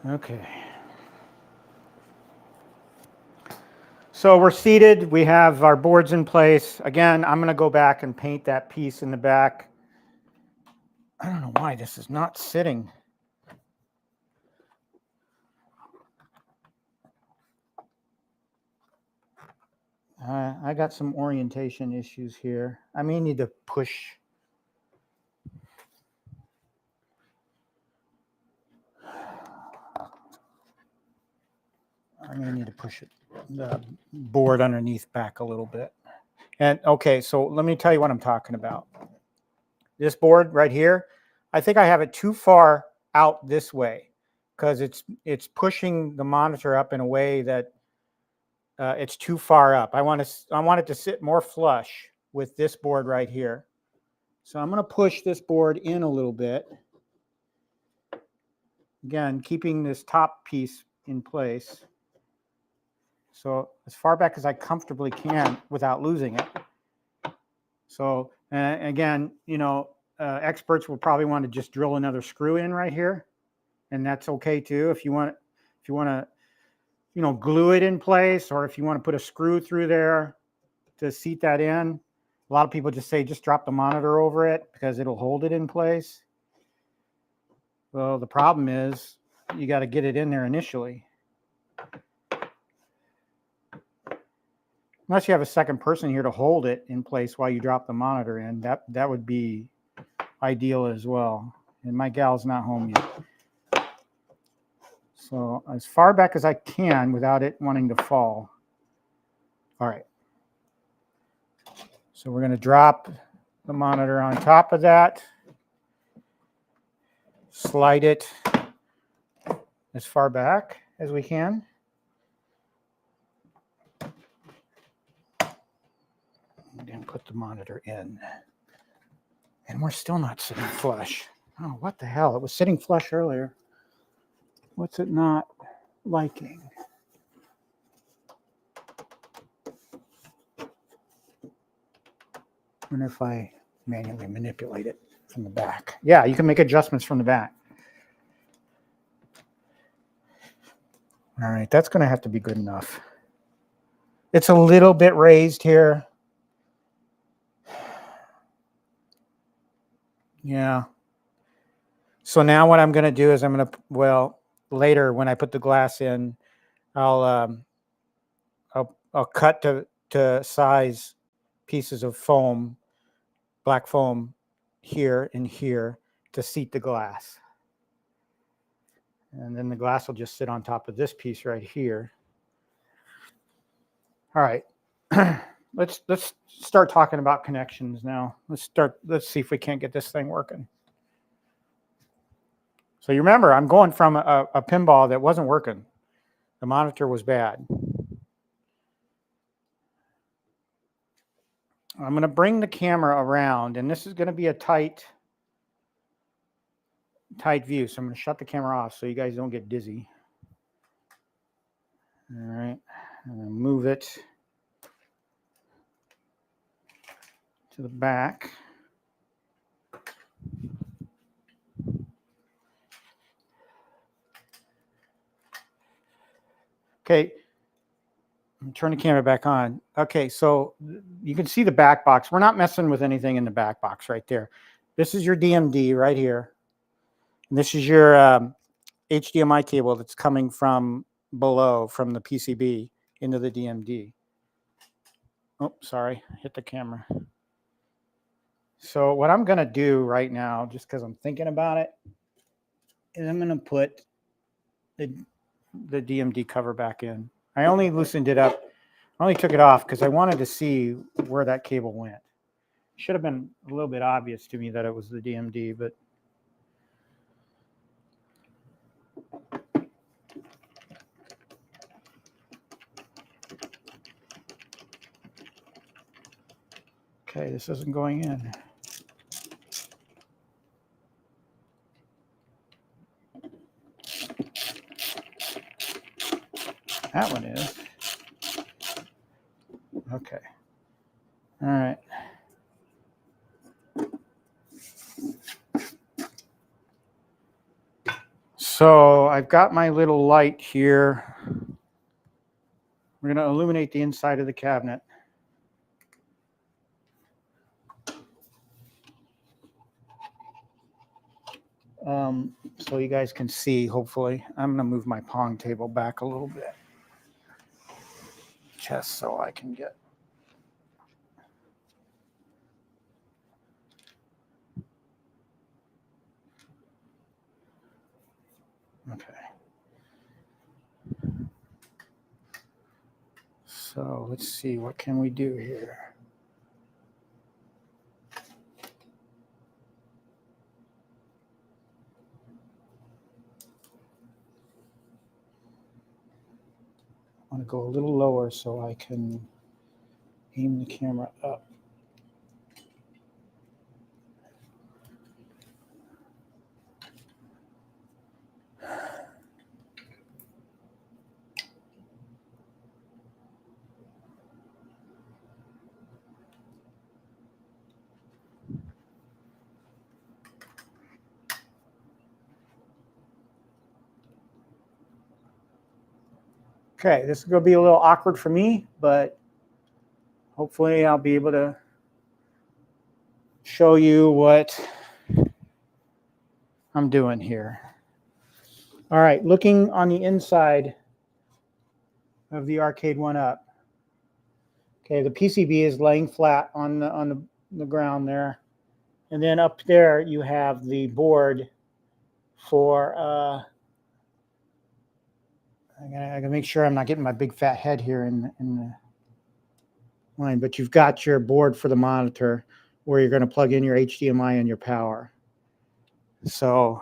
Okay. So we're seated. We have our boards in place. Again, I'm going to go back and paint that piece in the back. I don't know why this is not sitting. I got some orientation issues here. I may need to push. I'm going to need to push the board underneath back a little bit. And okay, so let me tell you what I'm talking about. This board right here, I think I have it too far out this way because it's pushing the monitor up in a way that it's too far up. I want it to sit more flush with this board right here. So I'm going to push this board in a little bit. Again, keeping this top piece in place. So as far back as I comfortably can without losing it. So again, you know, experts will probably want to just drill another screw in right here, and that's okay too. If you want to, you know, glue it in place, or if you want to put a screw through there to seat that in. A lot of people just say just drop the monitor over it because it'll hold it in place. Well, the problem is you got to get it in there initially. Unless you have a second person here to hold it in place while you drop the monitor in, that would be ideal as well. And my gal's not home yet. So as far back as I can without it wanting to fall. All right. So we're going to drop the monitor on top of that. Slide it as far back as we can. And then put the monitor in. And we're still not sitting flush. Oh, what the hell? It was sitting flush earlier. What's it not liking? I wonder if I manually manipulate it from the back. Yeah, you can make adjustments from the back. All right, that's going to have to be good enough. It's a little bit raised here. Yeah. So now what I'm going to do is I'm going to, well, later when I put the glass in, I'll cut to size pieces of foam, black foam here and here to seat the glass. And then the glass will just sit on top of this piece right here. All right. Let's start talking about connections now. Let's see if we can't get this thing working. So you remember, I'm going from a pinball that wasn't working. The monitor was bad. I'm going to bring the camera around, and this is going to be a tight view. So I'm going to shut the camera off so you guys don't get dizzy. All right. I'm going to move it to the back. Okay, turn the camera back on. Okay, so you can see the back box. We're not messing with anything in the back box right there. This is your DMD right here. And this is your HDMI cable that's coming from below, from the PCB into the DMD. Oh, sorry, hit the camera. So what I'm going to do right now, just because I'm thinking about it, is I'm going to put the DMD cover back in. I only loosened it up. I only took it off because I wanted to see where that cable went. Should have been a little bit obvious to me that it was the DMD, but okay, this isn't going in. That one is. Okay. All right. So I've got my little light here. We're going to illuminate the inside of the cabinet. So you guys can see, hopefully. I'm going to move my Pong table back a little bit, just so I can get. Okay. So let's see, what can we do here? I want to go a little lower so I can aim the camera up. Okay, this is going to be a little awkward for me, but hopefully I'll be able to show you what I'm doing here. All right, looking on the inside of the Arcade1Up. Okay, the PCB is laying flat on the ground there. And then up there you have the board for, I gotta make sure I'm not getting my big fat head here in the line, but you've got your board for the monitor where you're going to plug in your HDMI and your power. So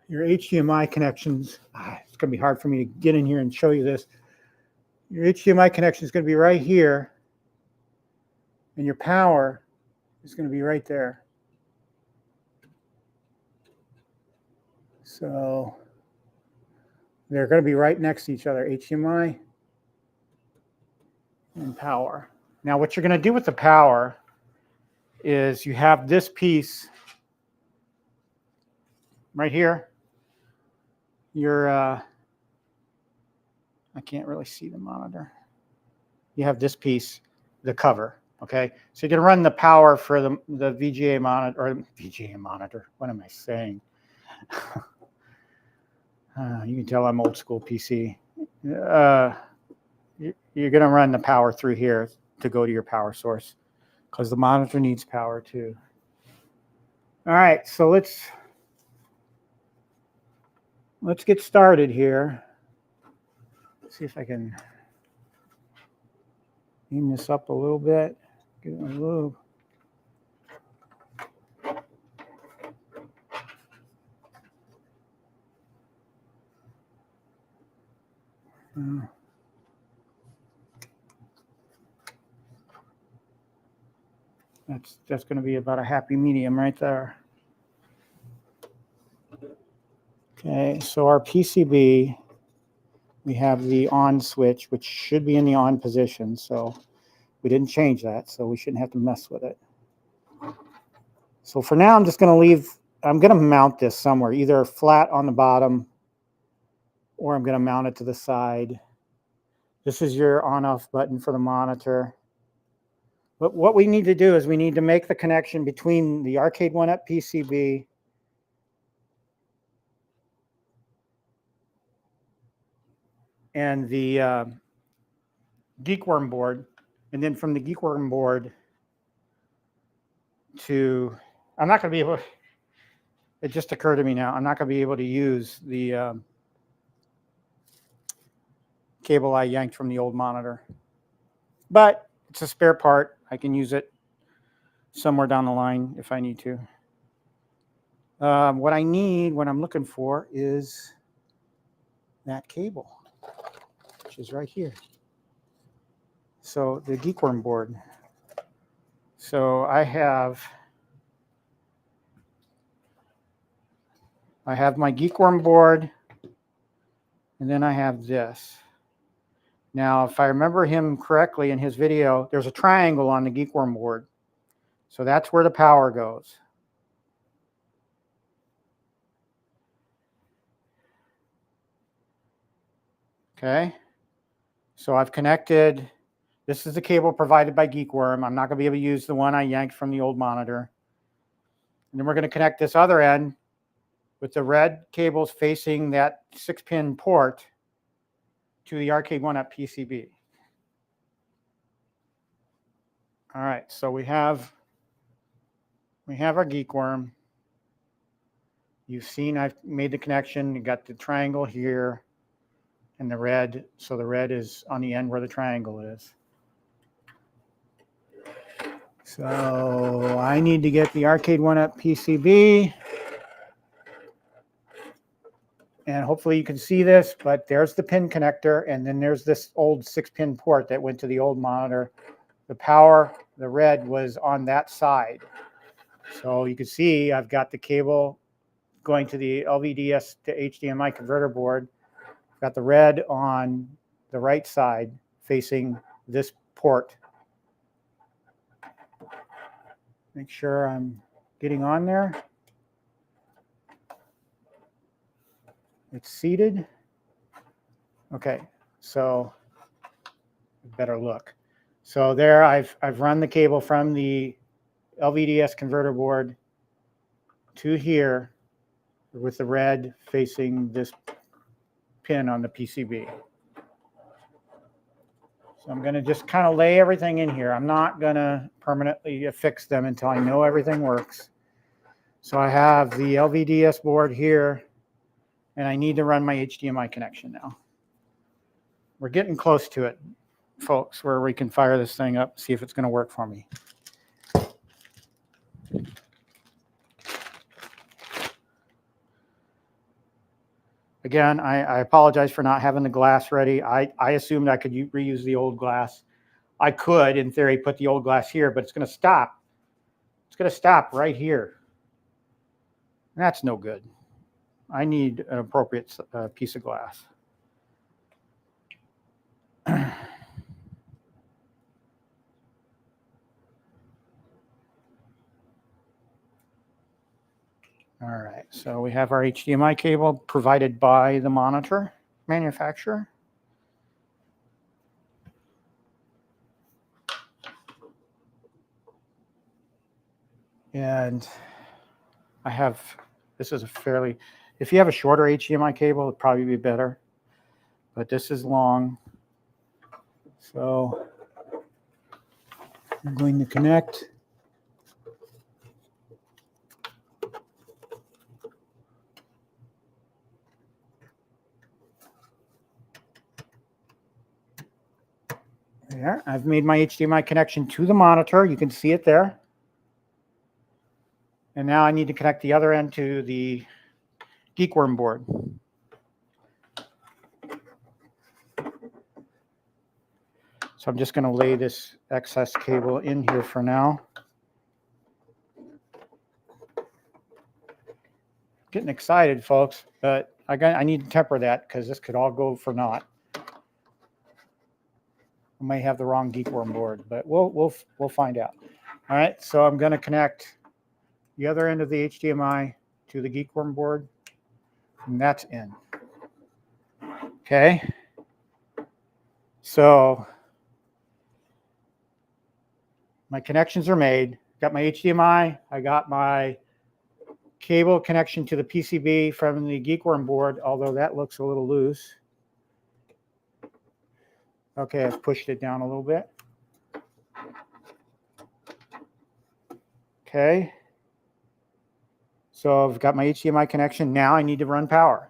your HDMI connections, it's going to be hard for me to get in here and show you this. Your HDMI connection is going to be right here, and your power is going to be right there. So they're going to be right next to each other, HDMI and power. Now what you're going to do with the power is you have this piece right here. Your I can't really see the monitor. You have this piece, the cover. Okay, so you're going to run the power for the VGA monitor, or VGA monitor. What am I saying? You can tell I'm old school PC. You're going to run the power through here to go to your power source, because the monitor needs power too. All right, so let's get started here. Let's see if I can aim this up a little bit. Get it a little. That's going to be about a happy medium right there. Okay, so our PCB, we have the on switch, which should be in the on position. So we didn't change that, so we shouldn't have to mess with it. So for now, I'm just going to leave, I'm going to mount this somewhere, either flat on the bottom, or I'm going to mount it to the side. This is your on-off button for the monitor. But what we need to do is we need to make the connection between the Arcade1Up PCB and the Geekworm board, and then from the Geekworm board to, I'm not going to be able, it just occurred to me now, I'm not going to be able to use the cable I yanked from the old monitor. But it's a spare part. I can use it somewhere down the line if I need to. What I need, what I'm looking for is that cable, which is right here. So the Geekworm board. So I have my Geekworm board, and then I have this. Now, if I remember him correctly in his video, there's a triangle on the Geekworm board. So that's where the power goes. Okay. So I've connected, this is the cable provided by Geekworm. I'm not going to be able to use the one I yanked from the old monitor. And then we're going to connect this other end with the red cables facing that 6-pin port to the Arcade1Up PCB. All right, so we have our Geekworm. You've seen I've made the connection. You got the triangle here and the red. So the red is on the end where the triangle is. So I need to get the Arcade1Up PCB. And hopefully you can see this, but there's the pin connector, and then there's this old 6-pin port that went to the old monitor. The power, the red, was on that side. So you can see I've got the cable going to the LVDS to HDMI converter board. I've got the red on the right side facing this port. Make sure I'm getting on there. It's seated. Okay, so better look. So there I've run the cable from the LVDS converter board to here with the red facing this pin on the PCB. So I'm going to just kind of lay everything in here. I'm not going to permanently affix them until I know everything works. So I have the LVDS board here, and I need to run my HDMI connection now. We're getting close to it, folks, where we can fire this thing up, see if it's going to work for me. Again, I apologize for not having the glass ready. I assumed I could reuse the old glass. I could, in theory, put the old glass here, but it's going to stop. It's going to stop right here. And that's no good. I need an appropriate piece of glass. All right, so we have our HDMI cable provided by the monitor manufacturer. And I have, this is a fairly, if you have a shorter HDMI cable, it'd probably be better, but this is long. So I'm going to connect. There, I've made my HDMI connection to the monitor. You can see it there. And now I need to connect the other end to the Geekworm board. So I'm just going to lay this excess cable in here for now. Getting excited, folks, but I need to temper that because this could all go for naught. I may have the wrong Geekworm board, but we'll find out. All right, so I'm going to connect the other end of the HDMI to the Geekworm board, and that's in. Okay. So my connections are made. Got my HDMI. I got my cable connection to the PCB from the Geekworm board, although that looks a little loose. Okay, I've pushed it down a little bit. Okay. So I've got my HDMI connection. Now I need to run power.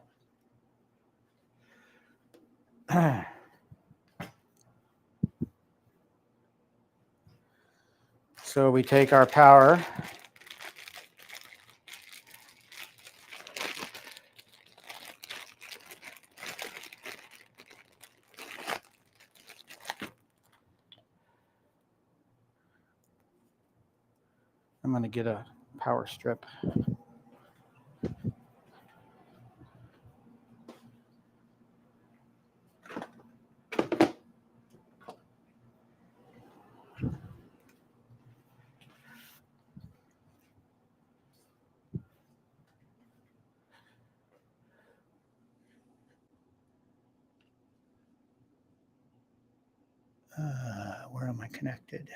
So we take our power. I'm going to get a power strip. Where am I connected?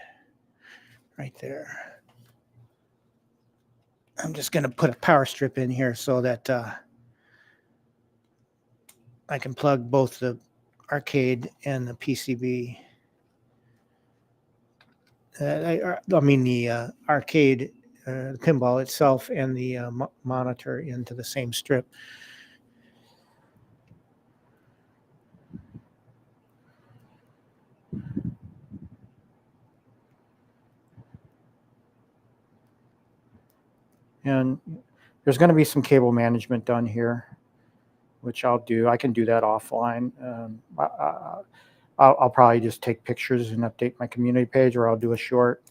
Right there. I'm just going to put a power strip in here so that I can plug both the arcade and the PCB. I mean the arcade pinball itself and the monitor into the same strip. And there's going to be some cable management done here, which I'll do. I can do that offline. I'll probably just take pictures and update my community page, or I'll do a short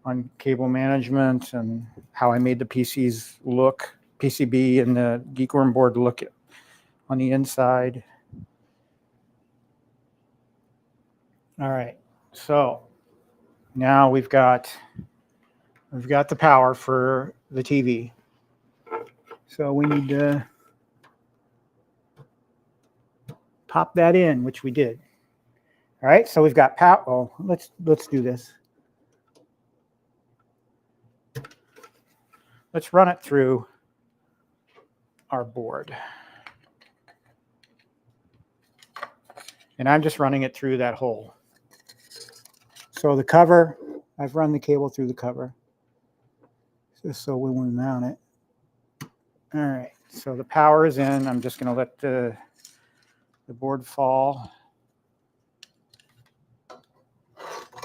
on cable management and how I made the PCB and the Geekworm board look on the inside. All right, so now we've got the power for the TV. So we need to pop that in, which we did. All right, so we've got power. Oh, let's do this. Let's run it through our board. And I'm just running it through that hole. So the cover, I've run the cable through the cover, just so when we mount it. All right, so the power is in. I'm just going to let the board fall.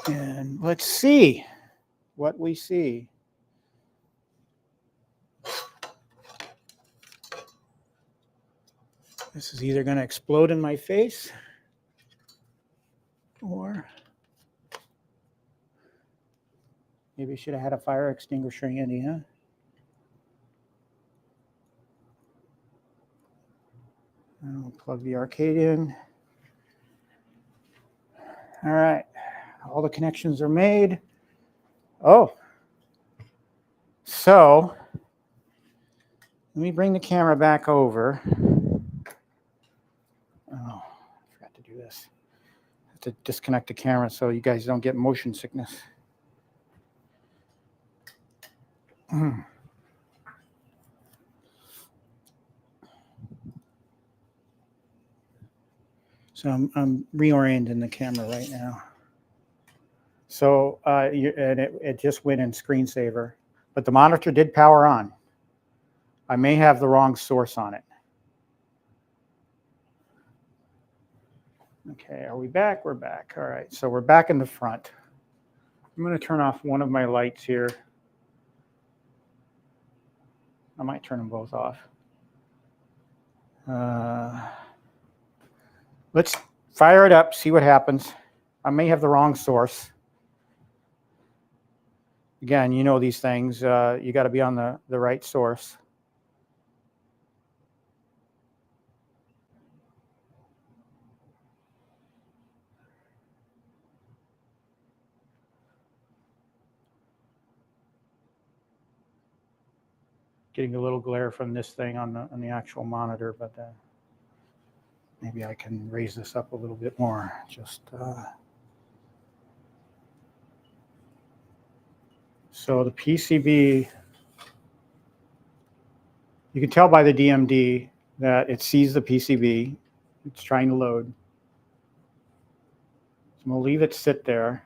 And let's see what we see. This is either going to explode in my face or maybe I should have had a fire extinguisher handy, huh? I'll plug the arcade in. All right, all the connections are made. Oh, so let me bring the camera back over. Oh, I forgot to do this. I have to disconnect the camera so you guys don't get motion sickness. So I'm reorienting the camera right now. So and it just went in screensaver, but the monitor did power on. I may have the wrong source on it. Okay, are we back? We're back. All right, so we're back in the front. I'm going to turn off one of my lights here. I might turn them both off. Let's fire it up, see what happens. I may have the wrong source. Again, you know these things. You got to be on the right source. Getting a little glare from this thing on the actual monitor, but maybe I can raise this up a little bit more. Just So the PCB, you can tell by the DMD that it sees the PCB. It's trying to load. So I'm going to leave it sit there.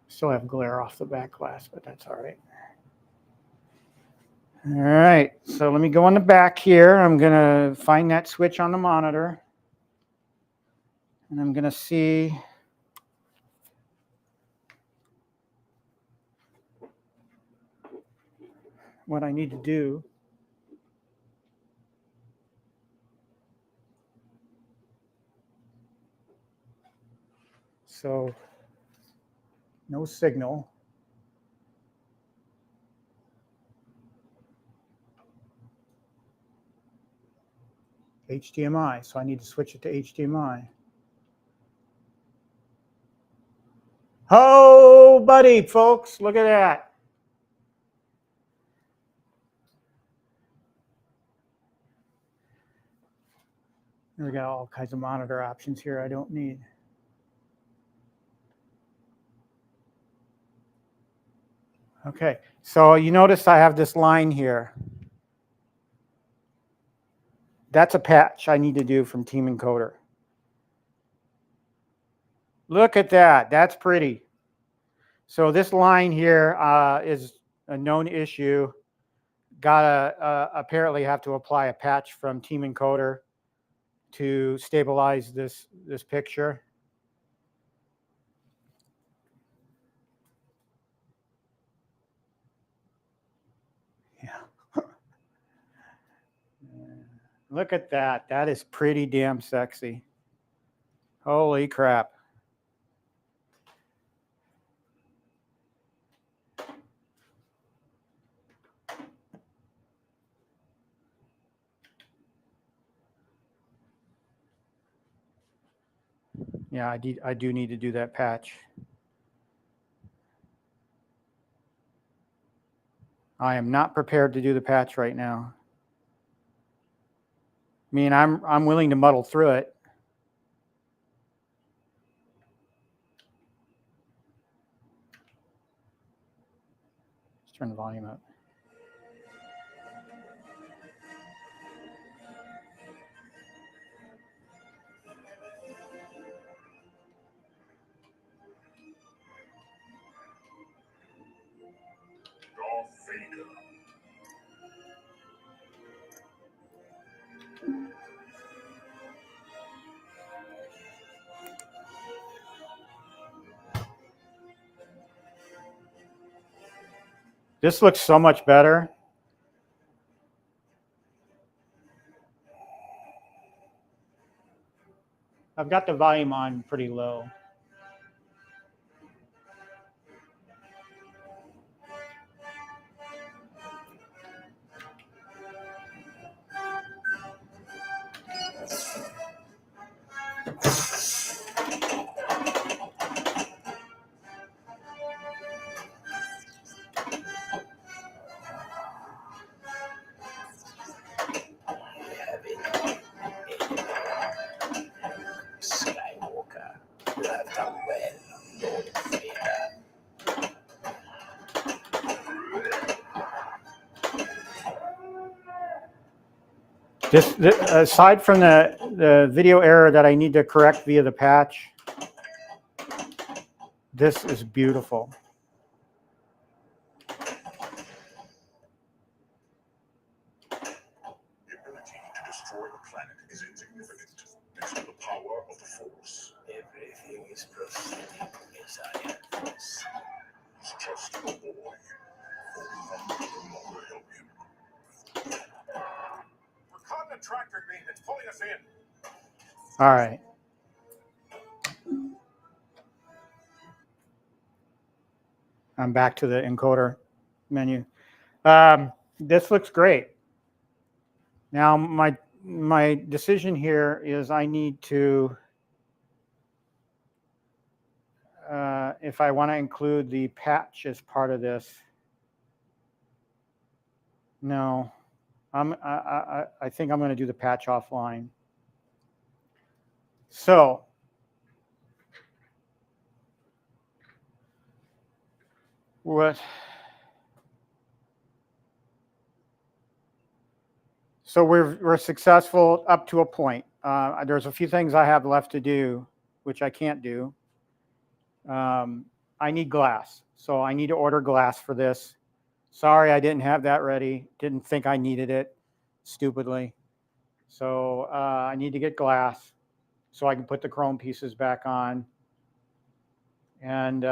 Still have glare off the back glass, but that's all right. All right, so let me go on the back here. I'm going to find that switch on the monitor. And I'm going to see what I need to do. So, no signal. HDMI, so I need to switch it to HDMI. Oh, buddy, folks, look at that. We got all kinds of monitor options here I don't need. Okay, so you notice I have this line here. That's a patch I need to do from Team Encoder. Look at that, that's pretty. So this line here is a known issue. Gotta apparently have to apply a patch from Team Encoder to stabilize this picture. Yeah. Look at that. That is pretty damn sexy. Holy crap. Yeah, I do need to do that patch. I am not prepared to do the patch right now. I mean, I'm willing to muddle through it. Let's turn the volume up. This looks so much better. I've got the volume on pretty low. Skywalker, you have done well, Lord Vader. Aside from the video error that I need to correct via the patch, this is beautiful. The ability to destroy a planet is insignificant next to the power of the Force. Everything is prosthetic, Messiah. He's just a boy. Obi-Wan will no longer help him. We're caught in a tractor beam that's pulling us in. All right. I'm back to the encoder menu. This looks great. Now my decision here is I need to, if I want to include the patch as part of this. No, I think I'm going to do the patch offline. So What? So we're successful up to a point. There's a few things I have left to do, which I can't do. I need glass, so I need to order glass for this. Sorry, I didn't have that ready. Didn't think I needed it, stupidly. So I need to get glass so I can put the chrome pieces back on. And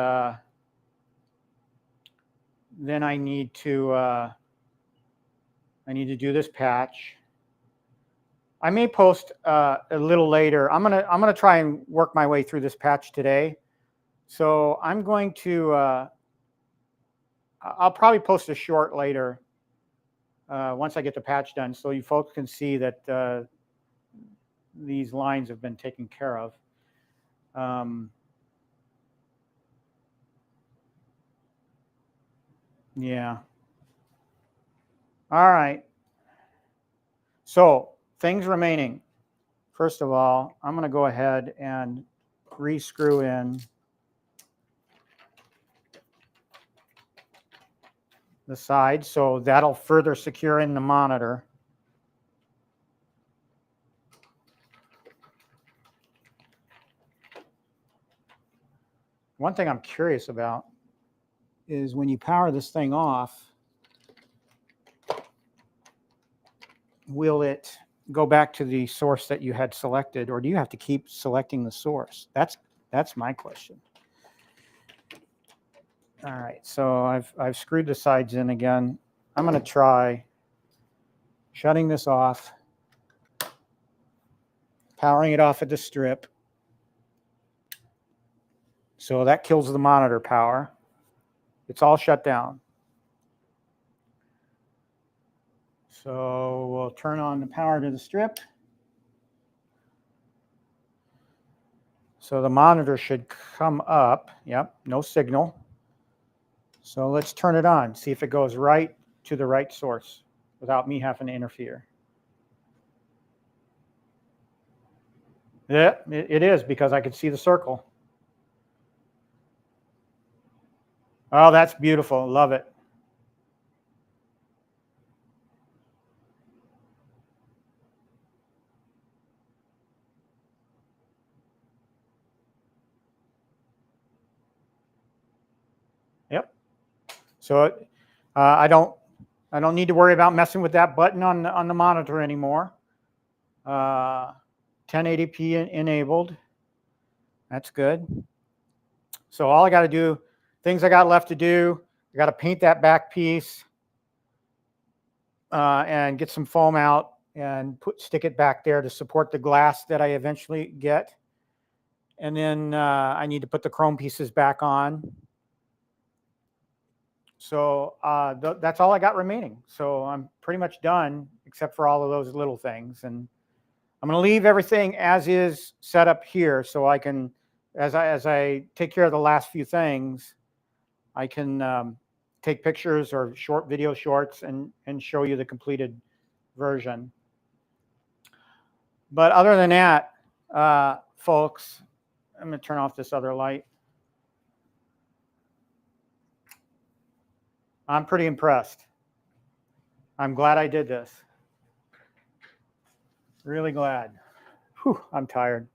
then I need to do this patch. I may post a little later. I'm gonna try and work my way through this patch today. So I'm going to. I'll probably post a short later once I get the patch done, so you folks can see that these lines have been taken care of. Yeah. All right. So things remaining. First of all, I'm going to go ahead and re-screw in the side, so that'll further secure in the monitor. One thing I'm curious about is when you power this thing off, will it go back to the source that you had selected, or do you have to keep selecting the source? That's my question. All right, so I've screwed the sides in again. I'm going to try shutting this off, powering it off at the strip. So that kills the monitor power. It's all shut down. So we'll turn on the power to the strip. So the monitor should come up. Yep, no signal. So let's turn it on, see if it goes right to the right source without me having to interfere. Yeah, it is, because I could see the circle. Oh, that's beautiful. Love it. Yep. So I don't need to worry about messing with that button on the monitor anymore. 1080p enabled. That's good. So all I got to do, things I got left to do, I got to paint that back piece and get some foam out and stick it back there to support the glass that I eventually get. And then I need to put the chrome pieces back on. So that's all I got remaining. So I'm pretty much done, except for all of those little things. And I'm going to leave everything as is set up here, so I can, as I take care of the last few things, I can take pictures or short video shorts and show you the completed version. But other than that, folks, I'm going to turn off this other light. I'm pretty impressed. I'm glad I did this. Really glad. Whew, I'm tired.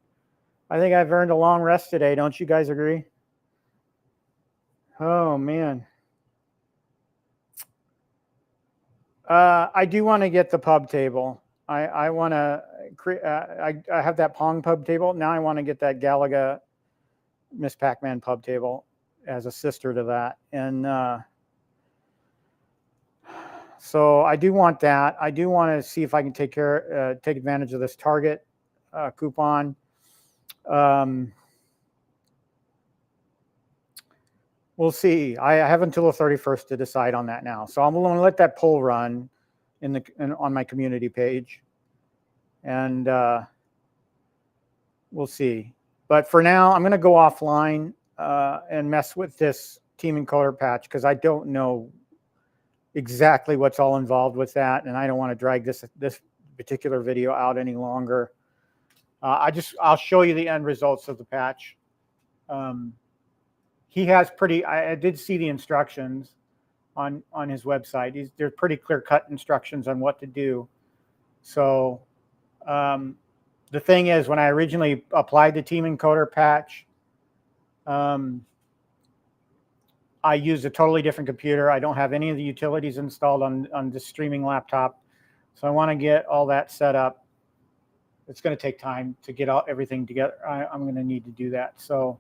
I think I've earned a long rest today. Don't you guys agree? Oh, man. I do want to get the pub table. I want to create, I have that Pong pub table. Now I want to get that Galaga Miss Pac-Man pub table as a sister to that. And so I do want that. I do want to see if I can take advantage of this Target coupon. We'll see. I have until the 31st to decide on that now. So I'm going to let that poll run on my community page, and we'll see. But for now, I'm going to go offline and mess with this Team and Color patch, because I don't know exactly what's all involved with that, and I don't want to drag this particular video out any longer. I'll show you the end results of the patch. he has pretty, I did see the instructions on his website. There's pretty clear-cut instructions on what to do. So the thing is, when I originally applied the Team Encoder patch, I used a totally different computer. I don't have any of the utilities installed on the streaming laptop. So I want to get all that set up. It's going to take time to get everything together. I'm going to need to do that. So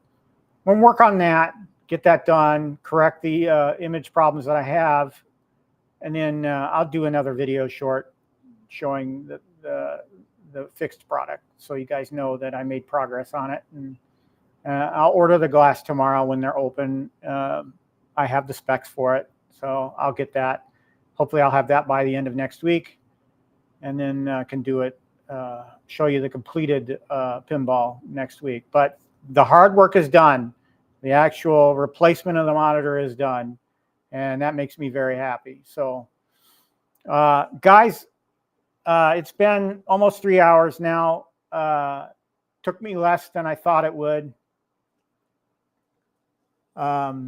I'm going to work on that, get that done, correct the image problems that I have, and then I'll do another video short showing the fixed product, so you guys know that I made progress on it. And I'll order the glass tomorrow when they're open. I have the specs for it, so I'll get that. Hopefully I'll have that by the end of next week, and then can do it, show you the completed pinball next week. But the hard work is done. The actual replacement of the monitor is done, and that makes me very happy. So guys, it's been almost 3 hours now. Took me less than I thought it would. I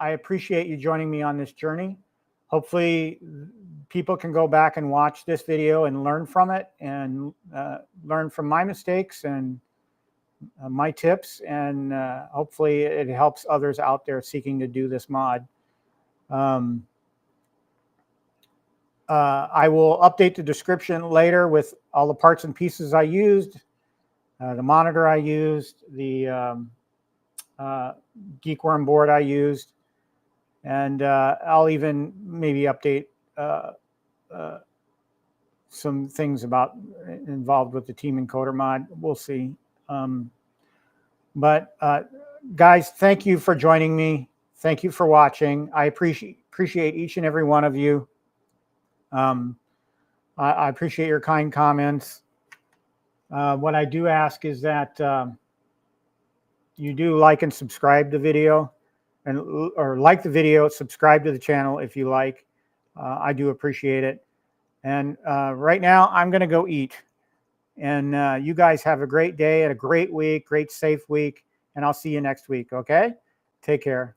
appreciate you joining me on this journey. Hopefully people can go back and watch this video and learn from it, and learn from my mistakes and my tips, and hopefully it helps others out there seeking to do this mod. I will update the description later with all the parts and pieces I used, the monitor I used, the Geekworm board I used, and I'll even maybe update some things involved with the Team Encoder mod. We'll see. But guys, thank you for joining me. Thank you for watching. I appreciate each and every one of you. I appreciate your kind comments. What I do ask is that you do like and subscribe the video, or like the video, subscribe to the channel if you like. I do appreciate it. And right now I'm going to go eat. And you guys have a great day and a great week, great safe week. And I'll see you next week. Okay? Take care.